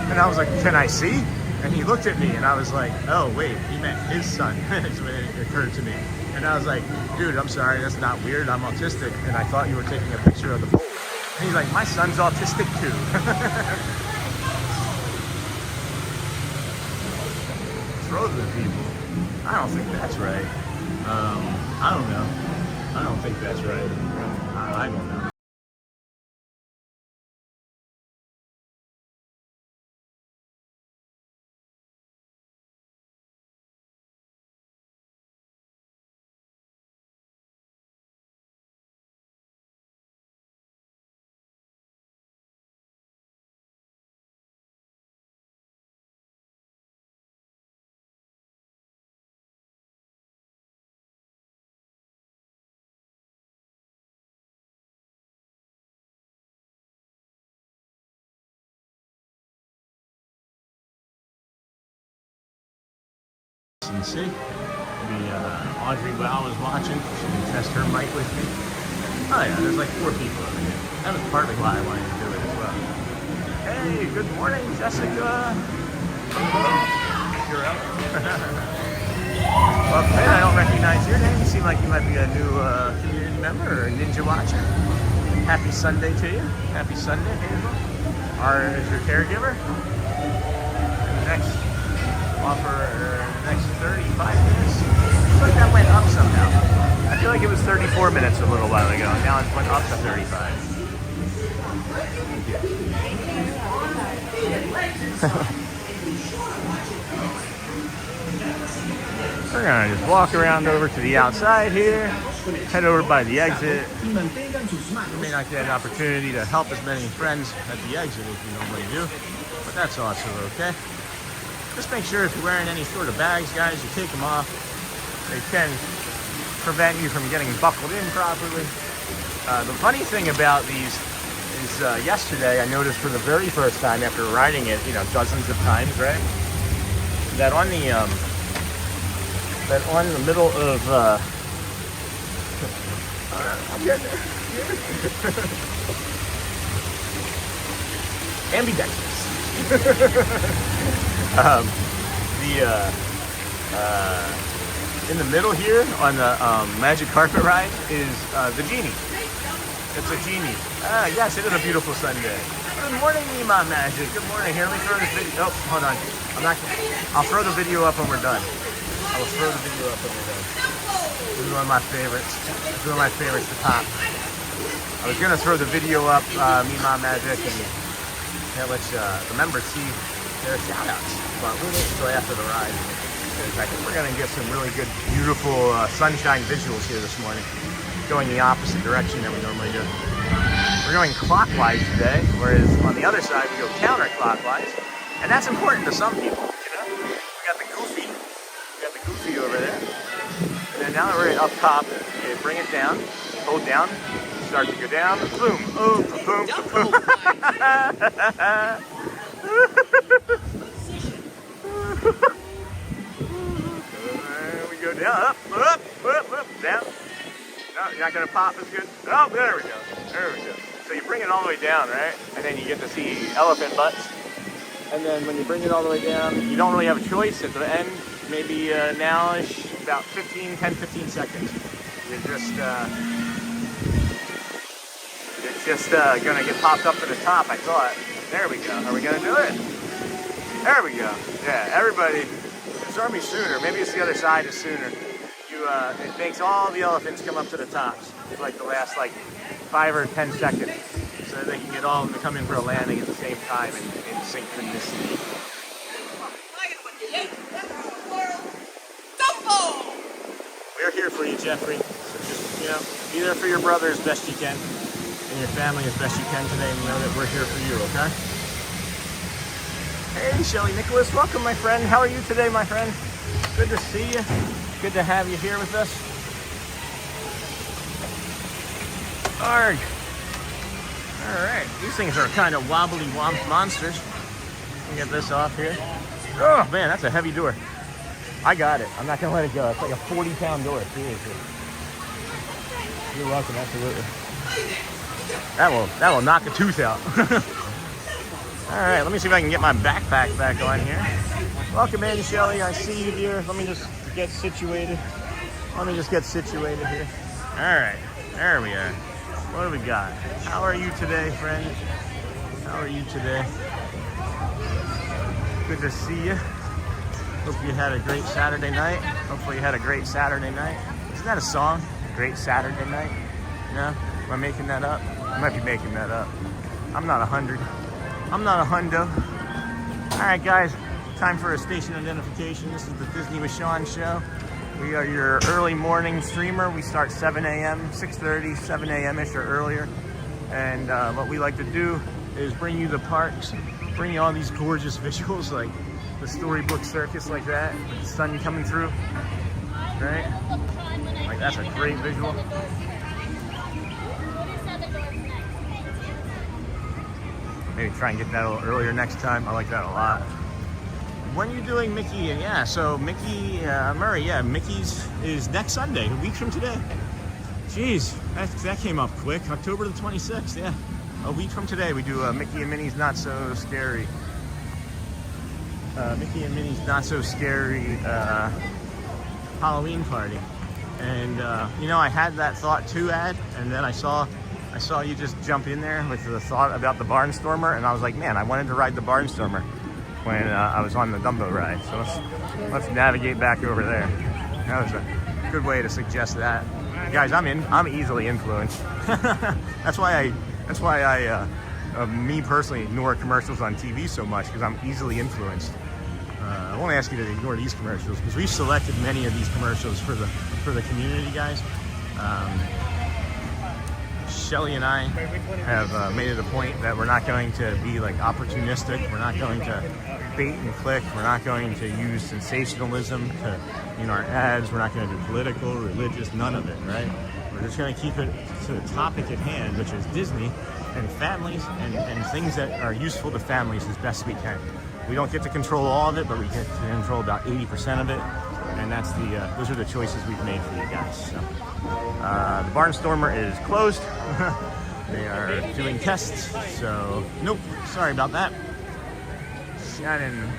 And I was like, can I see? And he looked at me, and I was like, oh, wait, he meant his son. That's when it occurred to me. And I was like, dude, I'm sorry, that's not weird. I'm autistic, and I thought you were taking a picture of the pole. And he's like, my son's autistic too. Throw the people. I don't think that's right. I don't know. I don't think that's right. I don't know. And see, Audrey Wow is watching. She can test her mic with me. Oh yeah, there's like 4 people over here. That was partly why I wanted to do it as well. Hey, good morning, Jessica. Hello. You're up. Well, Fred, I don't recognize your name. You seem like you might be a new community member or a ninja watcher. Happy Sunday to you. Happy Sunday, Hazel. Is your caregiver? Next offer next 35 minutes. Looks like that went up somehow. I feel like it was 34 minutes a little while ago. Now it went up to 35. We're gonna just walk around over to the outside here, head over by the exit. We may not get an opportunity to help as many friends at the exit as we normally do, but that's also okay. Just make sure if you're wearing any sort of bags, guys, you take them off. They can prevent you from getting buckled in properly. The funny thing about these is yesterday I noticed for the very first time after riding it, you know, dozens of times, right? That on the middle of I'm getting there. Ambidextrous. In the middle here on the Magic Carpet ride is the genie. It's a genie. Yes, it is a beautiful Sunday. Good morning, Mima Magic. Good morning. Here, let me throw this video. Oh, hold on. I'll throw the video up when we're done. I will throw the video up when we're done. This is one of my favorites. This is one of my favorites to top. I was gonna throw the video up, Mima Magic, and let the members see their shoutouts. But we'll wait until after the ride. I think we're gonna get some really good, beautiful sunshine visuals here this morning, going the opposite direction that we normally do. We're going clockwise today, whereas on the other side we go counterclockwise, and that's important to some people. You know, we got the goofy over there, and then now that we're up top, you bring it down, hold down, start to go down, boom, oh, boom, boom. We go down, up, down. No, you're not gonna pop as good. Oh, there we go. So you bring it all the way down, right? And then you get to see elephant butts. And then when you bring it all the way down, you don't really have a choice at the end. Maybe now-ish, about 10, 15 seconds. You're just gonna get popped up to the top, I thought. There we go. Are we gonna do it? There we go. Yeah, everybody. Show me sooner. Maybe it's the other side is sooner. It makes all the elephants come up to the tops. It's like the last 5 or 10 seconds, so that they can get all of them to come in for a landing at the same time in synchronicity. We're here for you, Jeffrey. So just be there for your brother as best you can, and your family as best you can today, and know that we're here for you. Okay? Hey, Shelly Nicholas, welcome, my friend. How are you today, my friend? Good to see you. Good to have you here with us. Arg. All right, these things are kind of wobbly monsters. Let me get this off here. Oh man, that's a heavy door. I got it. I'm not gonna let it go. It's like a 40-pound door. Seriously. You're welcome. Absolutely. That will knock a tooth out. All right, let me see if I can get my backpack back on here. Welcome in, Shelly. I see you here. Let me just get situated. Let me just get situated here. All right, there we are. What do we got? How are you today, friend? How are you today? Good to see you. Hope you had a great Saturday night. Hopefully you had a great Saturday night. Isn't that a song? Great Saturday night? No? Am I making that up? I might be making that up. I'm not 100. I'm not a hundo. All right, guys. Time for a station identification. This is the Disney with Sean show. We are your early morning streamer. We start 7 a.m., 6:30, 7 a.m.-ish or earlier. And what we like to do is bring you the parks, bring you all these gorgeous visuals like the Storybook Circus like that, with the sun coming through, right? Like that's a great visual. Maybe try and get that a little earlier next time. I like that a lot. When are you doing Mickey? And yeah, so Mickey, Murray, yeah, Mickey's is next Sunday, a week from today. Jeez, that came up quick. October the 26th, yeah. A week from today, we do Mickey and Minnie's Not So Scary. Mickey and Minnie's Not So Scary Halloween party. And, I had that thought too, Ad, and then I saw you just jump in there with the thought about the Barnstormer, and I was like, man, I wanted to ride the Barnstormer when I was on the Dumbo ride. So let's navigate back over there. That was a good way to suggest that. Guys, I'm easily influenced. That's why I me personally ignore commercials on TV so much, because I'm easily influenced. I won't ask you to ignore these commercials because we've selected many of these commercials for the community, guys. Shelly and I have made it a point that we're not going to be like opportunistic. We're not going to bait and click. We're not going to use sensationalism to, in our ads. We're not going to do political, religious, none of it, right? We're just going to keep it to the topic at hand, which is Disney and families and things that are useful to families as best we can. We don't get to control all of it, but we get to control about 80% of it. And that's those are the choices we've made for you guys. So, the Barnstormer is closed. They are doing tests, so nope, sorry about that. Shannon,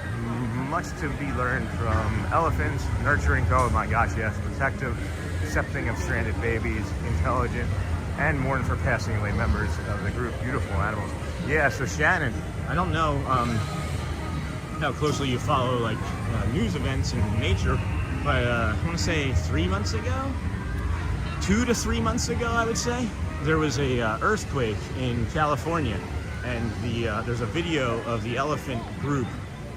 much to be learned from elephants, nurturing, oh my gosh, yes, protective, accepting of stranded babies, intelligent, and mourn for passing away members of the group. Beautiful animals. Yeah, so Shannon, I don't know how closely you follow like news events in nature, but I want to say 3 months ago, 2 to 3 months ago, I would say, there was a earthquake in California, and there's a video of the elephant group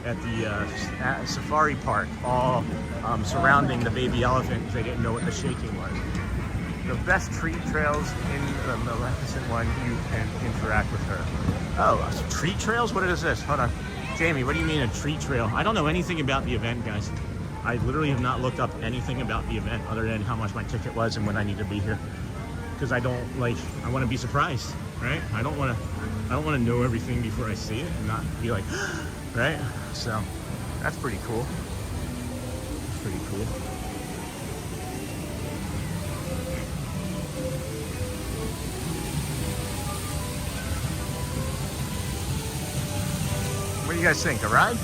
at the safari park, all surrounding the baby elephant because they didn't know what the shaking was. The best treat trails in the Maleficent one, you can interact with her. Oh, treat trails? What is this? Hold on. Jamie, what do you mean a treat trail? I don't know anything about the event, guys. I literally have not looked up anything about the event other than how much my ticket was and when I need to be here. Because I don't like, I want to be surprised, right? I don't want to know everything before I see it and not be like, right? So that's pretty cool. Pretty cool. What do you guys think? A ride?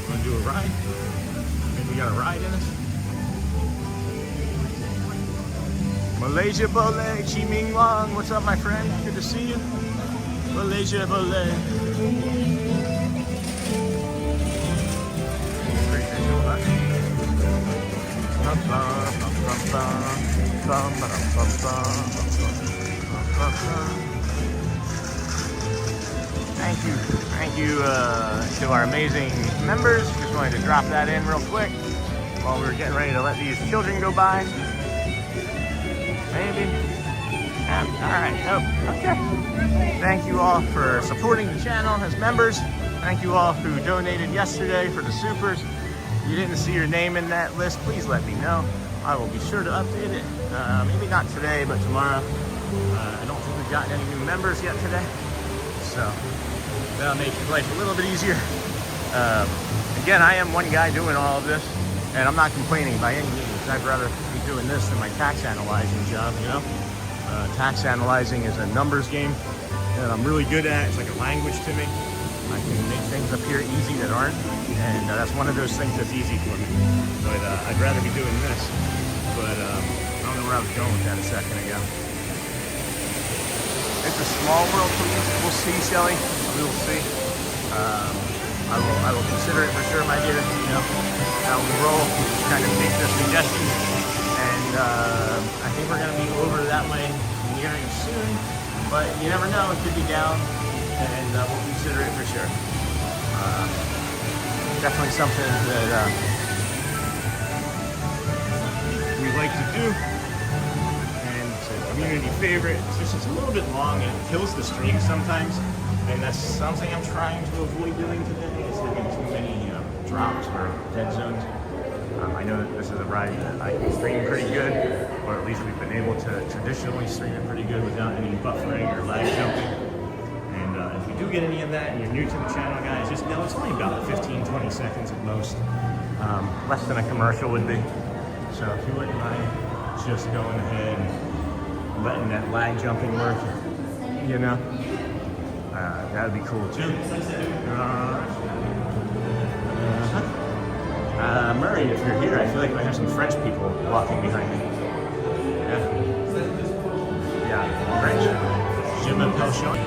Want to do a ride? Maybe we got a ride in us? Malaysia Bole, Chi Ming Wong, what's up, my friend? Good to see you. Malaysia Bole. Great visual, huh? Thank you to our amazing members. Just wanted to drop that in real quick while we were getting ready to let these children go by. Maybe. All right. Oh, okay. Thank you all for supporting the channel as members. Thank you all who donated yesterday for the supers. If you didn't see your name in that list, please let me know. I will be sure to update it. Maybe not today, but tomorrow. I don't think we've gotten any new members yet today, so that'll make life a little bit easier. Again, I am one guy doing all of this, and I'm not complaining by any means. I'd rather be doing this than my tax analyzing job, you know? Tax analyzing is a numbers game that I'm really good at. It's like a language to me. I can make things appear easy that aren't, and that's one of those things that's easy for me. But I'd rather be doing this. But I don't know where I was going with that a second ago. It's a small world for me. We'll see, Shelly. We will see. I will consider it for sure, my dear. You know, how we roll. Kind of take the suggestions, and I think we're going to be over that way nearing soon. But you never know; it could be down, and we'll consider it for sure. Definitely something that we like to do. Community favorite. It's just a little bit long and it kills the stream sometimes, and that's something I'm trying to avoid doing today. Is having too many drops or dead zones. I know that this is a ride that I can stream pretty good, or at least we've been able to traditionally stream it pretty good without any buffering or lag jumping. And if you do get any of that and you're new to the channel, guys, just know it's only about 15-20 seconds at most, less than a commercial would be. So if you wouldn't mind just going ahead and letting that lag jumping work, you know, that would be cool too. Murray, if you're here, I feel like I have some French people walking behind me. Yeah, French. Je m'appelle Sean.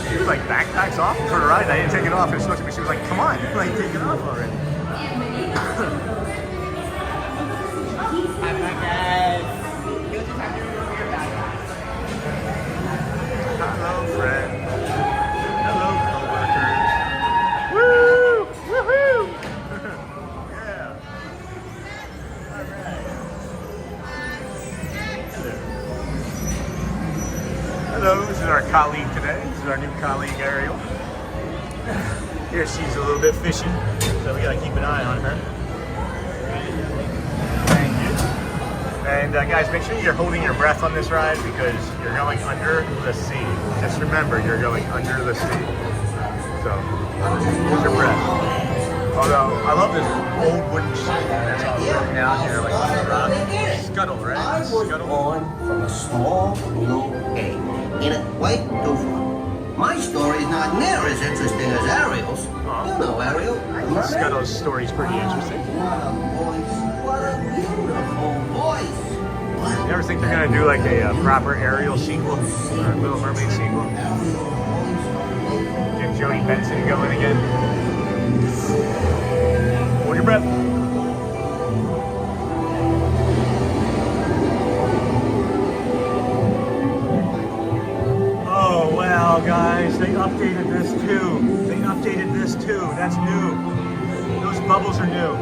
She was like backpacks off for the ride. I didn't take it off. And she looked at me. She was like, "Come on, like take it off already." Hello, this is our colleague today. This is our new colleague, Ariel. Here, she's a little bit fishy, so we gotta keep an eye on her. Thank you. And guys, make sure you're holding your breath on this ride because you're going under the sea. Just remember, you're going under the sea. So, hold your breath. Although, I love this old wooden ship that's all broken out here, like on the rock. Scuttle, right? I was Scuttle. born from a small blue egg in a white doofa. My story is not near as interesting as Ariel's. You know Ariel. Scuttle's story is pretty interesting. What a voice. What a beautiful voice. You ever think they're gonna do like a proper Ariel sequel or a Little Mermaid sequel? Get Jodie Benson going again. Hold your breath. Oh wow, guys, they updated this too. They updated this too. That's new. Those bubbles are new.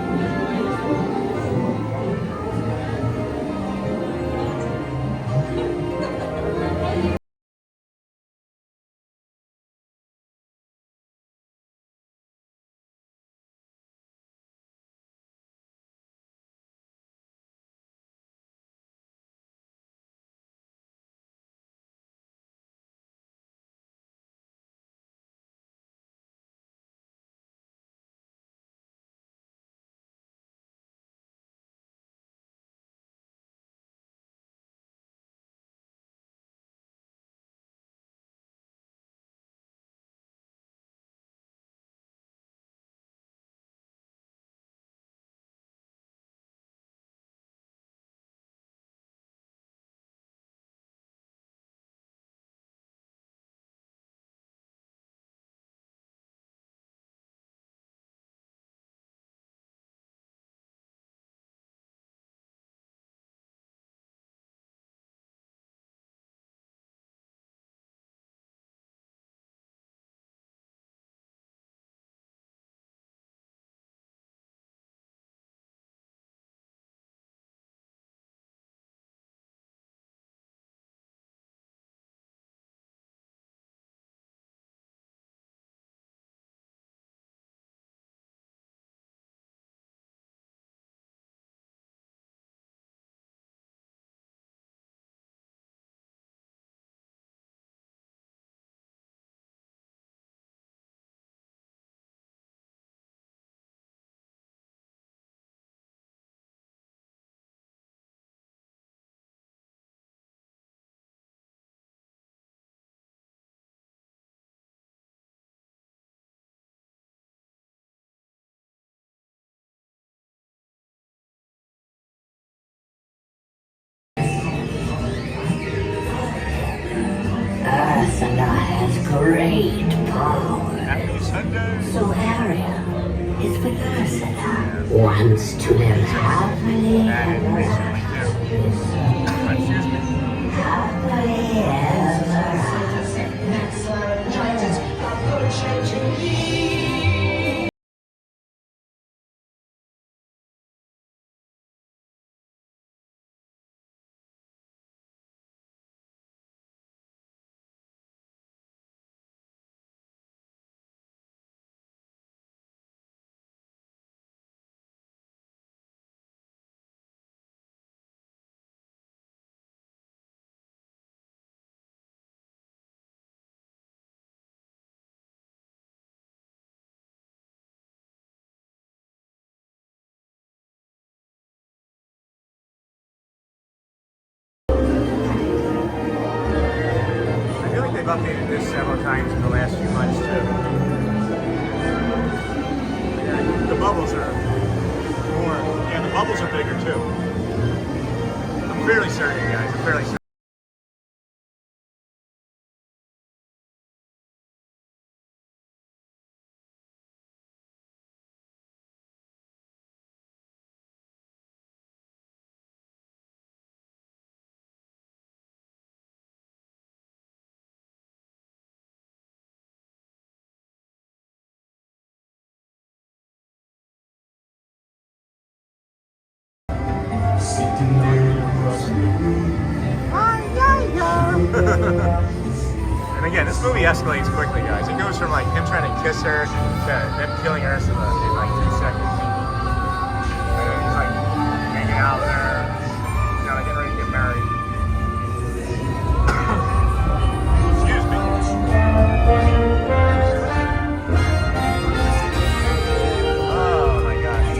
Ursula has great power. Happy Sunday. So Ariel is with Ursula. Wants to live happily ever after. Excuse me. Happily ever They've updated this several times in the last few months too. Yeah, the bubbles are more. Yeah, the bubbles are bigger too. I'm fairly certain, guys. I'm fairly certain. Sitting there across the room. again, this movie escalates quickly, guys. It goes from like him trying to kiss her to them killing her in like 2 seconds. And then he's like hanging out with her, kind of getting ready to get married. Excuse me. Oh my gosh.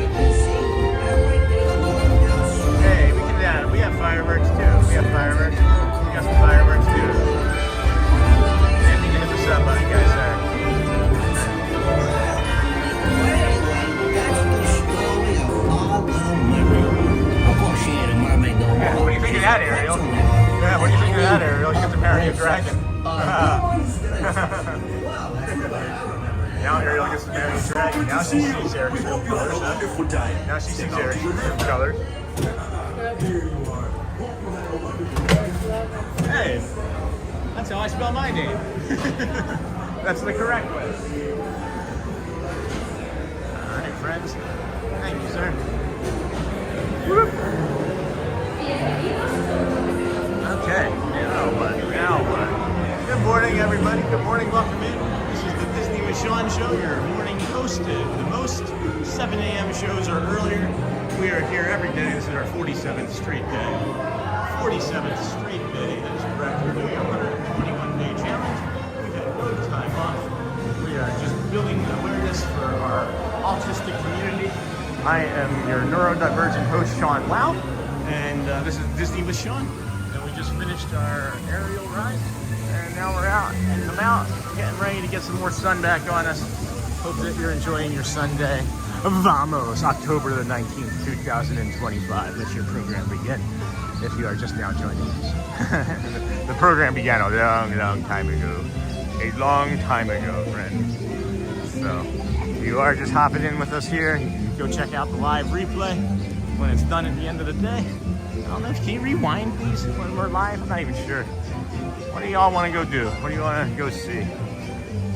Hey, we have fireworks too. We have fireworks. We got some fireworks too. Didn't mean to hit the sub button, guys. Sorry. Yeah, what do you think of that, Ariel? Yeah, what do you think of that, Ariel? You get to marry a dragon. Now Ariel gets to marry a dragon. Now she sees Eric's true colors. Now she sees Eric's true colors. Hey, that's how I spell my name. That's the correct way. All right, friends. Thank you, sir. Whoop. Okay, now what? Good morning, everybody. Good morning, welcome in. This is the Disney with Sean show, your morning hosted. The most 7 a.m. shows are earlier. We are here every day. This is our 47th straight day. 47th straight day. That is correct. We're doing a 121-day challenge. We've had no time off. We are just building awareness for our autistic community. I am your neurodivergent host, Sean Lau, and this is Disney with Sean. And we just finished our aerial ride, and now we're out in the mountains, getting ready to get some more sun back on us. Hope that you're enjoying your Sunday. Vamos, October the 19th, 2025. Let your program begin. If you are just now joining us. The program began a long time ago. A long time ago, friends. So, if you are just hopping in with us here, you can go check out the live replay when it's done at the end of the day. I don't know, can you rewind, please, when we're live? I'm not even sure. What do y'all want to go do? What do you want to go see?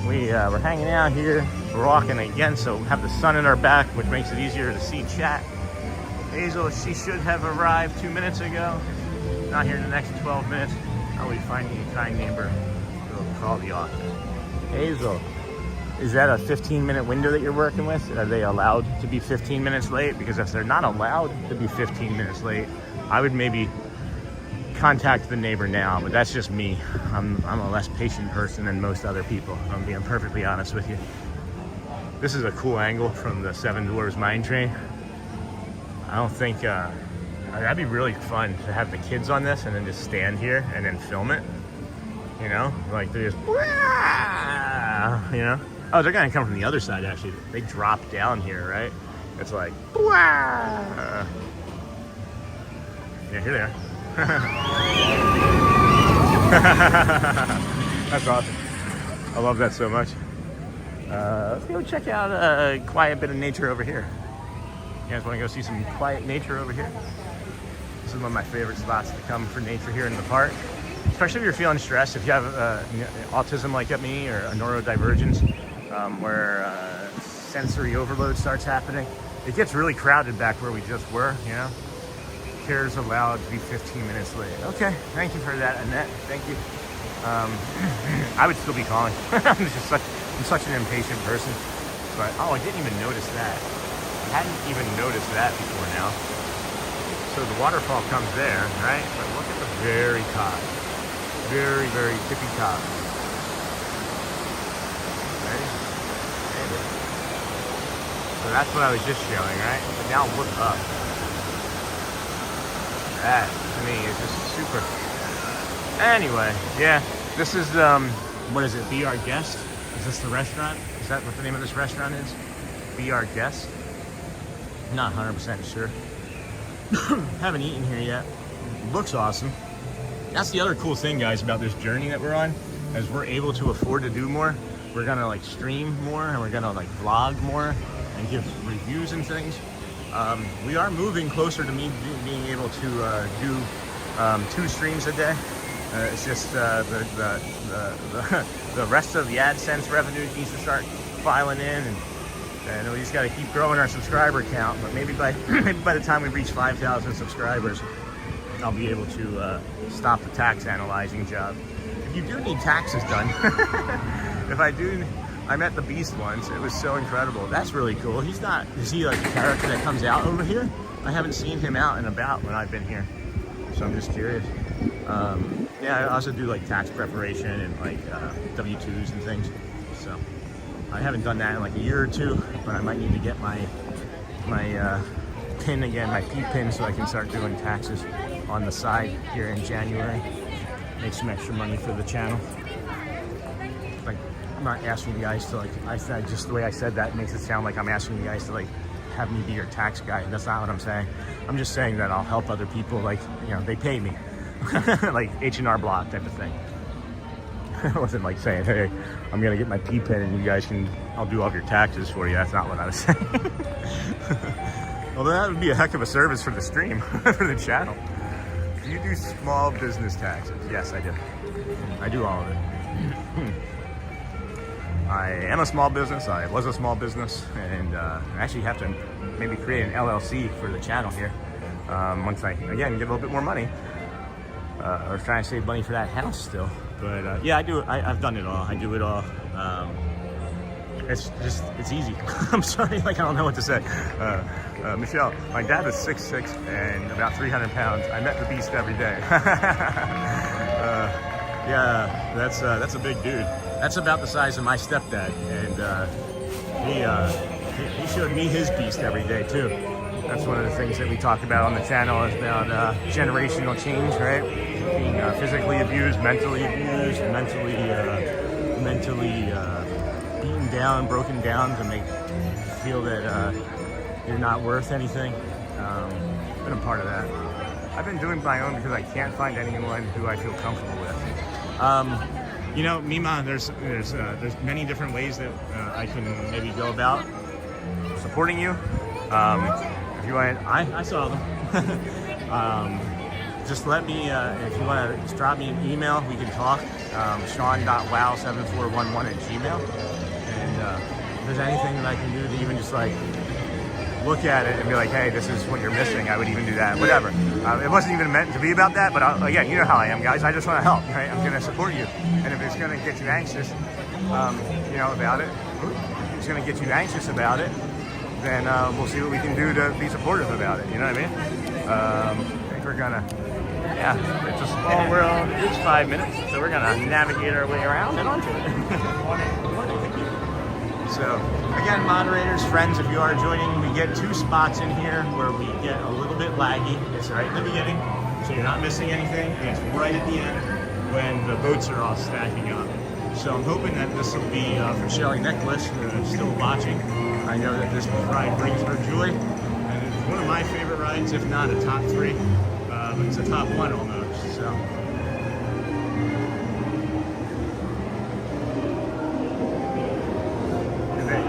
We're hanging out here. We're walking again, so we have the sun in our back, which makes it easier to see chat. Hazel, she should have arrived 2 minutes ago. Not here in the next 12 minutes. I'll be finding a kind neighbor to call the office. Hazel, is that a 15-minute window that you're working with? Are they allowed to be 15 minutes late? Because if they're not allowed to be 15 minutes late, I would maybe contact the neighbor now, but that's just me. I'm a less patient person than most other people. I'm being perfectly honest with you. This is a cool angle from the Seven Dwarfs Mine Train. I don't think, that'd be really fun to have the kids on this and then just stand here and then film it. You know, like they just, you know? Oh, they're gonna come from the other side actually. They drop down here, right? It's like, yeah, here they are. That's awesome. I love that so much. Let's go check out a quiet bit of nature over here. You guys want to go see some quiet nature over here? This is one of my favorite spots to come for nature here in the park. Especially if you're feeling stressed, if you have autism like me or a neurodivergence, where sensory overload starts happening. It gets really crowded back where we just were, you know? Cares allowed to be 15 minutes late. Okay, thank you for that, Annette. Thank you. I would still be calling. I'm such an impatient person. But, oh, I didn't even notice that. I hadn't even noticed that before now. So the waterfall comes there, right? But look at the very top. Very, very tippy top. Ready? Maybe. So that's what I was just showing, right? But now look up. That, to me, is just super. Anyway, yeah. This is, what is it? Be Our Guest? Is this the restaurant? Is that what the name of this restaurant is? Be Our Guest? Not 100% sure. Haven't eaten here yet. Looks awesome. That's the other cool thing, guys, about this journey that we're on. As we're able to afford to do more, we're gonna like stream more and we're gonna like vlog more and give reviews and things. We are moving closer to me being able to do 2 streams a day. It's just the rest of the AdSense revenue needs to start filing in, and we just got to keep growing our subscriber count. But maybe by the time we reach 5,000 subscribers, I'll be able to stop the tax analyzing job. If you do need taxes done. If I do, I met the Beast once. It was so incredible. That's really cool. He's not, is he like a character that comes out over here? I haven't seen him out and about when I've been here. So I'm just curious. Yeah, I also do like tax preparation and like W-2s and things. So I haven't done that in like a year or two, but I might need to get my pin again, my P pin, so I can start doing taxes on the side here in January. Make some extra money for the channel. Like, I'm not asking you guys to like, I said just the way I said that makes it sound like I'm asking you guys to like have me be your tax guy. That's not what I'm saying. I'm just saying that I'll help other people, like, you know, they pay me. Like H&R Block type of thing. I wasn't like saying, hey, I'm gonna get my P pin and you guys can, I'll do all of your taxes for you. That's not what I was saying. Although that would be a heck of a service for the stream, for the channel. Do you do small business taxes? Yes, I do. I do all of it. I am a small business, I was a small business, and I actually have to maybe create an LLC for the channel here. Once I, again, get a little bit more money. I was trying to save money for that house still. But yeah, I do. I've done it all. I do it all. It's just, it's easy. I'm sorry, like I don't know what to say. Michelle, my dad is 6'6" and about 300 pounds. I met the Beast every day. Yeah, that's a big dude. That's about the size of my stepdad, and he showed me his Beast every day too. That's one of the things that we talk about on the channel, is about generational change, right? Being physically abused, mentally abused, mentally beaten down, broken down to make you feel that you're not worth anything. Been a part of that. I've been doing my own because I can't find anyone who I feel comfortable with. You know, Mima, there's many different ways that I can maybe go about supporting you. If you want, I saw them. Just let me, if you want to just drop me an email, we can talk. Sean.wow7411@gmail. And if there's anything that I can do to even just like look at it and be like, hey, this is what you're missing, I would even do that, whatever. It wasn't even meant to be about that, but again, you know how I am, guys. I just want to help, right? I'm going to support you. And if it's going to get you anxious, you know, about it, it's going to get you anxious about it, then we'll see what we can do to be supportive about it. You know what I mean? I think we're gonna, yeah, it's a small world. It's 5 minutes, so we're gonna navigate our way around and onto it. So, again, moderators, friends, if you are joining, we get 2 spots in here where we get a little bit laggy. It's right in the beginning, so you're not missing anything, and it's right at the end when the boats are all stacking up. So I'm hoping that this will be for Shelly Nicholas, who's still watching. I know that this ride brings her joy, and it's one of my favorite rides, if not a top 3. It's a top 1 almost, so.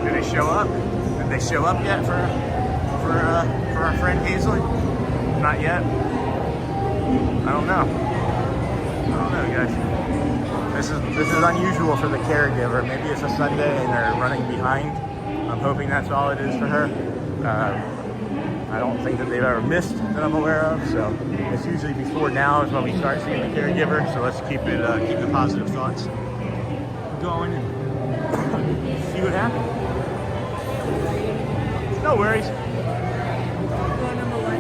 Did they show up? Did they show up yet for our friend Hazel? Not yet? I don't know. Guys. This is unusual for the caregiver. Maybe it's a Sunday and they're running behind. I'm hoping that's all it is for her. I don't think that they've ever missed that I'm aware of, so it's usually before now is when we start seeing the caregiver, so let's keep the positive thoughts going and see what happens. No worries.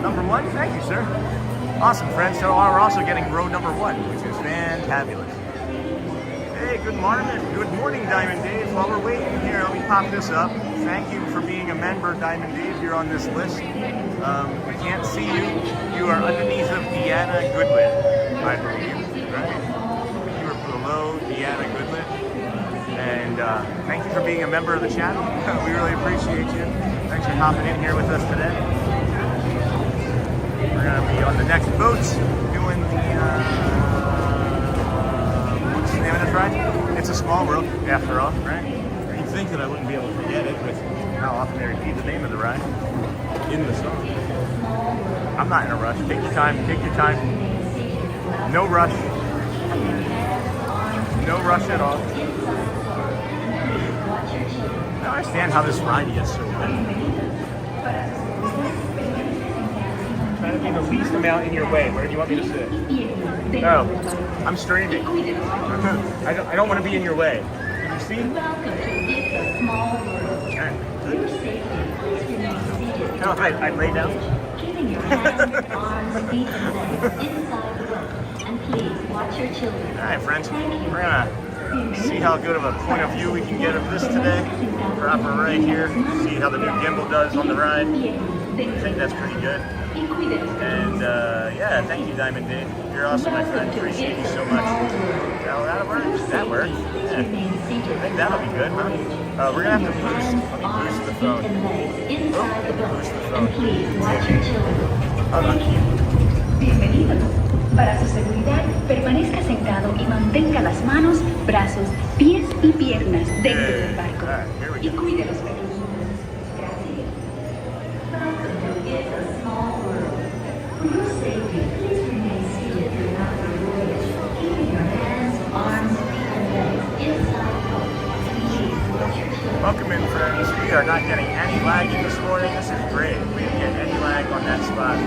Number 1? Thank you, sir. Awesome, friends. So we're also getting row number 1, which is fantabulous. Hey, good morning, Diamond Dave. While we're waiting here, let me pop this up. Thank you for being a member, Diamond Dave. You're on this list. I can't see you. You are underneath of Tiana Goodlit, I believe, right? You are below Tiana Goodlit. And thank you for being a member of the channel. We really appreciate you. Thanks for hopping in here with us today. We're going to be on the next boats doing the, what's the name of this ride? It's a small world, after all, right? You'd think that I wouldn't be able to forget it with how often they repeat the name of the ride in the song. I'm not in a rush. Take your time. No rush. No rush at all. I don't understand how this ride gets so good. try to be the least amount in your way. Where do you want me to sit? Oh, I'm streaming. I don't want to be in your way. Can you see? Okay. How if I lay down? Keeping your hands, arms, feet, and legs inside the rope. And please watch your children. All right, friends. We're gonna see how good of a point of view we can get of this today. Drop her right here. See how the new gimbal does on the ride. I think that's pretty good. And yeah, thank you, Diamond Dave. You're awesome, my friend. Appreciate you so much. Well, that works. That works. Yeah. I think that'll be good, huh? We're gonna have to boost. Let me boost the phone. Oh, boost the phone. Hold on. Bienvenido. Para su seguridad, permanezca sentado y mantenga las manos, brazos, pies y piernas dentro del barco. Y cuide los pequeños. Gracias. Welcome to It's a Small World. For your safety, please remain seated throughout the voyage, keeping your hands, arms, feet, and legs inside the boat. Please watch your children. Welcome in, friends. We are not getting any lagging this morning. This is great. We didn't get any lag on that spot.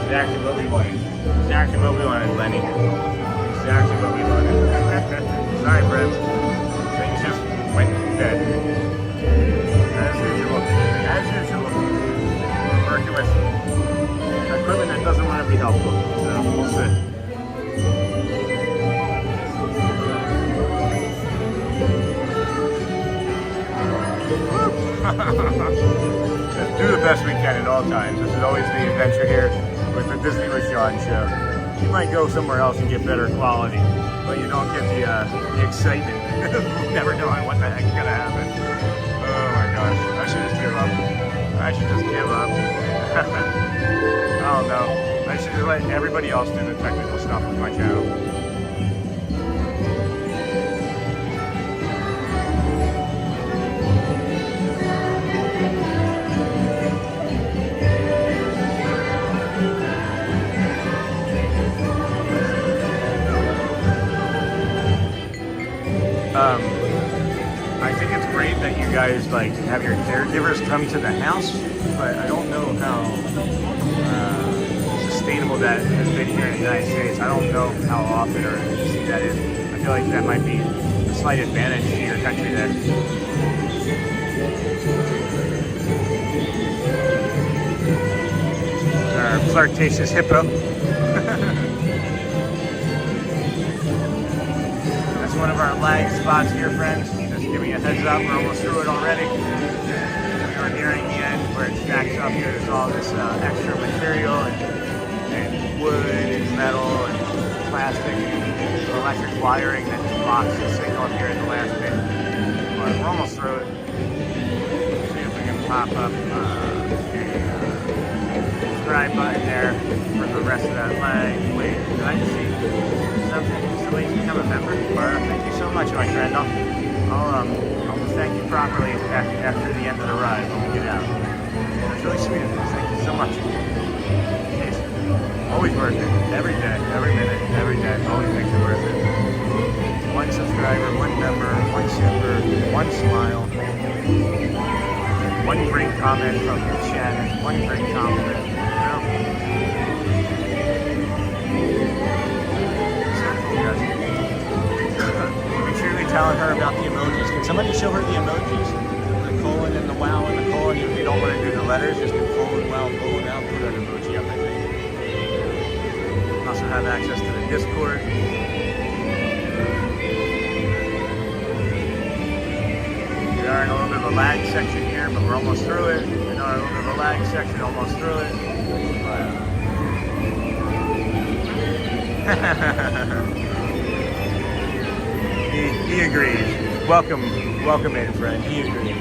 Exactly what we wanted. Exactly what we wanted, Lenny. Exactly what we wanted. Sorry, friends. Things just went dead. As usual. As usual. We're working with equipment that doesn't want to be helpful. So we'll see. Just do the best we can at all times. This is always the adventure here with the Disney with Sean show. You might go somewhere else and get better quality, but you don't get the excitement of never knowing what the heck's gonna happen. Oh my gosh, I should just give up. I should just give up. I don't know. I should just let everybody else do the technical stuff with my channel. guys like have your caregivers come to the house, but I don't know how sustainable that has been here in the United States. I don't know how often or easy that is. I feel like that might be a slight advantage to your country there. Our flirtatious hippo. That's one of our lag spots here, friends. Just giving you a heads up, we're almost through it already. We are nearing the end where it stacks up here. There's all this extra material and wood and metal and plastic and electric wiring that just blocks the signal up here in the last bit. But we're almost through it. Let's see if we can pop up subscribe button there for the rest of that lag. Wait, did I just see something? Somebody's become a member? Thank you so much, my friend. I'll thank you properly after the end of the ride when we get out. That's really sweet of you. Thank you so much. It's always worth it. Every day, every minute, every day. Always makes it worth it. One subscriber, one member, one super, one smile. One great comment from Shannon. One great compliment. Make sure you're telling her about the emojis. Can somebody show her the emojis? The colon and the wow and the colon. If you don't want to do the letters, just do colon, wow, colon, out. Put an emoji up, I think. Also have access to the Discord. We are in a little bit of a lag section here, but we're almost through it. We are in a little bit of a lag section, almost through it. He agrees. Welcome in, friend. He agrees.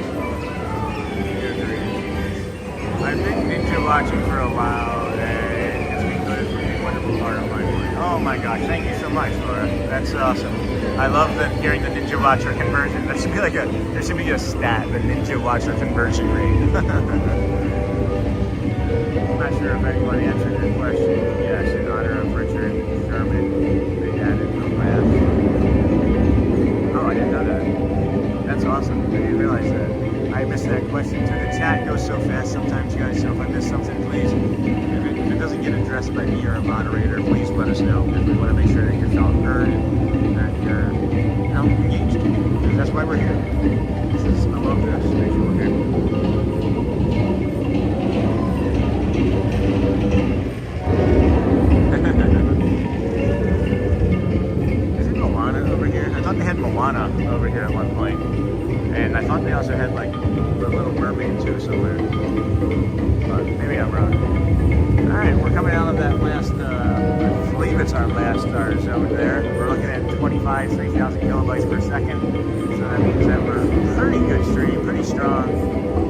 I've been ninja watching for a while, and it's because it's a wonderful part of my life. Oh my gosh, thank you so much, Laura. That's awesome. I love hearing the Ninja Watcher conversion. There should be there should be a stat, the Ninja Watcher conversion rate. I'm not sure if anyone answered your question. Yes, in honor of Richard Sherman, they added the laugh. Oh, I didn't know that. That's awesome. I didn't realize that. I missed that question too. The chat goes so fast sometimes, guys. So if I miss something, please, if it doesn't get addressed by me or a moderator, please let us know, because we want to make sure that you're felt heard and that you're engaged. Because that's why we're here. I love this. Make sure we're here. Is it Moana over here? I thought they had Moana over here at one point. And I thought they also had like the Little Mermaid too somewhere. But maybe I'm wrong. Alright, we're coming out of that last, I believe it's our last zone there. We're looking at 3,000 kilobytes per second. So that means that we're pretty good stream, pretty strong.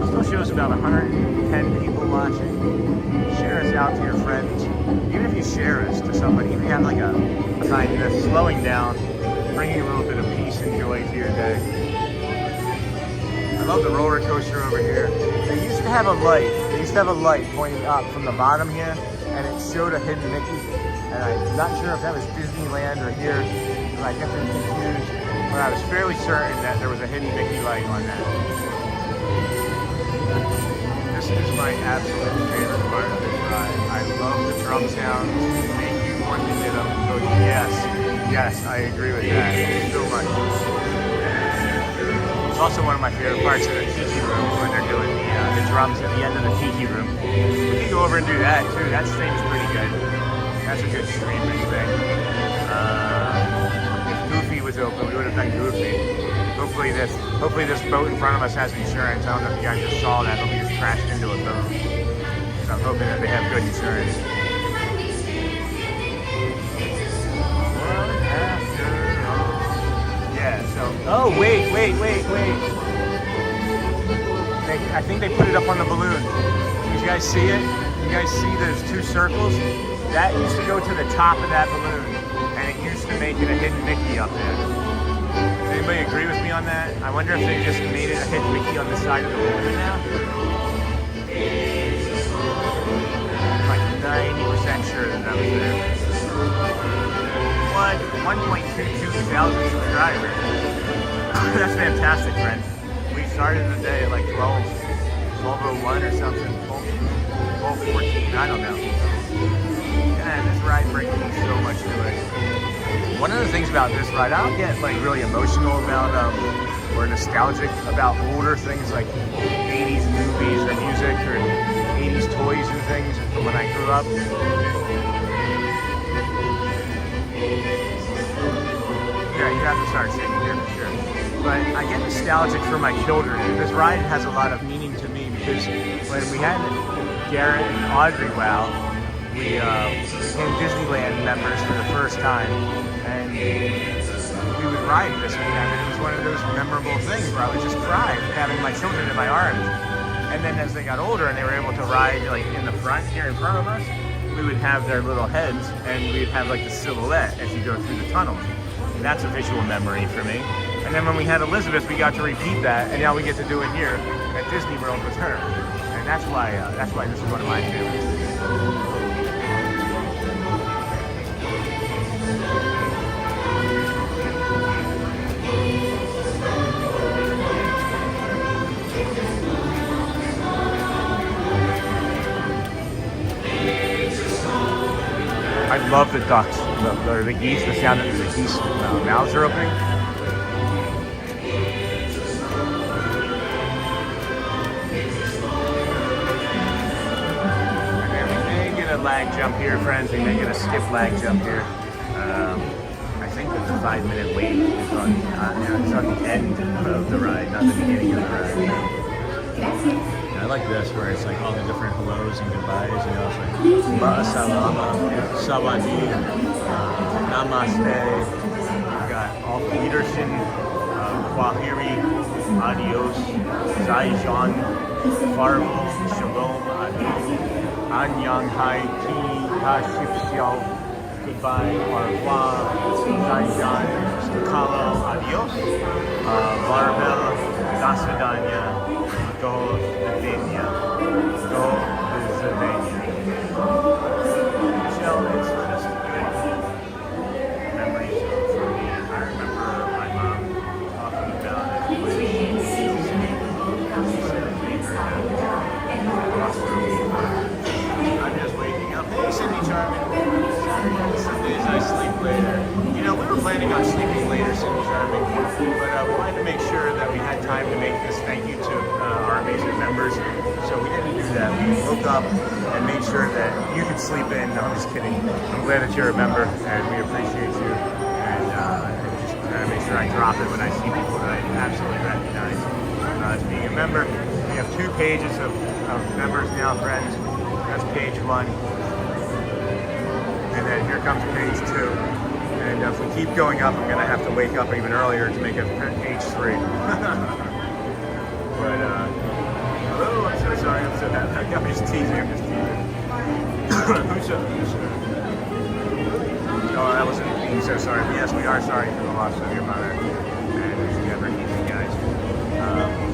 Still shows about 110 people watching. Share us out to your friends. Even if you share us to somebody, even if you have like a kind of slowing down, bringing a little bit of peace and joy to your day. I love the roller coaster over here. They used to have a light. They used to have a light pointing up from the bottom here, and it showed a hidden Mickey. And I'm not sure if that was Disneyland or here, because I get them confused. But I was fairly certain that there was a hidden Mickey light on that. This is my absolute favorite part of this ride. I love the drum sounds. They make you want to get them. So yes, I agree with that so much. It's also one of my favorite parts of the tiki room when they're doing the drums at the end of the tiki room. We can go over and do that too. That stream's pretty good. That's a good stream, I think. If Goofy was open, we would have done Goofy. Hopefully this boat in front of us has insurance. I don't know if you guys just saw that, but we just crashed into a boat. So I'm hoping that they have good insurance. Yeah, so, oh, wait. I think they put it up on the balloon. Did you guys see it? You guys see those two circles? That used to go to the top of that balloon, and it used to make it a hidden Mickey up there. Does anybody agree with me on that? I wonder if they just made it a hidden Mickey on the side of the balloon now? I'm like 90% sure that was there. What? 1.22 thousand subscribers. That's fantastic, friend. We started the day at like 12:01 or something, 12:14, I don't know. And this ride brings me so much joy. One of the things about this ride, I don't get like really emotional about or nostalgic about older things like 80s movies or music or 80s toys and things from when I grew up. Yeah, you have to start singing here for sure. But I get nostalgic for my children. This ride has a lot of meaning to me because when we had Garrett and Audrey Wow, we became Disneyland members for the first time, and we would ride this with them, and it was one of those memorable things where I would just cry having my children in my arms. And then as they got older and they were able to ride like in the front here in front of us, we would have their little heads and we'd have like the silhouette as you go through the tunnels. And that's a visual memory for me. And then when we had Elizabeth, we got to repeat that, and now we get to do it here at Disney World with her. And that's why this is one of my favorites. I love the ducks, the geese, the sound of the geese mouths are opening. And then we may get a lag jump here, friends. We may get a skip lag jump here. I think that the 5-minute wait is on, it's on the end of the ride, not the beginning of the ride. I like this where it's like all the different hellos and goodbyes, you know, it's like Ma'asalama, Sawadi, Namaste. We got all the Peterson, Kwahiri, Adios, Zaijan, Farvel, Shalom, Adu, Anyang Hai, Ki, Ha Ship Xiao, goodbye, au revoir, Zaijan, Stakalo, Adios, Barbel, Dasadanya, Go Slovenia. Go Slovenia. Michelle, it's just good memories for me. I remember my mom talking about it. I'm just waking up. Hey, Cindy Charming. Sundays I sleep later. You know, we were planning on sleeping later, Cindy Charming, but we wanted to make sure that we had time to make this thank you to our amazing members. So we didn't do that. We woke up and made sure that you could sleep in. No, I'm just kidding. I'm glad that you're a member, and we appreciate you. And just make sure I drop it when I see people that I absolutely recognize as being a member. We have 2 pages of members now, friends. That's page 1. And then here comes page 2. And if we keep going up, I'm going to have to wake up even earlier to make it page 3. But, oh, I'm so sorry. I'm so happy. I'm just teasing. Who's no, I wasn't being so sorry. But yes, we are sorry for the loss of your mother. And it's never easy, guys.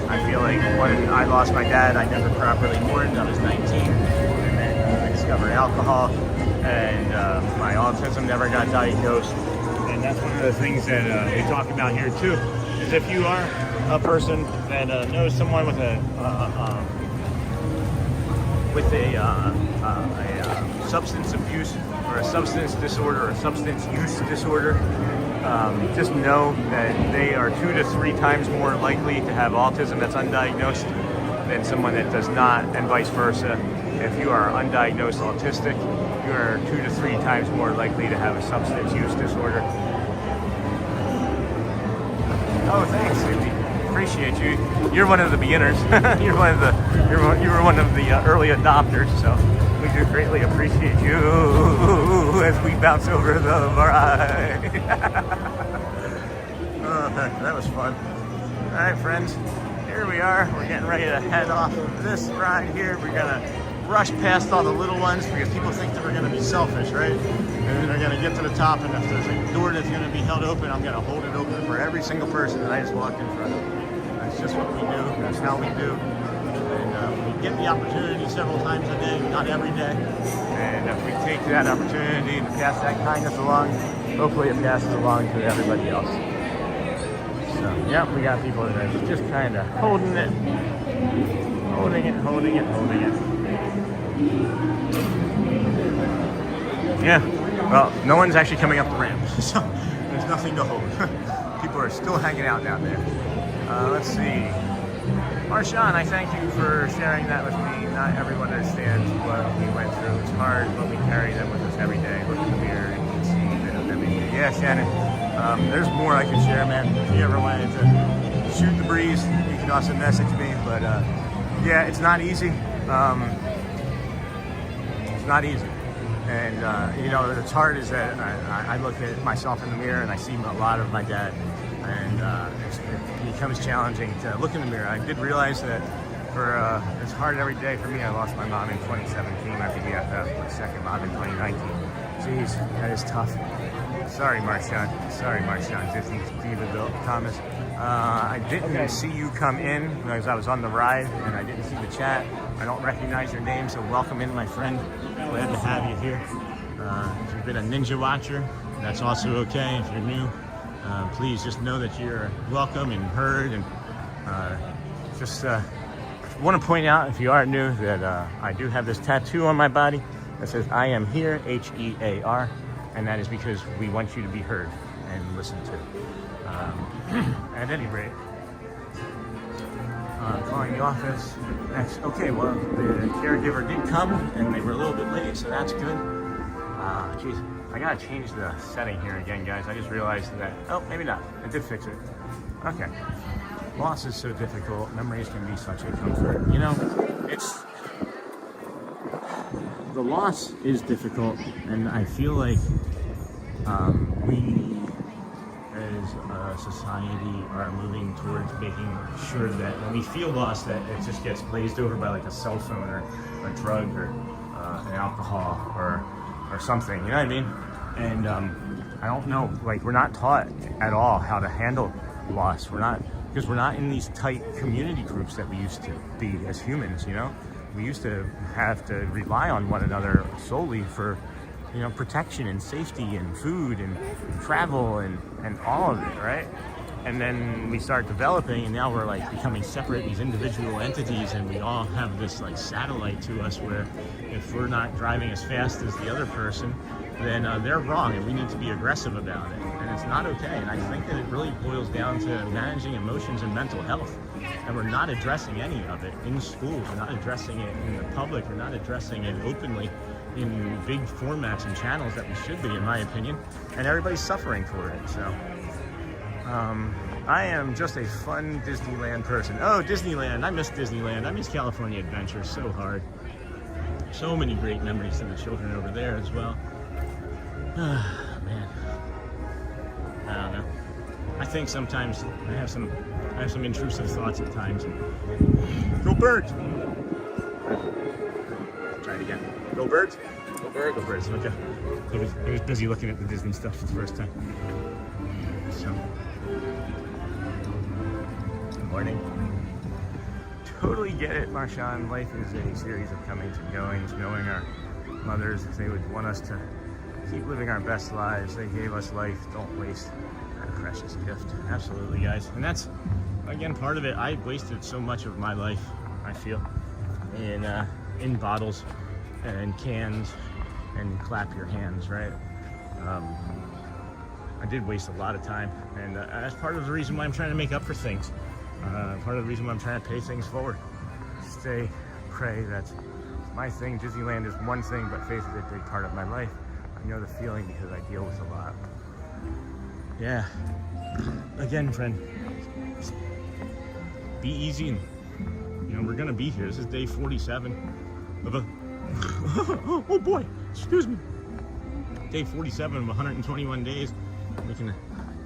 I feel like when I lost my dad, I never properly mourned. I was 19. And then I discovered alcohol. And my autism never got diagnosed. And that's one of the things that we talk about here too, is if you are a person that knows someone with a substance abuse or a substance disorder or a substance use disorder, just know that they are 2 to 3 times more likely to have autism that's undiagnosed than someone that does not, and vice versa. If you are undiagnosed autistic, you are 2 to 3 times more likely to have a substance use disorder. Oh, thanks, Cindy. Appreciate you. You're one of the beginners. you were one of the early adopters, so we do greatly appreciate you as we bounce over the ride. Oh, that was fun. All right, friends. Here we are. We're getting ready to head off of this ride here. We're gonna rush past all the little ones because people think that we're gonna be selfish, right? And they're gonna get to the top, and if there's a door that's gonna be held open, I'm gonna hold it open for every single person that I just walked in front of. That's just what we do. That's how we do. And we get the opportunity several times a day, not every day. And if we take that opportunity to pass that kindness along, hopefully it passes along to everybody else. So, yeah, we got people that are just kind of holding it. Yeah, well, no one's actually coming up the ramp, so there's nothing to hold. People are still hanging out down there. Let's see. Marshawn, I thank you for sharing that with me. Not everyone understands what we went through. It's hard, but we carry them with us every day. Look in the mirror and you can see a bit of everything. Yeah, Shannon, there's more I can share, man. If you ever wanted to shoot the breeze, you can also message me. But yeah, it's not easy. It's not easy. And, you know, what's hard is that I look at myself in the mirror and I see a lot of my dad. And it becomes challenging to look in the mirror. I did realize that it's hard every day for me. I lost my mom in 2017 after the my second mom in 2019. Jeez, that is tough. Sorry, Marshawn. Disney Diva Thomas. I didn't see you come in because I was on the ride and I didn't see the chat. I don't recognize your name, so welcome in, my friend. Glad to have you here. If you've been a Ninja Watcher, that's also okay. If you're new, please just know that you're welcome and heard. And just want to point out, if you are new, that I do have this tattoo on my body that says I am here, H-E-A-R, and that is because we want you to be heard and listened to. At any rate, calling the office next. Okay, well, the caregiver did come and they were a little bit late, so that's good. Geez, I gotta change the setting here again, guys. I just realized that, oh, maybe not. I did fix it. Okay. Loss is so difficult. Memories can be such a comfort. You know, the loss is difficult, and I feel like we as a society are moving towards making sure that when we feel lost, that it just gets glazed over by like a cell phone or a drug or an alcohol or something, you know what I mean? And I don't know, like, we're not taught at all how to handle loss. Because we're not in these tight community groups that we used to be as humans, you know? We used to have to rely on one another solely for, you know, protection and safety and food and travel and all of it, right? And then we start developing, and now we're like becoming separate, these individual entities, and we all have this like satellite to us where if we're not driving as fast as the other person, then they're wrong and we need to be aggressive about it. And it's not okay. And I think that it really boils down to managing emotions and mental health. And we're not addressing any of it in schools. We're not addressing it in the public. We're not addressing it openly in big formats and channels that we should be, in my opinion. And everybody's suffering for it. So I am just a fun Disneyland person. Oh, Disneyland. I miss Disneyland. I miss California Adventure so hard. So many great memories to the children over there as well. Man, I don't know. I think sometimes I have some intrusive thoughts at times. Go Birds! Try it again. Go Birds! Go Birds! Go Birds. Okay. He was busy looking at the Disney stuff for the first time. So, good morning. Totally get it, Marshawn. Life is a series of comings and goings. Knowing our mothers, they would want us to keep living our best lives. They gave us life. Don't waste that precious gift. Absolutely, guys. And that's, again, part of it. I wasted so much of my life, I feel, in bottles and cans and clap your hands, right? I did waste a lot of time, and that's part of the reason why I'm trying to make up for things. Part of the reason why I'm trying to pay things forward. Stay, pray. That's my thing. Disneyland is one thing, but faith is a big part of my life. I know the feeling because I deal with a lot. Yeah. Again, friend, be easy, and you know we're gonna be here. This is day 47 of a oh boy, excuse me. Day 47 of 121 days. We can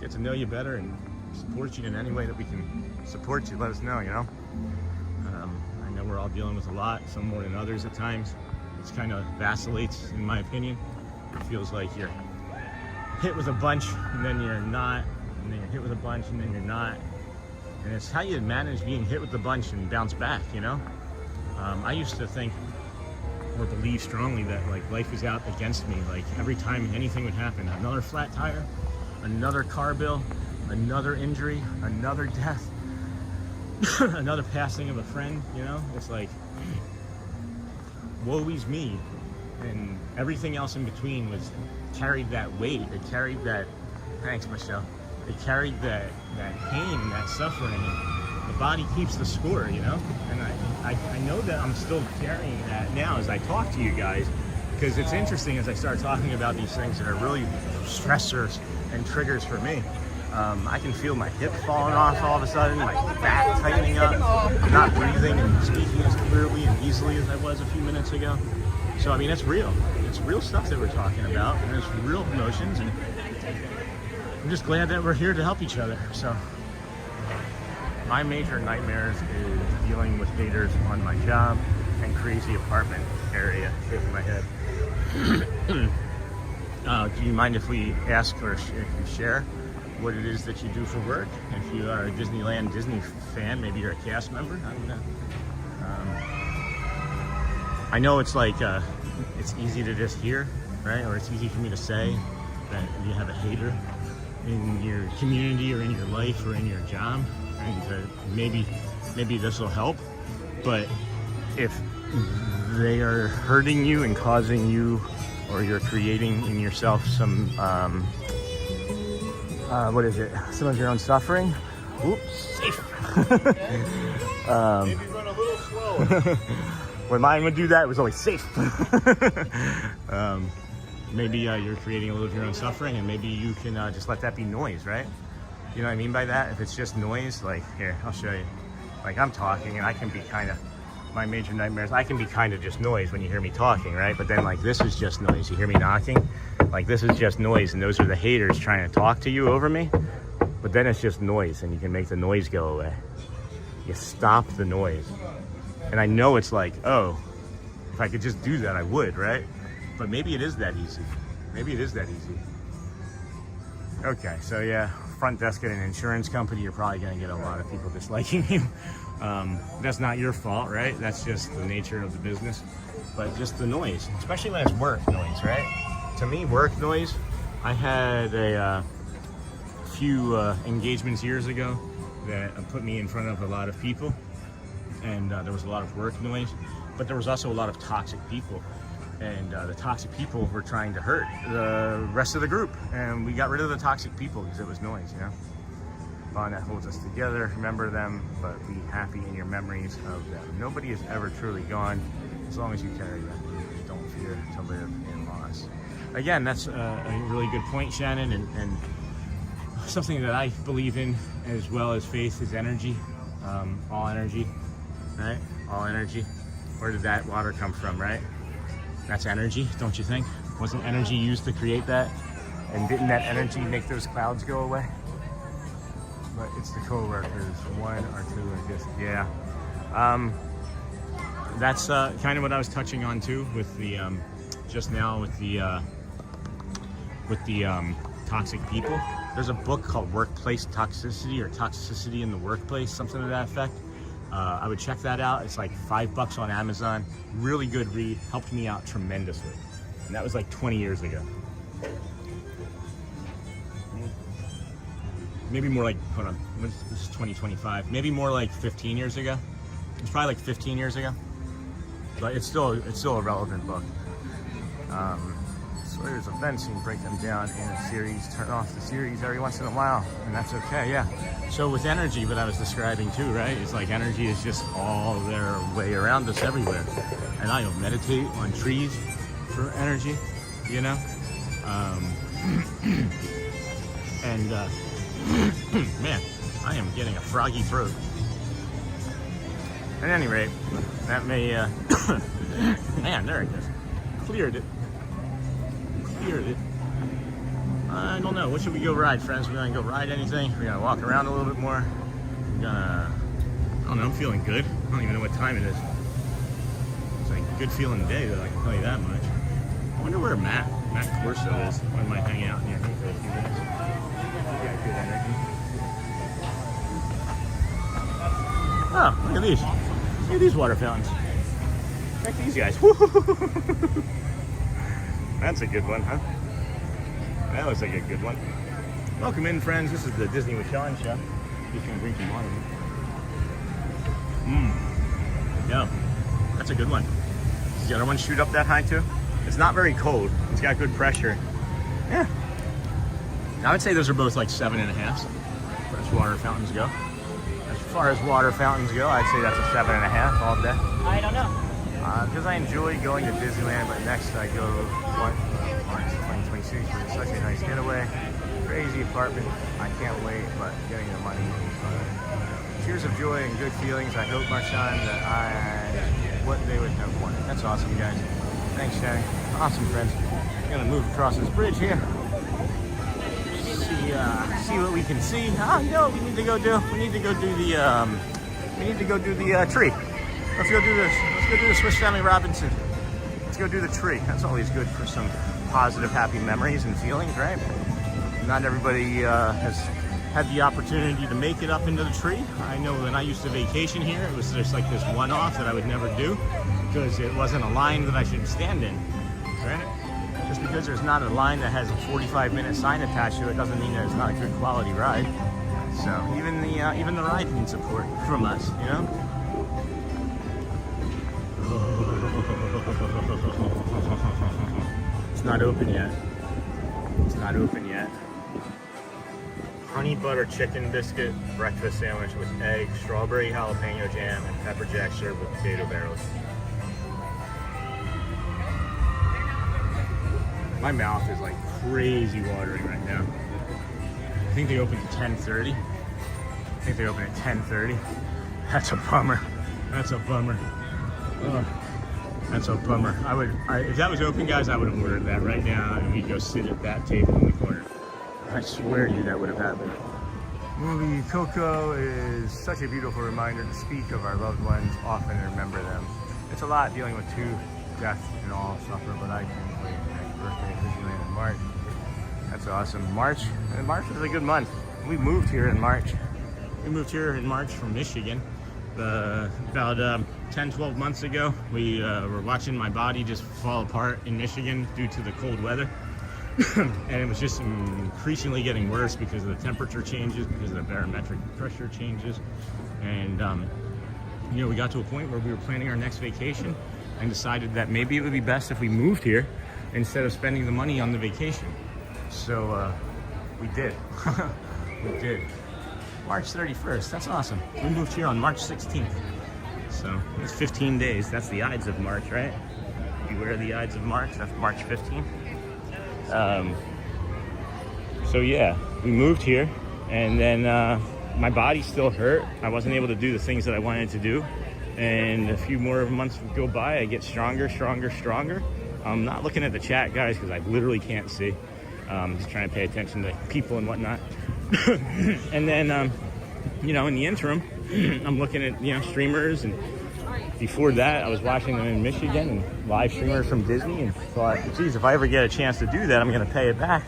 get to know you better and support you in any way that we can support you. Let us know, you know. I know we're all dealing with a lot, some more than others at times. It's kind of vacillates, in my opinion. It feels like you're hit with a bunch and then you're not, and then you're hit with a bunch and then you're not. And it's how you manage being hit with the bunch and bounce back, you know? I used to think or believe strongly that like life is out against me. Like every time anything would happen, another flat tire, another car bill, another injury, another death, another passing of a friend, you know? It's like, woe is me. And everything else in between was carried that weight. It carried that, thanks Michelle, it carried that pain, that suffering. And the body keeps the score, you know? And I know that I'm still carrying that now as I talk to you guys, because it's interesting as I start talking about these things that are really stressors and triggers for me. I can feel my hip falling off all of a sudden, my back tightening up. I'm not breathing and speaking as clearly and easily as I was a few minutes ago. So, I mean, it's real. It's real stuff that we're talking about, and it's real emotions, and I'm just glad that we're here to help each other. So, my major nightmares is dealing with haters on my job and crazy apartment area. Shaking my head. Do you mind if we ask or if you share what it is that you do for work? If you are a Disneyland Disney fan, maybe you're a cast member. I don't know. I know it's like it's easy to just hear, right? Or it's easy for me to say that you have a hater in your community or in your life or in your job, and maybe this will help. But if they are hurting you and causing you, or you're creating in yourself some what is it? Some of your own suffering. Oops, safe. Maybe run a little slower. When mine would do that, it was always safe. Maybe you're creating a little of your own suffering, and maybe you can just let that be noise, right? You know what I mean by that? If it's just noise, like, here, I'll show you. Like, I'm talking, and I can be kind of, my major nightmares, I can be kind of just noise when you hear me talking, right? But then, like, this is just noise. You hear me knocking? Like, this is just noise, and those are the haters trying to talk to you over me. But then it's just noise, and you can make the noise go away. You stop the noise. And I know it's like, oh, if I could just do that, I would, right? But maybe it is that easy. Maybe it is that easy. Okay, so yeah, front desk at an insurance company, you're probably gonna get a lot of people disliking you. That's not your fault, right? That's just the nature of the business. But just the noise, especially when it's work noise, right? To me, work noise, I had a few engagements years ago that put me in front of a lot of people. And there was a lot of work noise, but there was also a lot of toxic people. And the toxic people were trying to hurt the rest of the group. And we got rid of the toxic people because it was noise, you know? Bond that holds us together, remember them, but be happy in your memories of them. Nobody is ever truly gone as long as you carry them. Don't fear to live in loss. Again, that's a really good point, Shannon, and something that I believe in as well as faith is energy, all energy. Right? All energy. Where did that water come from, right? That's energy, don't you think? Wasn't energy used to create that? And didn't that energy make those clouds go away? But it's the co-workers, one or two are just, yeah. That's kind of what I was touching on too with the, just now with the toxic people. There's a book called Workplace Toxicity or Toxicity in the Workplace, something to that effect. I would check that out. It's like $5 on Amazon. Really good read. Helped me out tremendously. And that was like 20 years ago. Maybe more like, hold on, this is 2025. Maybe more like 15 years ago. It's probably like 15 years ago. But it's still a relevant book. Sawyer's events, you can break them down in a series, turn off the series every once in a while, and that's okay, yeah. So with energy, what I was describing too, right? It's like energy is just all their way around us everywhere. And I don't meditate on trees for energy, you know? And man, I am getting a froggy throat. At any rate, that may, man, there it goes. Cleared it. I don't know. What should we go ride, friends? We're gonna go ride anything? We're gonna walk around a little bit more. We're gonna, I don't know, I'm feeling good. I don't even know what time it is. It's like a good feeling day, though, I can tell you that much. I wonder where Matt Corso is. I might hang out near him for a few minutes. He got good energy. Oh, look at these. Look at these water fountains. Check these guys. That's a good one, huh? That looks like a good one. Welcome in, friends. This is the Disney with Sean show. Just gonna drink some water. Yeah, that's a good one. Does the other one shoot up that high too? It's not very cold. It's got good pressure. Yeah. I would say those are both like 7.5 as far as water fountains go. As far as water fountains go, I'd say that's a 7.5 all day. I don't know. Because I enjoy going to Disneyland, but next I go March 2026, which is such a nice getaway. Crazy apartment. I can't wait, but getting the money. Tears of joy and good feelings. I hope, Marshawn, that what they would have wanted. That's awesome, guys. Thanks, Shannon. Awesome, friends. I'm gonna move across this bridge here. See what we can see. Oh, you know what we need to go do? We need to go do the tree. Let's go do this. Let's go do the Swiss Family Robinson. Let's go do the tree. That's always good for some positive, happy memories and feelings, right? Not everybody has had the opportunity to make it up into the tree. I know when I used to vacation here, it was just like this one-off that I would never do because it wasn't a line that I should stand in, right? Just because there's not a line that has a 45-minute sign attached to it doesn't mean that it's not a good quality ride. So even the ride needs support from us, you know? It's not open yet. It's not open yet. Honey butter chicken biscuit breakfast sandwich with egg, strawberry jalapeno jam, and pepper jack served with potato barrels. My mouth is like crazy watering right now. I think they open at 10:30. I think they open at 10:30. That's a bummer. That's a bummer. Ugh. That's a bummer. If that was open, guys, I would have ordered that right now and we'd go sit at that table in the corner. I swear to you that would have happened. Movie Coco is such a beautiful reminder to speak of our loved ones often and remember them. It's a lot dealing with 2 deaths and all suffer, but I can't wait. Next birthday at Disneyland in March. That's awesome. March is a good month. We moved here in March. We moved here in March from Michigan. About 10-12 months ago, we were watching my body just fall apart in Michigan due to the cold weather. And it was just increasingly getting worse because of the temperature changes, because of the barometric pressure changes. And, you know, we got to a point where we were planning our next vacation and decided that maybe it would be best if we moved here instead of spending the money on the vacation. So we did. We did. March 31st, that's awesome. We moved here on March 16th. So it's 15 days. That's the Ides of March, right? Beware the Ides of March, that's March 15th. So yeah, we moved here and then my body still hurt. I wasn't able to do the things that I wanted to do. And a few more months would go by, I get stronger. I'm not looking at the chat, guys, because I literally can't see. Just trying to pay attention to people and whatnot. And then, you know, in the interim, I'm looking at, you know, streamers, and before that, I was watching them in Michigan and live streamers from Disney, and thought, geez, if I ever get a chance to do that, I'm going to pay it back.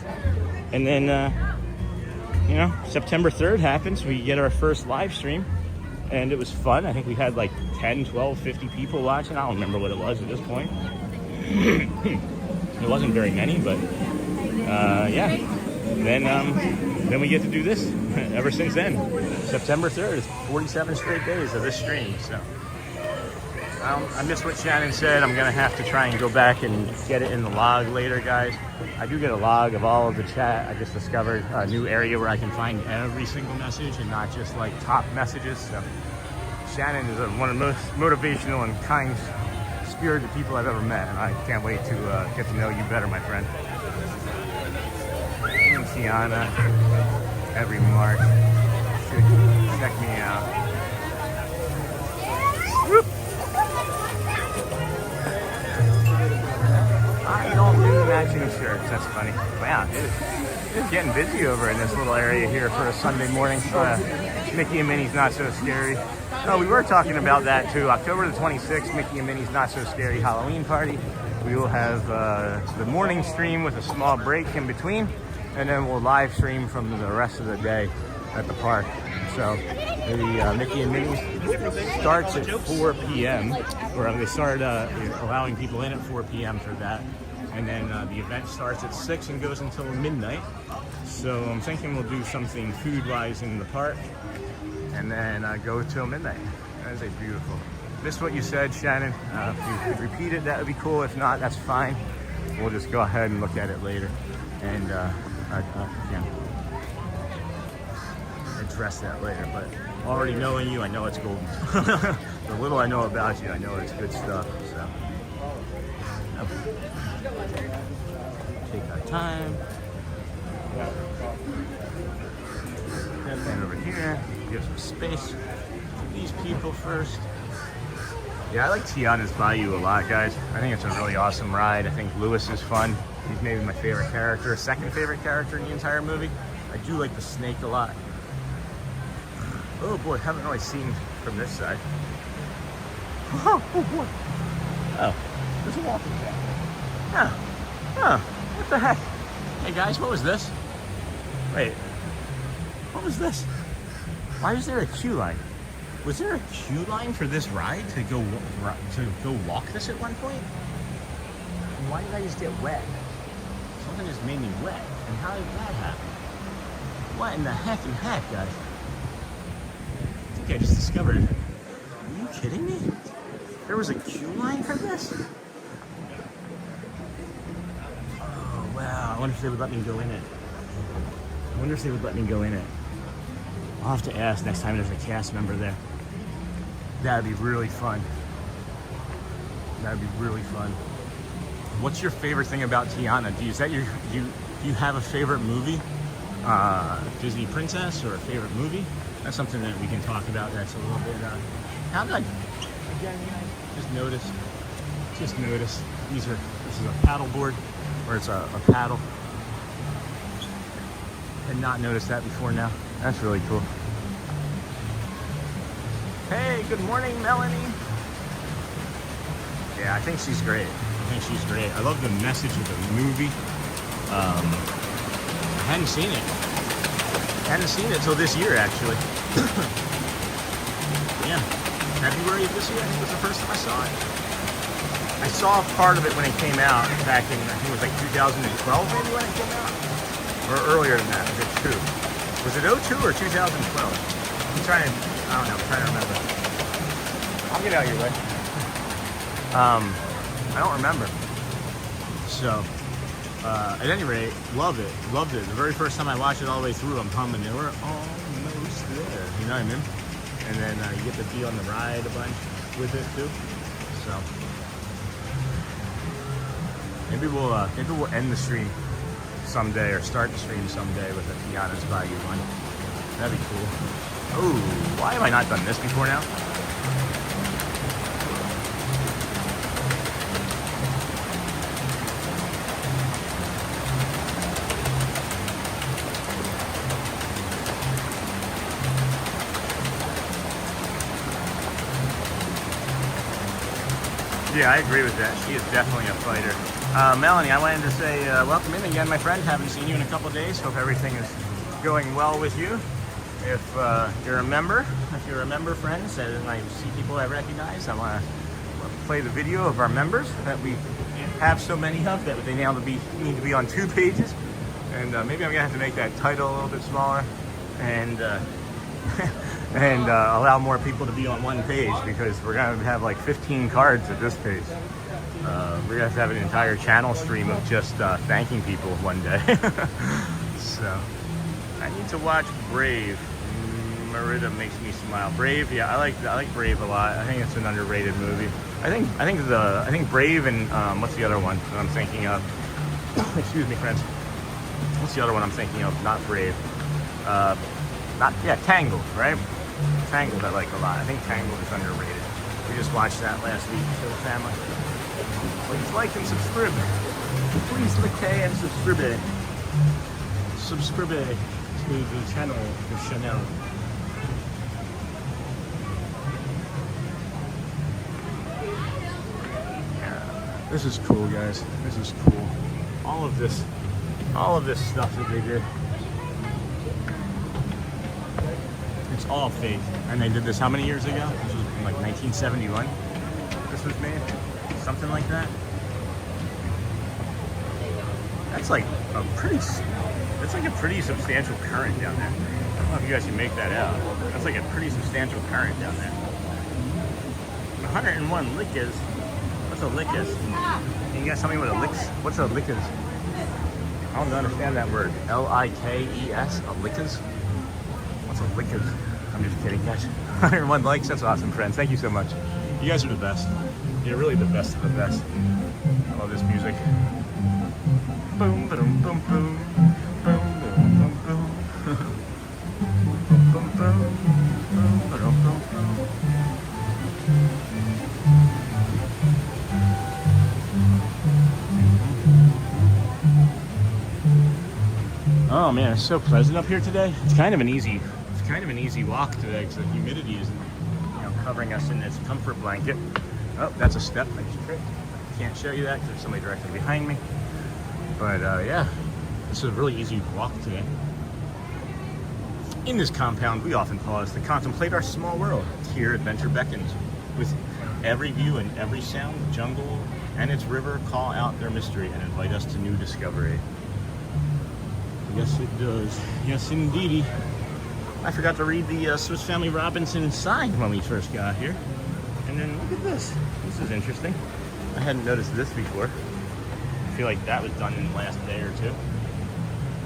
And then, you know, September 3rd happens. We get our first live stream, and it was fun. I think we had like 10, 12, 50 people watching. I don't remember what it was at this point. It wasn't very many, but yeah. Then we get to do this. Ever since then, September 3rd is 47 straight days of this stream. So I missed what Shannon said. I'm gonna have to try and go back and get it in the log later, guys. I do get a log of all of the chat. I just discovered a new area where I can find every single message and not just like top messages. So Shannon is one of the most motivational and kind-spirited people I've ever met, and I can't wait to get to know you better, my friend. Tiana, every March, should check me out. Whoop. I don't do matching shirts, that's funny. Wow, it's getting busy over in this little area here for a Sunday morning. Mickey and Minnie's Not So Scary. Oh, we were talking about that too. October the 26th, Mickey and Minnie's Not So Scary Halloween party. We will have the morning stream with a small break in between. And then we'll live stream from the rest of the day at the park. So the Mickey and Minnie's starts at 4 p.m. or they start allowing people in at 4 p.m. for that. and then the event starts at 6 and goes until midnight. So I'm thinking we'll do something food-wise in the park, and then go till midnight. That is a beautiful. Missed what you said, Shannon. If you could repeat it, that would be cool. If not, that's fine. We'll just go ahead and look at it later, and address that later. But already knowing you, I know it's golden. The little I know about you, I know it's good stuff. So take our time. And over here, give some space for these people first. Yeah, I like Tiana's Bayou a lot, guys. I think it's a really awesome ride. I think Lewis is fun. He's maybe my favorite character, second favorite character in the entire movie. I do like the snake a lot. Oh boy, haven't really seen from this side. Oh boy. Oh, there's a walking path. Oh, what the heck? Hey guys, what was this? Wait, what was this? Why is there a queue line? Was there a queue line for this ride to go walk this at one point? And why did I just get wet? Something just made me wet. And how did that happen? What in the heck guys? I think I just discovered it. Are you kidding me? There was a queue line for this? Oh wow, I wonder if they would let me go in it. I'll have to ask next time there's a cast member there. That'd be really fun. What's your favorite thing about Tiana? Do you have a favorite movie? Disney princess or a favorite movie? That's something that we can talk about. That's a little bit. How did I? Again, guys, just notice. This is a paddle board, or it's a paddle. And not noticed that before now. That's really cool. Hey, good morning, Melanie. Yeah, I think she's great. I love the message of the movie. I hadn't seen it. Till this year, actually. Yeah, February of this year, I think was the first time I saw it. I saw part of it when it came out back in, I think it was like 2012 maybe when it came out. Or earlier than that, was it 2? Was it 02 or 2012? I'm trying to remember. I'll get out of your way. I don't remember. So, at any rate, loved it. The very first time I watched it all the way through, I'm humming. They were almost there. You know what I mean? And then you get to be on the ride a bunch with it too. So, maybe we'll end the stream someday, or start the stream someday with a Tiana's Bayou one. That'd be cool. Oh, why have I not done this before now? Yeah, I agree with that. She is definitely a fighter. Melanie, I wanted to say welcome in again, my friend. Haven't seen you in a couple days. Hope everything is going well with you. If you're a member, friends, and I see people I recognize, I want to play the video of our members that we have so many of that they now need to be on 2 pages. And maybe I'm gonna have to make that title a little bit smaller, and allow more people to be on 1 page, because we're gonna have like 15 cards at this pace. We're gonna have an entire channel stream of just thanking people one day. So I need to watch Brave. Merida makes me smile. Brave, yeah, I like Brave a lot. I think it's an underrated movie. I think Brave and what's the other one that I'm thinking of? Excuse me, friends. What's the other one I'm thinking of? Not Brave. Tangled, right? Tangled I like a lot. I think Tangled is underrated. We just watched that last week for the family. Please like and subscribe. Please like and subscribe. Subscribe to the channel of Chanel. Yeah, this is cool, guys. This is cool. All of this stuff that they did. It's all fake. And they did this how many years ago? This was in like 1971. This was made. Something like that. That's like a pretty substantial current down there. I don't know if you guys can make that out. That's like a pretty substantial current down there. 101 lick is. What's a lick is? Can you guys tell me what a lick? What's a lick is? I don't understand that word. L-I-K-E-S. A lick is? What's a lick is? I'm just kidding, guys. 101 likes. That's awesome, friends. Thank you so much. You guys are the best. You're really the best of the best. I love this music. Boom, boom, boom, boom. Boom, boom, boom, boom. Boom, boom, boom. Boom, boom, boom, boom. Oh man, it's so pleasant up here today. It's kind of an easy walk today because the humidity isn't, covering us in this comfort blanket. Oh, that's a step I just tripped. Can't show you that because there's somebody directly behind me. But yeah, this is a really easy walk today. In this compound, we often pause to contemplate our small world. Here, adventure beckons. With every view and every sound, the jungle and its river call out their mystery and invite us to new discovery. Yes, it does. Yes, indeedy. I forgot to read the Swiss Family Robinson sign when we first got here. And then look at this. This is interesting. I hadn't noticed this before. I feel like that was done in the last day or two.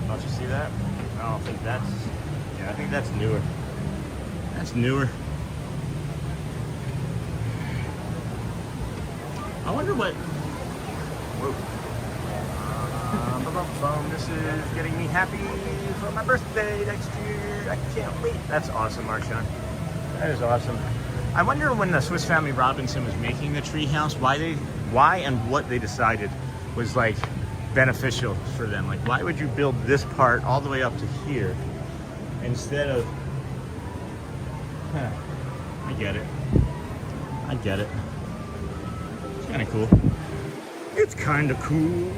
Don't you see that? I don't think that's... Yeah, I think that's newer. That's newer. I wonder what... Whoa. This is getting me happy for my birthday next year. I can't wait. That's awesome, Marshawn. That is awesome. I wonder when the Swiss Family Robinson was making the treehouse, why and what they decided was like beneficial for them. Like, why would you build this part all the way up to here instead of? I get it. I get it. It's kind of cool. It's kind of cool.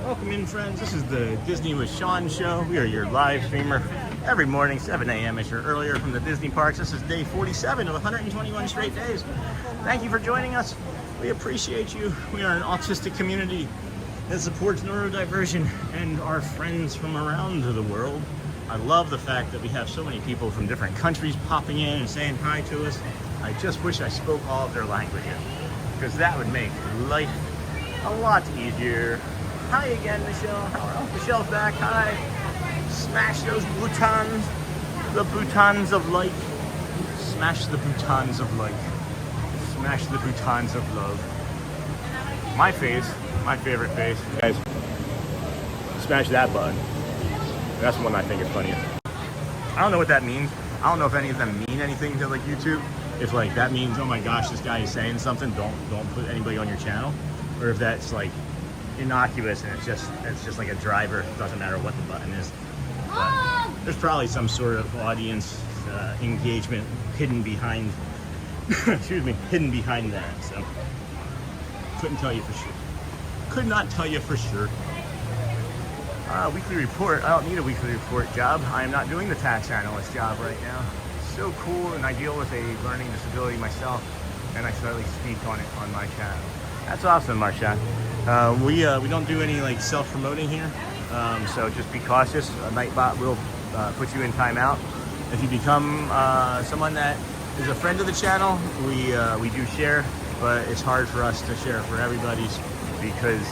Welcome in, friends. This is the Disney with Sean show. We are your live streamer every morning, 7 a.m.ish or earlier from the Disney parks. This is day 47 of 121 straight days. Thank you for joining us. We appreciate you. We are an autistic community that supports neurodiversion and our friends from around the world. I love the fact that we have so many people from different countries popping in and saying hi to us. I just wish I spoke all of their languages because that would make life a lot easier. Hi again, Michelle. Michelle's back. Hi. Smash those boutons. The boutons of light. Smash the boutons of light. Smash the boutons of love. My face, my favorite face. Guys, smash that button. That's the one I think is funniest. I don't know what that means. I don't know if any of them mean anything to like YouTube. If like that means, oh my gosh, this guy is saying something, don't put anybody on your channel. Or if that's like innocuous and it's just like a driver. It doesn't matter what the button is. But there's probably some sort of audience engagement hidden behind hidden behind that. So couldn't tell you for sure. Could not tell you for sure. Weekly report. I don't need a weekly report job. I am not doing the tax analyst job right now. So cool, and I deal with a learning disability myself, and I slightly speak on it on my channel. That's awesome, Marshawn. We don't do any like self-promoting here, so just be cautious. Nightbot will put you in timeout. If you become someone that is a friend of the channel, we do share, but it's hard for us to share for everybody because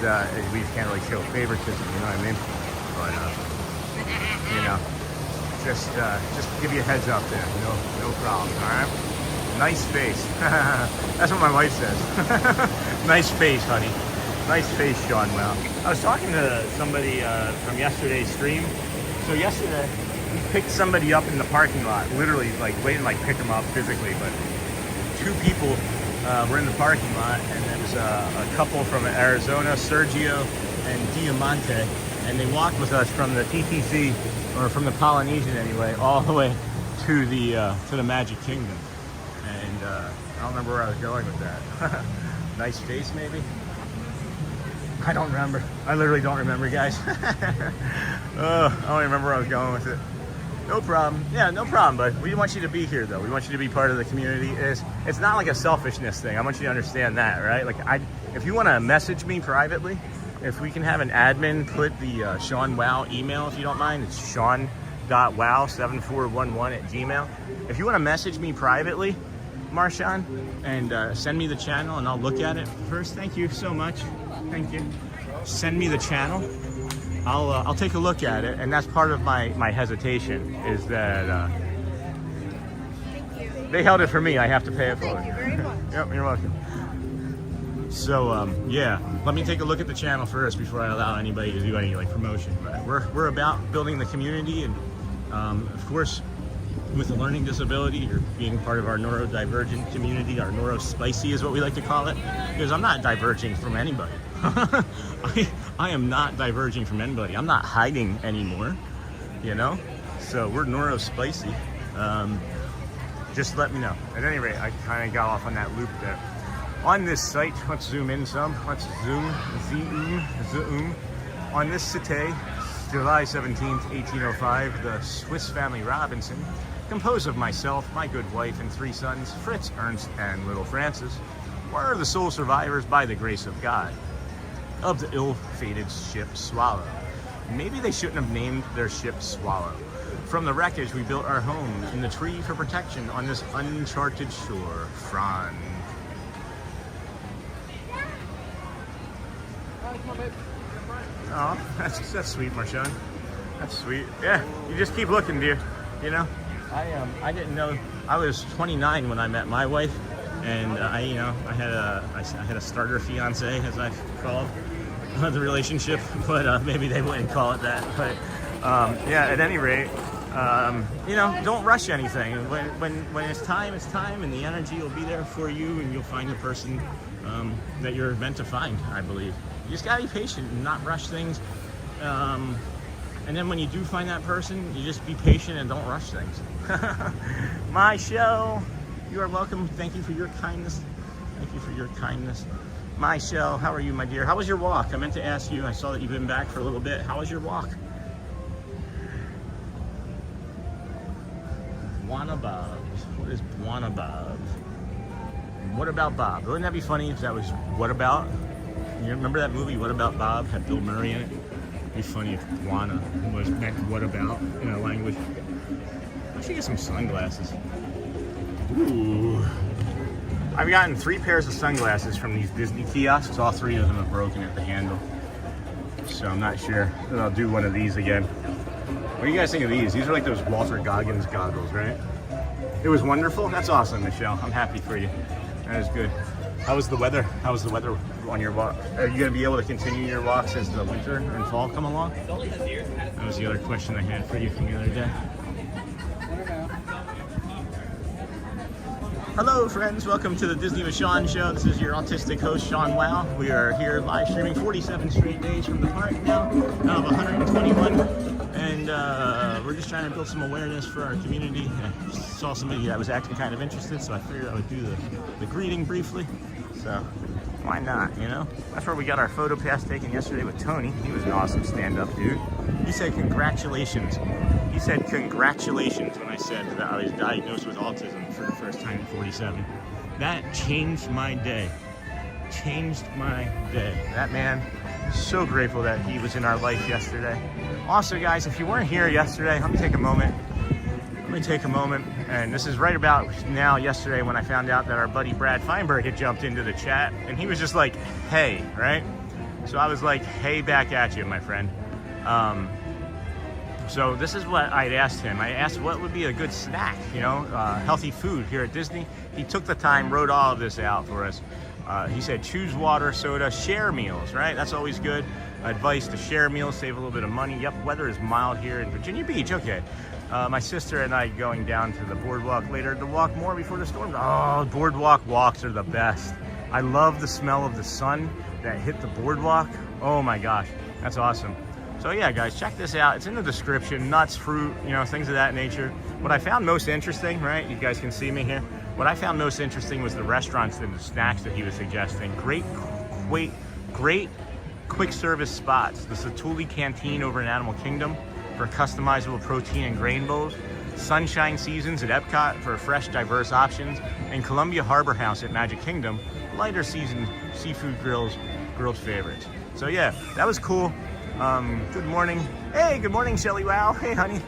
we can't really show favoritism. You know what I mean? But you know, just give you a heads up there. No problem. All right. Nice face. That's what my wife says. Nice face, honey. Nice face, Sean. Well, I was talking to somebody from yesterday's stream. So yesterday, we picked somebody up in the parking lot. Literally, like, we didn't like pick them up physically, but two people were in the parking lot, and there was a couple from Arizona, Sergio and Diamante, and they walked with us from the TTC, or from the Polynesian anyway, all the way to the Magic Kingdom. And I don't remember where I was going with that. Nice face, maybe? I don't remember. I literally don't remember, guys. I don't remember where I was going with it. No problem. Yeah, no problem, but we want you to be here, though. We want you to be part of the community. It's not like a selfishness thing. I want you to understand that, right? Like, if you want to message me privately, if we can have an admin put the Sean Wow email, if you don't mind. It's sean.wow7411@gmail. If you want to message me privately, Marshawn, and send me the channel, and I'll look at it first. Thank you so much. Thank you. Send me the channel. I'll take a look at it, and that's part of my hesitation is that they held it for me. I have to pay it forward. Thank you very much. Yep, you're welcome. So yeah, let me take a look at the channel first before I allow anybody to do any like promotion. But we're about building the community, and of course, with a learning disability or being part of our neurodivergent community, our neurospicy is what we like to call it, because I'm not diverging from anybody. I am not diverging from anybody. I'm not hiding anymore, you know? So we're neurospicy. Just let me know. At any rate, I kind of got off on that loop there. On this site, let's zoom in some. Let's zoom. On this cité, July 17th, 1805, the Swiss family Robinson, composed of myself, my good wife, and 3 sons, Fritz, Ernst, and little Francis, were the sole survivors, by the grace of God, of the ill-fated ship Swallow. Maybe they shouldn't have named their ship Swallow. From the wreckage, we built our home in the tree for protection on this uncharted shore. Fran. Oh, that's sweet, Marshawn. That's sweet. Yeah, you just keep looking, dear. You know, I didn't know. I was 29 when I met my wife, and I had a starter fiance, as I called the relationship, but maybe they wouldn't call it that. But yeah, at any rate, don't rush anything. When it's time, and the energy will be there for you, and you'll find the person that you're meant to find, I believe. You just gotta be patient and not rush things. And then when you do find that person, you just be patient and don't rush things. My show, you are welcome. Thank you for your kindness. Thank you for your kindness. My show, how are you, my dear? How was your walk? I meant to ask you. I saw that you've been back for a little bit. How was your walk? Buona Bob. What is Buona Bob? What About Bob? Wouldn't that be funny if that was What About? You remember that movie, What About Bob? Had Bill Murray in it. It'd be funny if Buona was meant what about in a language. I should get some sunglasses. Ooh. I've gotten 3 pairs of sunglasses from these Disney kiosks. All 3 of them are broken at the handle. So I'm not sure that I'll do one of these again. What do you guys think of these? These are like those Walter Goggins goggles, right? It was wonderful. That's awesome, Michelle. I'm happy for you. That is good. How was the weather? How was the weather on your walk? Are you going to be able to continue your walks as the winter and fall come along? That was the other question I had for you from the other day. Hello, friends. Welcome to the Disney with Sean show. This is your autistic host, Sean Wow. We are here live streaming 47 straight days from the park now, out of 121. And we're just trying to build some awareness for our community. I saw somebody that was acting kind of interested, so I figured I would do the greeting briefly. So why not, you know? That's where we got our photo pass taken yesterday with Tony. He was an awesome stand-up dude. He said congratulations. He said congratulations when I said that I was diagnosed with autism for the first time at 47. That changed my day. Changed my day. That man, so grateful that he was in our life yesterday. Also, guys, if you weren't here yesterday, let me take a moment. And this is right about now, yesterday, when I found out that our buddy Brad Feinberg had jumped into the chat, and he was just like, hey, right? So I was like, hey, back at you, my friend. So this is what I'd asked him. I asked what would be a good snack, you know, healthy food here at Disney. He took the time, wrote all of this out for us. He said, choose water, soda, share meals, right? That's always good. Advice to share meals, save a little bit of money. Yep, weather is mild here in Virginia Beach, okay. My sister and I going down to the boardwalk later to walk more before the storm. Oh, boardwalk walks are the best. I love the smell of the sun that hit the boardwalk. Oh my gosh, that's awesome. So yeah, guys, check this out. It's in the description. Nuts, fruit, you know, things of that nature. What I found most interesting, right? You guys can see me here. What I found most interesting was the restaurants and the snacks that he was suggesting. Great quick service spots. The Satuli Canteen over in Animal Kingdom for customizable protein and grain bowls. Sunshine Seasons at Epcot for fresh, diverse options. And Columbia Harbor House at Magic Kingdom, lighter seasoned seafood grilled favorites. So yeah, that was cool. Good morning. Hey, good morning, Shelly. Wow. Hey, honey.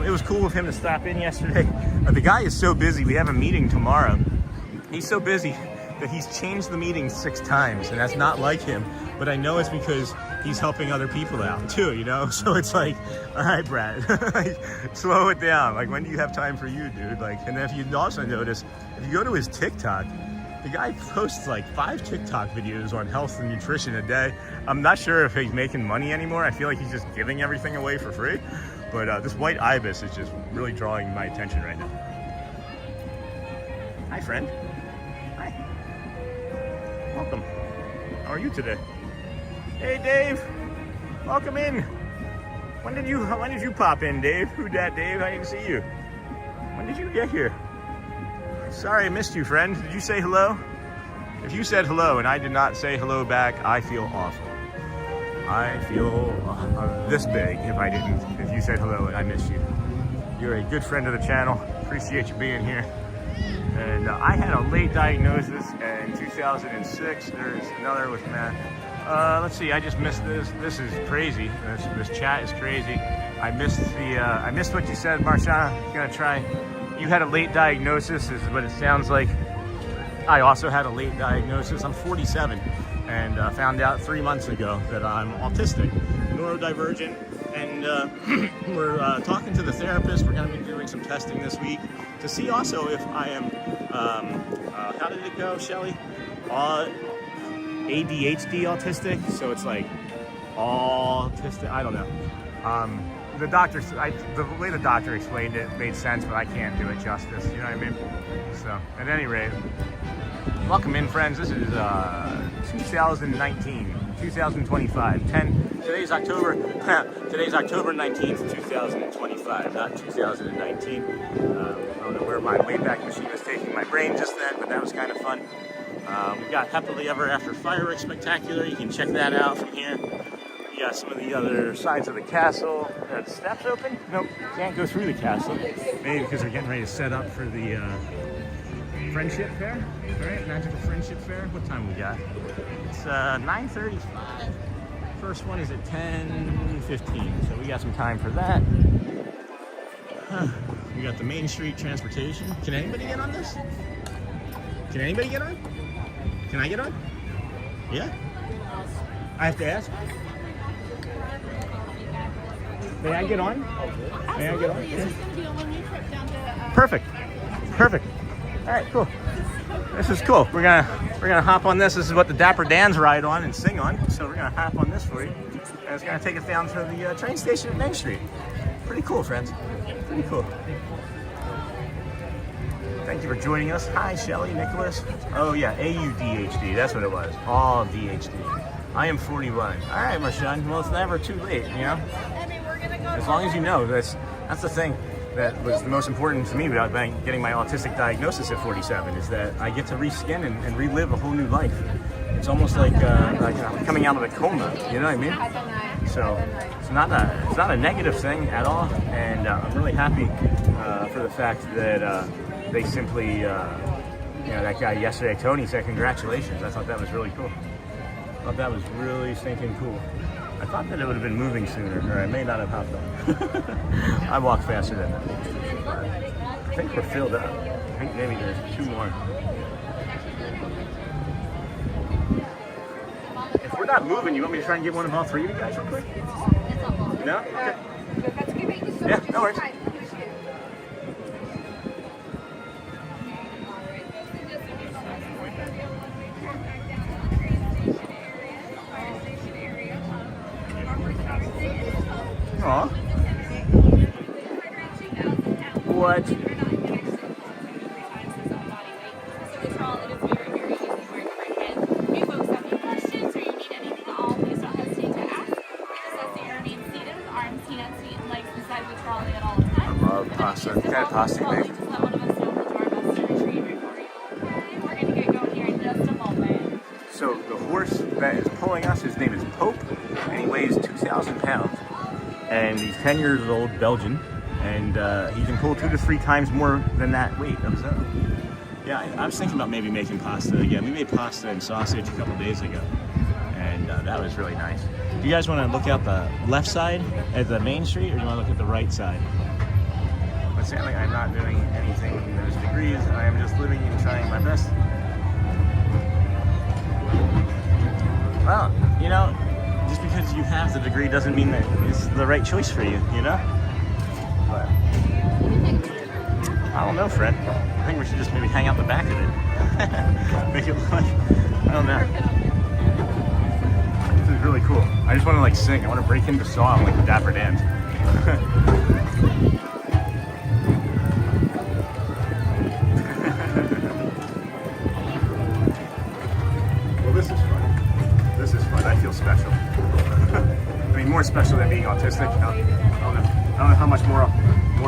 It was cool of him to stop in yesterday. The guy is so busy. We have a meeting tomorrow. He's so busy that he's changed the meeting 6 times, and that's not like him. But I know it's because he's helping other people out too, you know? So it's like, all right, Brad, like, slow it down. Like, when do you have time for you, dude? Like, and if you also notice, if you go to his TikTok, the guy posts like 5 TikTok videos on health and nutrition a day. I'm not sure if he's making money anymore. I feel like he's just giving everything away for free. But this white ibis is just really drawing my attention right now. Hi, friend. Hi. Welcome. How are you today? Hey, Dave. Welcome in. When did you pop in, Dave? Who dat, Dave? I didn't see you. When did you get here? Sorry I missed you, friend. Did you say hello? If you said hello and I did not say hello back, I feel awful. I feel this big if you said hello and I missed you. You're a good friend of the channel. Appreciate you being here. And I had a late diagnosis in 2006. There's another with Matt. Let's see, I just missed this. This is crazy. This chat is crazy. I missed what you said, Marshana. Gonna try. You had a late diagnosis is what it sounds like. I also had a late diagnosis. I'm 47 and found out 3 months ago that I'm autistic, neurodivergent, and we're talking to the therapist. We're gonna be doing some testing this week to see also if I am, how did it go, Shelly? ADHD autistic, so it's like autistic, I don't know. The way the doctor explained it made sense, but I can't do it justice, you know what I mean? So, at any rate, welcome in, friends. This is 2019, 2025. Today's October 19th, 2025, not 2019. I don't know where my Wayback Machine was taking my brain just then, but that was kind of fun. We've got Happily Ever After Fireworks Spectacular. You can check that out from here. You got some of the other sides of the castle. Are the steps open? Nope, can't go through the castle. Maybe because they're getting ready to set up for the Friendship Fair. All right, Magical Friendship Fair. What time we got? It's 9:35. First one is at 10:15, so we got some time for that. We got the Main Street Transportation. Can anybody get on this? Can anybody get on? Can I get on? Yeah? I have to ask? May I get on? May I get on? Yeah. Perfect. Perfect. All right, cool. This is cool. We're gonna hop on this. This is what the Dapper Dans ride on and sing on. So we're gonna hop on this for you. And it's gonna take us down to the train station at Main Street. Pretty cool, friends. Pretty cool. Thank you for joining us. Hi, Shelly, Nicholas. Oh yeah, AUDHD. That's what it was. All DHD. I am 41. All right, Marshawn. Well, it's never too late, you know. As long as you know, that's the thing that was the most important to me about getting my autistic diagnosis at 47 is that I get to reskin and relive a whole new life. It's almost like coming out of a coma. You know what I mean? So it's not a negative thing at all, and I'm really happy for the fact that they simply, that guy yesterday, Tony, said congratulations. I thought that was really cool. I thought that was really stinking cool. I thought that it would have been moving sooner, or I may not have hopped on. I walk faster than that. I think we're filled up. I think maybe there's 2 more. If we're not moving, you want me to try and get one of all 3 of you guys real quick? No? Okay. Yeah, no worries. Aw. What? Pasta. What kind of pasta you make? So the horse that is pulling us, his name is Pope, and he weighs 2,000 pounds. And he's 10 years old, Belgian, and he can pull 2 to 3 times more than that weight of his own. Yeah, I was thinking about maybe making pasta again. We made pasta and sausage a couple days ago, and and that was really nice. Do you guys want to look out the left side at the main street, or do you want to look at the right side? But sadly, I'm not doing anything in those degrees. I am just living and trying my best. Well, you know, just because you have the degree doesn't mean that it's the right choice for you, you know? But I don't know, Fred. I think we should just maybe hang out the back of it. Make it look like, I don't know. This is really cool. I just want to like sing. I want to break into song like the Dapper Dans. Well, this is fun. This is fun. I feel special. I mean, more special than being autistic. I don't know how much more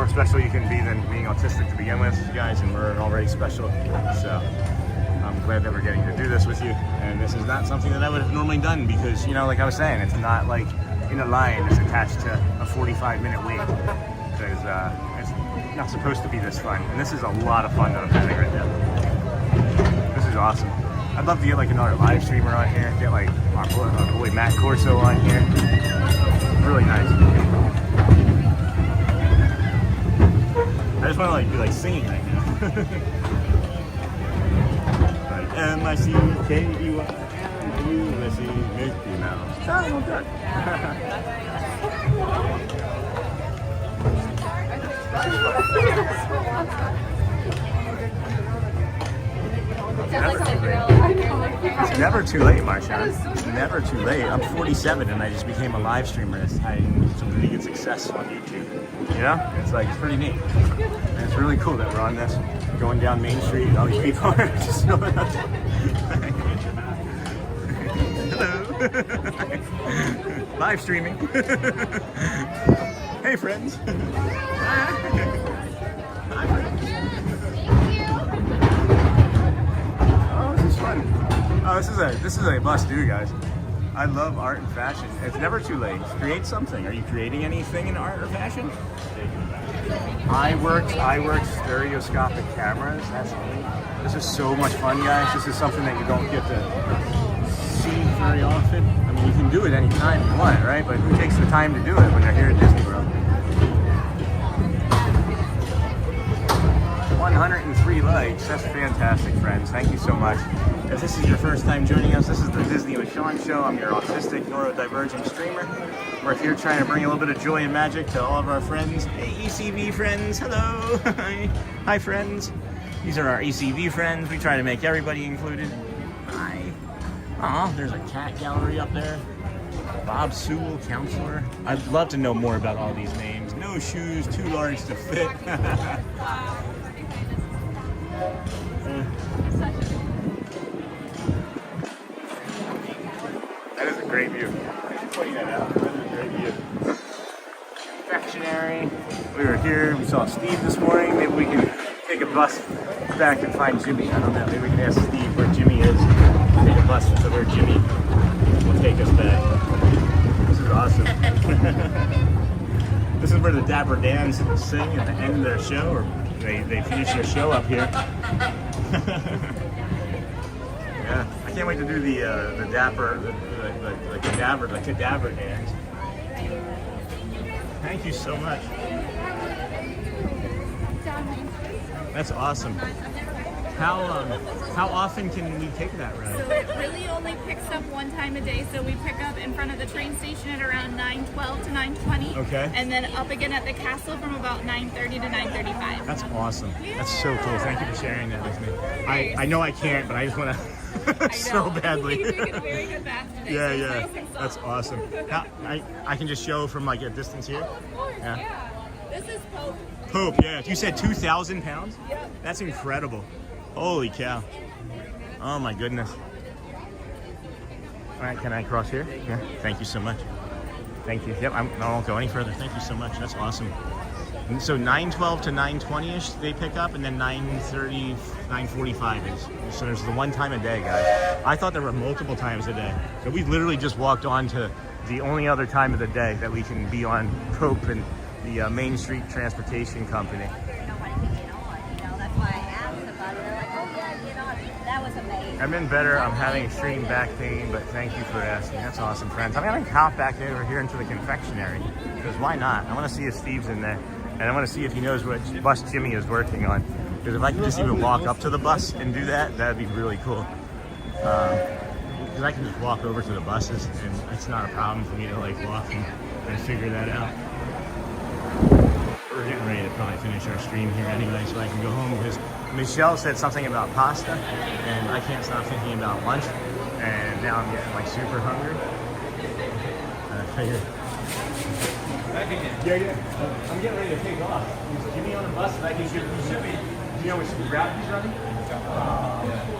special you can be than being autistic to begin with, guys, and we're already special. So I'm glad that we're getting to do this with you. And this is not something that I would have normally done because, you know, like I was saying, it's not like in a line that's attached to a 45-minute wait. Because it's not supposed to be this fun. And this is a lot of fun that I'm having right now. This is awesome. I'd love to get like another live streamer on here, get like our boy Matt Corso on here. Really nice. I just want to like be like singing right now. Like M-I-C-K-E-Y-M-U-S-E Mickey Mouse. Donald Duck. It's never too late, Marshawn. It's never too late. I'm 47 and I just became a live streamer. It's having some really good success on YouTube. You know? It's like, it's pretty neat. And it's really cool that we're on this, going down Main Street, and all these people are just going up. Hello. Live streaming. Hey, friends. Hi, friends. Oh, this is a must do, guys. I love art and fashion. It's never too late. Create something. Are you creating anything in art or fashion? I worked stereoscopic cameras. That's neat. This is so much fun, guys. This is something that you don't get to see very often. I mean, you can do it anytime you want, right? But who takes the time to do it when they're here at Disney World? 103 likes. That's fantastic, friends. Thank you so much. If this is your first time joining us, this is the Disney with Sean show. I'm your autistic neurodivergent streamer. We're here trying to bring a little bit of joy and magic to all of our friends. Hey, ECV friends. Hello. Hi, friends. These are our ECV friends. We try to make everybody included. Hi. Aw, there's a cat gallery up there. Bob Sewell, counselor. I'd love to know more about all these names. No shoes, too large to fit. That is a great view. Thanks for pointing that out. That is a great view. Confectionary. We were here. We saw Steve this morning. Maybe we can take a bus back and find Jimmy. I don't know. Maybe we can ask Steve where Jimmy is. Take a bus to where Jimmy will take us back. This is awesome. This is where the Dapper Dans sing at the end of their show, or they finish their show up here. Yeah, I can't wait to do the cadaver dance. Thank you so much. That's awesome. How often can we take that ride? So it really only picks up one time a day. So we pick up in front of the train station at around 9:12 to 9:20. Okay. And then up again at the castle from about 9:30 to 9:35. That's awesome. Yeah. That's so cool. Thank you for sharing that with me. I know I can't, but I just want to so badly. You're doing a very good bath today. Yeah, so yeah. Nice, that's awesome. Now, I can just show from like a distance here? Of course, yeah. This is Pope. Pope, yeah. You said 2,000 pounds? Yep. That's incredible. Holy cow. Oh my goodness. All right, can I cross here? Yeah, thank you so much. Thank you. Yep, I won't go any further. Thank you so much. That's awesome. And so 9:12 to 9:20-ish they pick up, and then 9:30, 9:45 is. So there's the one time a day, guys. I thought there were multiple times a day. So we literally just walked on to the only other time of the day that we can be on Pope and the Main Street Transportation Company. I've been better. I'm having extreme back pain, but thank you for asking. That's awesome, friends. I'm gonna hop back over here into the confectionery, because why not? I wanna see if Steve's in there, and I wanna see if he knows what bus Jimmy is working on. Because if I can just even walk up to the bus and do that, that'd be really cool. Because I can just walk over to the buses, and it's not a problem for me to like walk and figure that out. We're getting ready to probably finish our stream here anyway, so I can go home, because Michelle said something about pasta, and I can't stop thinking about lunch, and now I'm getting like super hungry. I figured. Yeah. I'm getting ready to take off. Is Jimmy on the bus? Like he should be. Do you know which route he's running?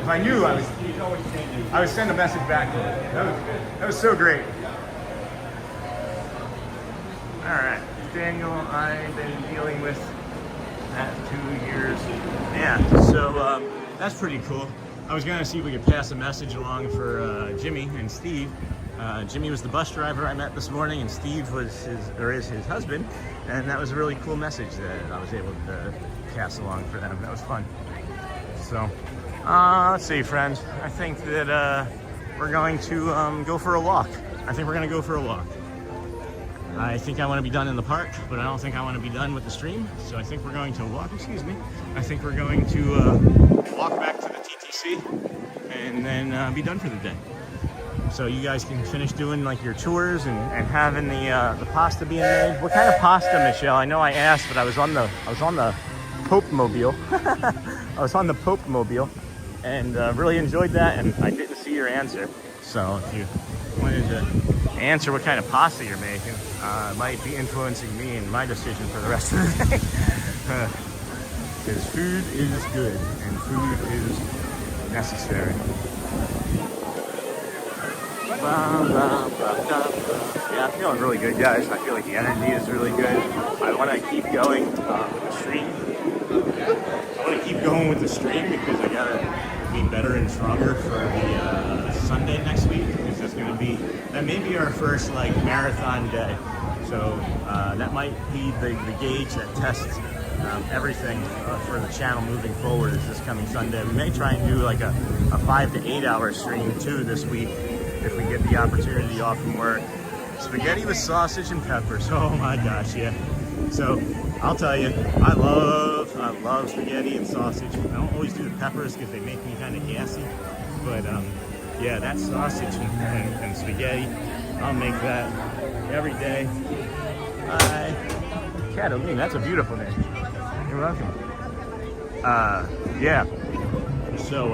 If I knew, I would send a message back to him. That was so great. All right, Daniel, I've been dealing with that 2 years. Yeah, so that's pretty cool. I was gonna see if we could pass a message along for Jimmy and Steve. Jimmy was the bus driver I met this morning, and Steve was is his husband, and that was a really cool message that I was able to pass along for them. That was fun. So, let's see, friends. I think that we're going to go for a walk. I think we're gonna go for a walk. I think I want to be done in the park, but I don't think I want to be done with the stream. So I think we're going to walk, excuse me. I think we're going to walk back to the TTC and then be done for the day. So you guys can finish doing like your tours and having the pasta being made. What kind of pasta, Michelle? I know I asked, but I was on the Pope Mobile. I was on the Pope Mobile and really enjoyed that, and I didn't see your answer. So if you wanted to answer what kind of pasta you're making, it might be influencing me in my decision for the rest of the day. Because food is good and food is necessary. Yeah, I'm feeling really good, guys. I feel like the energy is really good. I want to keep going with the stream. I want to keep going with the stream because I gotta be better and stronger for the Sunday next week. Because that's gonna be, that may be our first like marathon day. So that might be the gauge that tests everything for the channel moving forward. Is this coming Sunday? We may try and do like a 5 to 8 hour stream too this week, if we get the opportunity off from work. Spaghetti with sausage and peppers. Oh my gosh, yeah. So I'll tell you, I love spaghetti and sausage. I don't always do the peppers because they make me kind of gassy. But yeah, that sausage and spaghetti, I'll make that every day. Catalina, that's a beautiful name. You're welcome. Yeah. So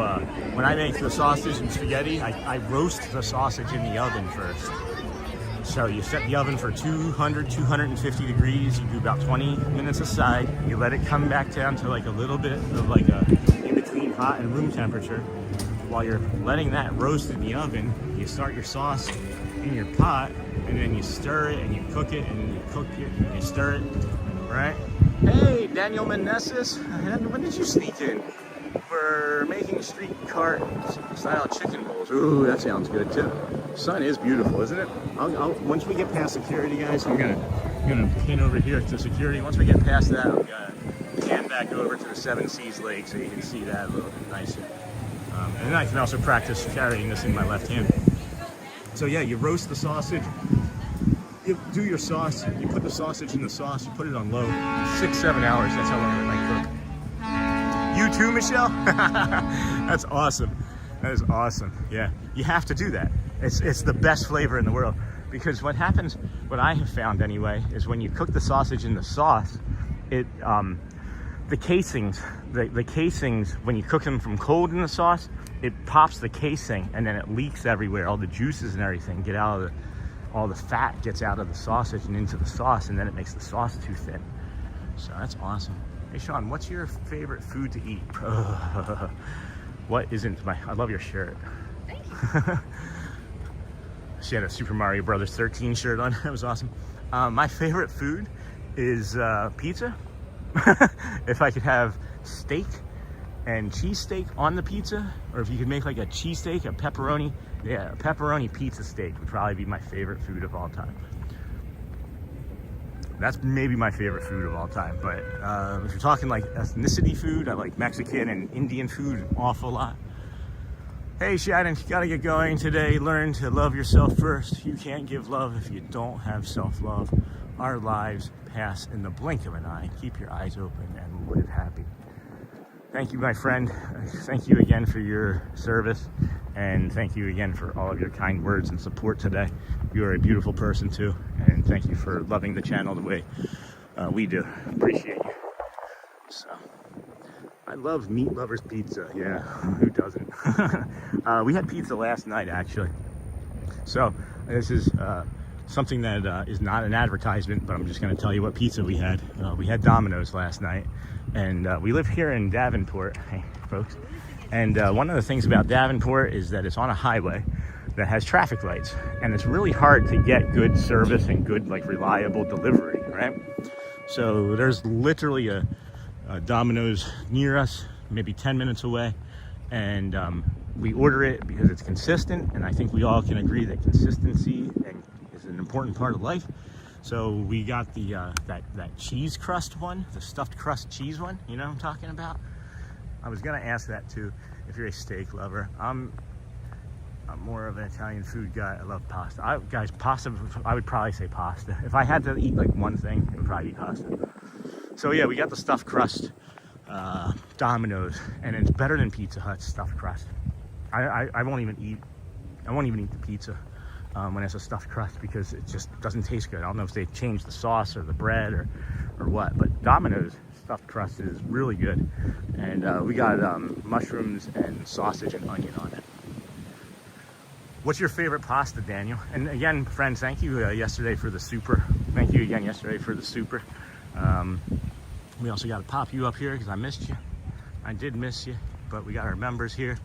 when I make the sausage and spaghetti, I roast the sausage in the oven first. So you set the oven for 200, 250 degrees. You do about 20 minutes aside. You let it come back down to like a little bit of like a in between hot and room temperature. While you're letting that roast in the oven, you start your sauce in your pot, and then you stir it and you cook it and you cook it and you stir it, right? Hey, Daniel Meneses, when did you sneak in? We're making street cart style chicken bowls. Ooh, that sounds good too. Sun is beautiful, isn't it? I'll once we get past security, guys, I'm gonna pin over here to security. Once we get past that, I'm gonna pan back over to the Seven Seas Lake so you can see that a little bit nicer. And then I can also practice carrying this in my left hand. So yeah, you roast the sausage. You do your sauce. You put the sausage in the sauce. You put it on low. 6-7 hours. That's how long it might cook. You too, Michelle? That's awesome. That is awesome. Yeah, you have to do that. It's the best flavor in the world, because what happens, what I have found anyway, is when you cook the sausage in the sauce, it the casings when you cook them from cold in the sauce, it pops the casing and then it leaks everywhere. All the juices and everything get out of all the fat gets out of the sausage and into the sauce, and then it makes the sauce too thin. So that's awesome. Hey Sean, what's your favorite food to eat? What isn't I love your shirt. Thank you. She had a Super Mario Brothers 13 shirt on. That was awesome. My favorite food is pizza. If I could have steak and cheesesteak on the pizza, or if you could make like a cheesesteak, a pepperoni, yeah, a pepperoni pizza steak would probably be my favorite food of all time. That's maybe my favorite food of all time. But if you're talking like ethnicity food, I like Mexican and Indian food an awful lot. Hey Shannon, you gotta get going today. Learn to love yourself first. You can't give love if you don't have self-love. Our lives pass in the blink of an eye. Keep your eyes open and live happy. Thank you, my friend. Thank you again for your service. And thank you again for all of your kind words and support today. You are a beautiful person too. And thank you for loving the channel the way we do. Appreciate you. So, I love Meat Lovers Pizza. Yeah, who doesn't? We had pizza last night, actually. So, this is something that is not an advertisement, but I'm just going to tell you what pizza we had. We had Domino's last night, and we live here in Davenport, hey, folks. And one of the things about Davenport is that it's on a highway that has traffic lights, and it's really hard to get good service and good, like, reliable delivery, right? So, there's literally a Domino's near us, maybe 10 minutes away, and we order it because it's consistent, and I think we all can agree that consistency is an important part of life. So we got the that cheese crust one, the stuffed crust cheese one. You know what I'm talking about? I was gonna ask that too. If you're a steak lover, I'm more of an Italian food guy. I love pasta. Guys, pasta. I would probably say pasta. If I had to eat like one thing, it would probably be pasta. So yeah, we got the stuffed crust Domino's, and it's better than Pizza Hut's stuffed crust. I won't even eat the pizza when it's a stuffed crust because it just doesn't taste good. I don't know if they've changed the sauce or the bread or what, but Domino's stuffed crust is really good. And we got mushrooms and sausage and onion on it. What's your favorite pasta, Daniel? And again, friends, thank you yesterday for the super. Thank you again yesterday for the super. We also got to pop you up here because I missed you. I did miss you, but we got our members here.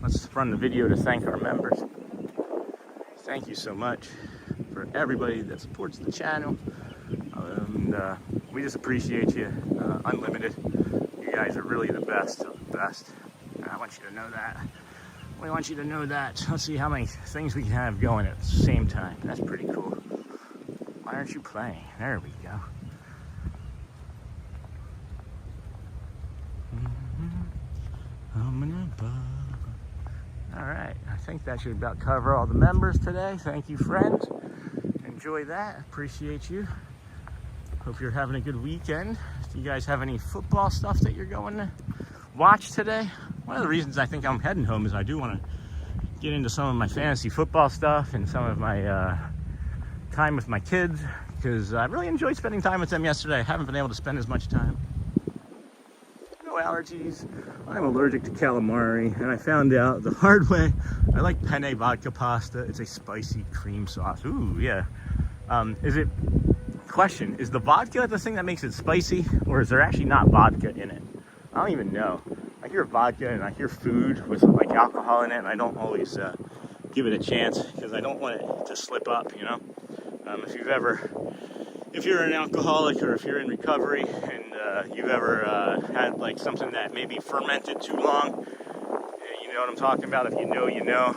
Let's run the video to thank our members. Thank you so much for everybody that supports the channel. And we just appreciate you, unlimited. You guys are really the best of the best. And I want you to know that. We want you to know that. Let's see how many things we can have going at the same time. That's pretty cool. Why aren't you playing? There we go. All right, I think that should about cover all the members today. Thank you, friends. Enjoy that. Appreciate you. Hope you're having a good weekend. Do you guys have any football stuff that you're going to watch today? One of the reasons I think I'm heading home is I do want to get into some of my fantasy football stuff and some of my time with my kids, because I really enjoyed spending time with them yesterday. I haven't been able to spend as much time. No allergies. I'm allergic to calamari, and I found out the hard way. I like penne vodka pasta. It's a spicy cream sauce. Ooh, yeah. Question, is the vodka the thing that makes it spicy, or is there actually not vodka in it? I don't even know. I hear vodka and I hear food with like alcohol in it, and I don't always give it a chance because I don't want it to slip up, you know? If you're an alcoholic or if you're in recovery and you've ever had like something that maybe fermented too long, you know what I'm talking about. If you know, you know.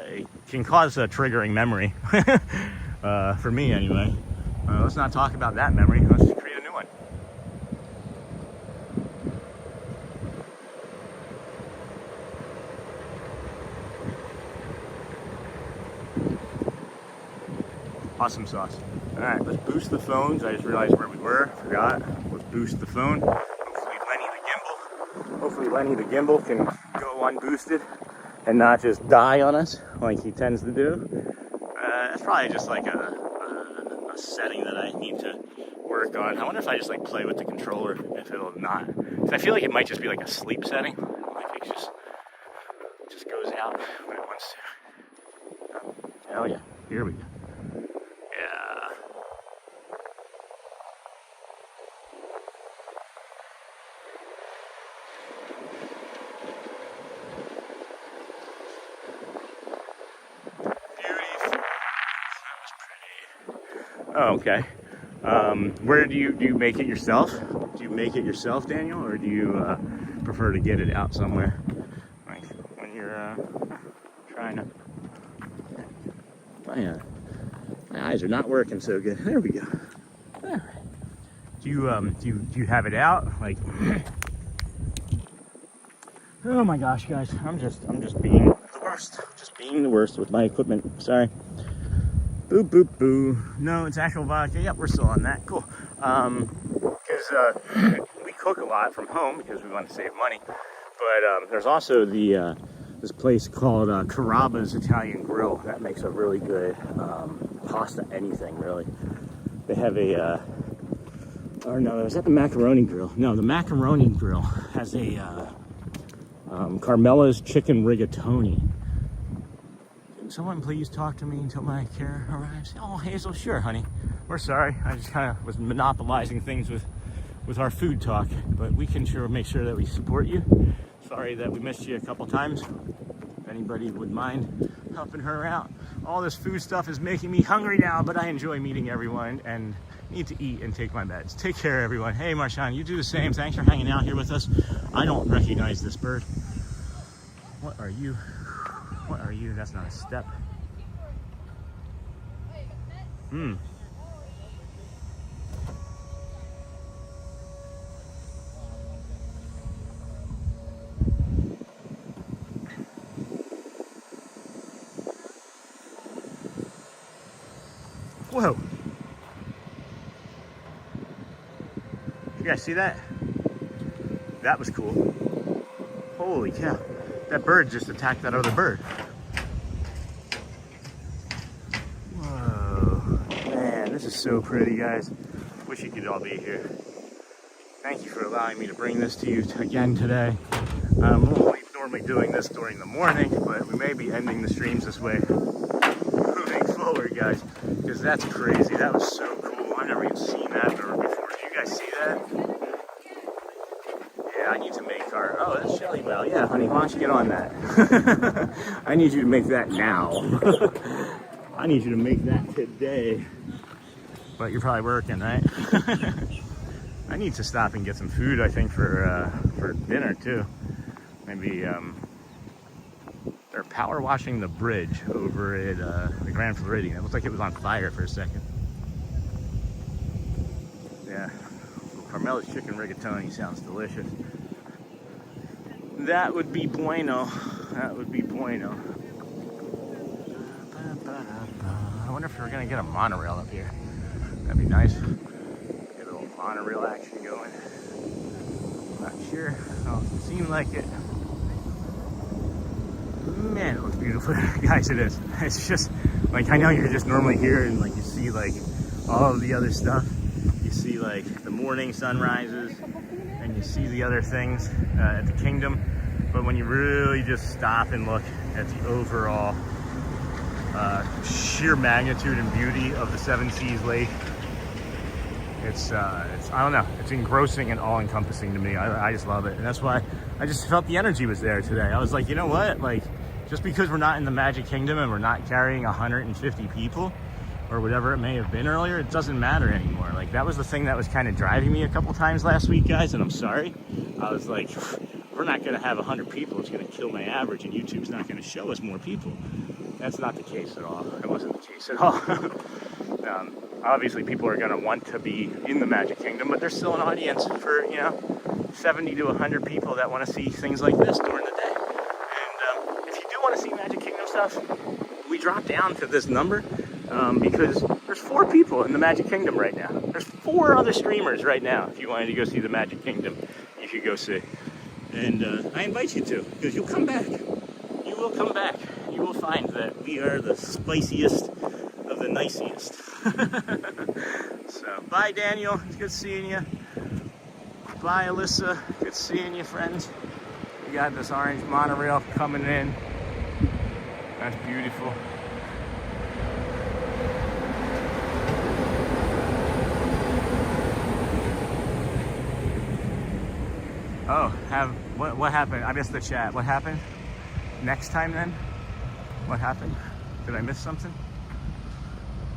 It can cause a triggering memory, for me anyway. Let's not talk about that memory. Let's create a new one. Awesome sauce. All right, let's boost the phones. I just realized where we were. Forgot. Let's boost the phone. Hopefully Lenny the gimbal can go unboosted and not just die on us like he tends to do. That's probably just like a setting that I need to work on. I wonder if I just like play with the controller, if it'll not. Because I feel like it might just be like a sleep setting. Like it just goes out when it wants to. Hell yeah. Here we go. Yeah. Oh, okay. Where do you make it yourself? Do you make it yourself, Daniel, or do you prefer to get it out somewhere? Like when you're trying to. My eyes are not working so good. There we go. All right. Do you have it out? Like, Oh my gosh, guys, I'm just being the worst. Just being the worst with my equipment. Sorry. Boo, boo, boo. No, it's actual vodka. Yep, we're still on that. Cool. Because we cook a lot from home because we want to save money. But there's also the this place called Carrabba's Italian Grill that makes a really good pasta anything, really. They have a or no, is that the macaroni grill? No, the macaroni grill has a Carmela's chicken rigatoni. Can someone please talk to me until my care arrives? Oh, Hazel, sure, honey. We're sorry. I just kind of was monopolizing things with our food talk, but we can sure make sure that we support you. Sorry that we missed you a couple times. If anybody would mind helping her out. All this food stuff is making me hungry now, but I enjoy meeting everyone and need to eat and take my meds. Take care, everyone. Hey, Marshawn, you do the same. Thanks for hanging out here with us. I don't recognize this bird. What are you? What are you? That's not a step. Whoa. You guys see that? That was cool. Holy cow. That bird just attacked that other bird. Whoa. Man, this is so pretty, guys. Wish you could all be here. Thank you for allowing me to bring this to you again today. I'm only normally doing this during the morning, but we may be ending the streams this way moving forward, guys, because that's crazy. That was so cool. I've never even seen that bird before. Did you guys see that? Yeah, I need to make our... Oh, that's Shelly Bell. Yeah, honey, why don't you get on that? I need you to make that now. I need you to make that today. But you're probably working, right? I need to stop and get some food, I think, for dinner, too. Maybe, they're power washing the bridge over at the Grand Floridian. It looked like it was on fire for a second. Yeah. Carmela's chicken rigatoni sounds delicious. That would be bueno. That would be bueno. I wonder if we're gonna get a monorail up here. That'd be nice. Get a little monorail action going. Not sure. Oh, it seemed like it. Man, it looks beautiful. Guys, it is. It's just, like, I know you're just normally here and, like, you see, like, all of the other stuff. You see, like, the morning sunrises, and you see the other things at the Kingdom. But when you really just stop and look at the overall sheer magnitude and beauty of the Seven Seas Lake, it's I don't know, it's engrossing and all-encompassing to me. I just love it, and that's why I just felt the energy was there today. I was like, you know what, like, just because we're not in the Magic Kingdom and we're not carrying 150 people or whatever it may have been earlier, it doesn't matter anymore. Like, that was the thing that was kind of driving me a couple times last week, guys, and I'm sorry. I was like, we're not going to have 100 people. It's going to kill my average, and YouTube's not going to show us more people. That's not the case at all. It wasn't the case at all. Obviously, people are going to want to be in the Magic Kingdom, but there's still an audience for, 70 to 100 people that want to see things like this during the day. And if you do want to see Magic Kingdom stuff, we drop down to this number because there's 4 people in the Magic Kingdom right now. There's 4 other streamers right now. If you wanted to go see the Magic Kingdom, you could go see. And I invite you to, because you'll come back. You will come back. You will find that we are the spiciest of the nicest. So, bye, Daniel. It's good seeing you. Bye, Alyssa. Good seeing you, friends. We got this orange monorail coming in. That's beautiful. Oh, what happened? I missed the chat. What happened? Next time then? What happened? Did I miss something?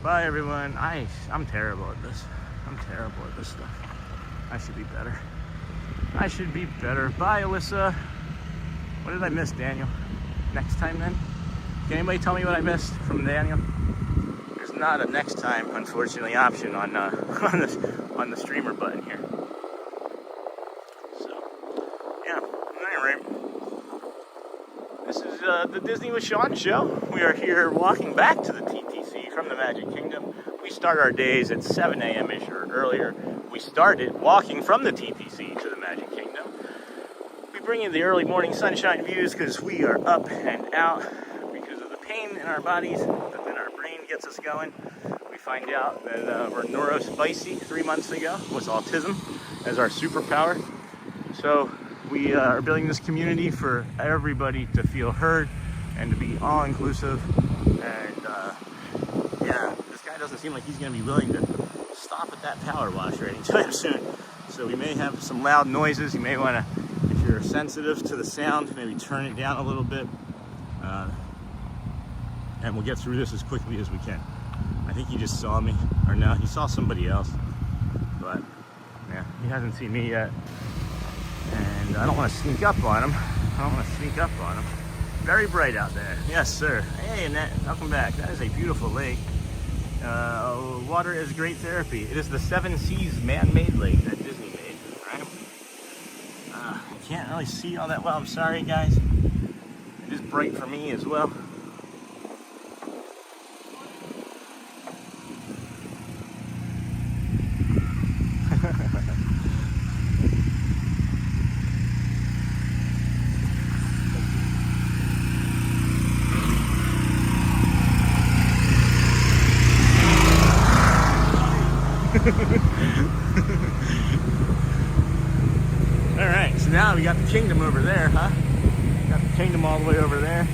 Bye, everyone. I'm terrible at this. I'm terrible at this stuff. I should be better. I should be better. Bye, Alyssa. What did I miss, Daniel? Next time then? Can anybody tell me what I missed from Daniel? There's not a next time, unfortunately, option on the streamer button here. So, yeah. Anyway, the Disney with Sean show. We are here walking back to the TTC from the Magic Kingdom. We start our days at 7 a.m.-ish or earlier. We started walking from the TTC to the Magic Kingdom. We bring you the early morning sunshine views because we are up and out because of the pain in our bodies, but then our brain gets us going. We find out that we're neurospicy 3 months ago, was autism as our superpower. So we are building this community for everybody to feel heard and to be all-inclusive. And yeah, this guy doesn't seem like he's going to be willing to stop at that power wash or anytime soon. So we may have some loud noises. You may want to, if you're sensitive to the sound, maybe turn it down a little bit. And we'll get through this as quickly as we can. I think he just saw me, or no, he saw somebody else. But yeah, he hasn't seen me yet. And I don't want to sneak up on him. Very bright out there. Yes, sir. Hey, Annette, welcome back. That is a beautiful lake. Water is great therapy. It is the 7 Seas man-made lake that Disney made, right? I can't really see all that well. I'm sorry, guys. It is bright for me as well. Alright, so now we got the kingdom over there, huh? Got the kingdom all the way over there.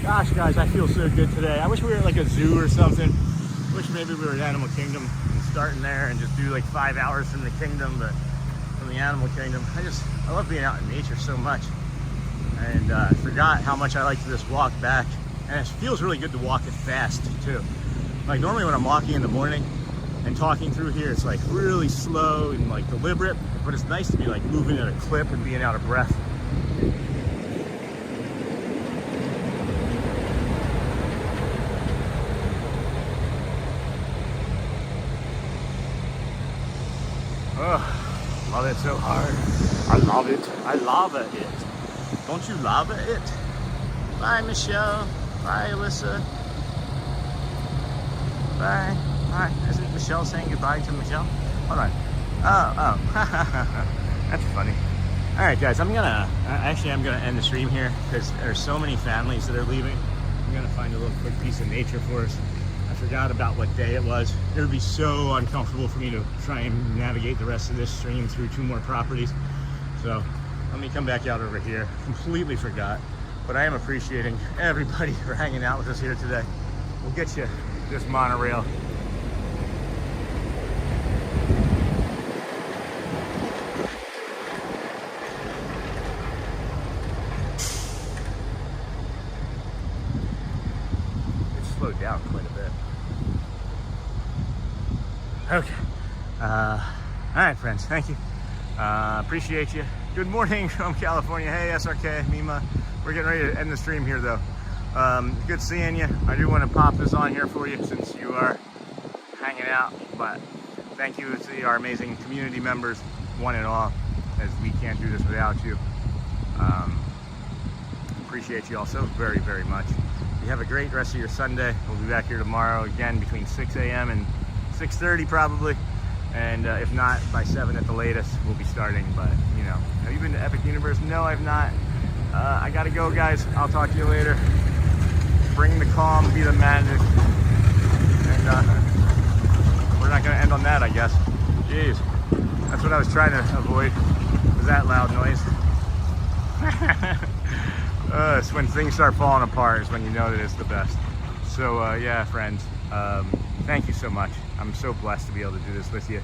Gosh, guys, I feel so good today. I wish we were at like a zoo or something. Wish maybe we were at Animal Kingdom and starting there and just do like 5 hours from the kingdom, but from the Animal Kingdom. I love being out in nature so much. And I forgot how much I like to just walk back. And it feels really good to walk it fast, too. Like normally when I'm walking in the morning, and talking through here, it's like really slow and like deliberate, but it's nice to be like moving at a clip and being out of breath. Oh, love it so hard. I love it. I lava it. Don't you lava it? Bye, Michelle. Bye, Alyssa. Bye. Hi, isn't Michelle saying goodbye to Michelle? Hold on. Oh. That's funny. All right, guys, I'm gonna end the stream here because there's so many families that are leaving. I'm gonna find a little quick piece of nature for us. I forgot about what day it was. It would be so uncomfortable for me to try and navigate the rest of this stream through 2 more properties. So let me come back out over here. Completely forgot, but I am appreciating everybody for hanging out with us here today. We'll get you this monorail. Slowed down quite a bit. Okay. All right, friends. Thank you. Appreciate you. Good morning from California. Hey, SRK, Mima. We're getting ready to end the stream here, though. Good seeing you. I do want to pop this on here for you since you are hanging out. But thank you to our amazing community members, one and all, as we can't do this without you. Appreciate you all so very, very much. You have a great rest of your Sunday. We'll be back here tomorrow again between 6 a.m. and 6:30 probably. And if not, by 7 at the latest, we'll be starting. But, you know, have you been to Epic Universe? No, I've not. I gotta go, guys. I'll talk to you later. Bring the calm, be the magic. And we're not gonna end on that, I guess. Jeez. That's what I was trying to avoid, was that loud noise. It's when things start falling apart is when you know that it's the best. So yeah, friends, thank you so much. I'm so blessed to be able to do this with you.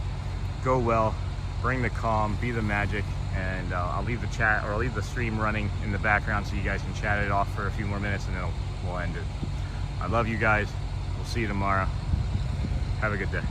Go well, bring the calm, be the magic, and I'll leave the chat, or I'll leave the stream running in the background so you guys can chat it off for a few more minutes and then we'll end it. I love you guys. We'll see you tomorrow. Have a good day.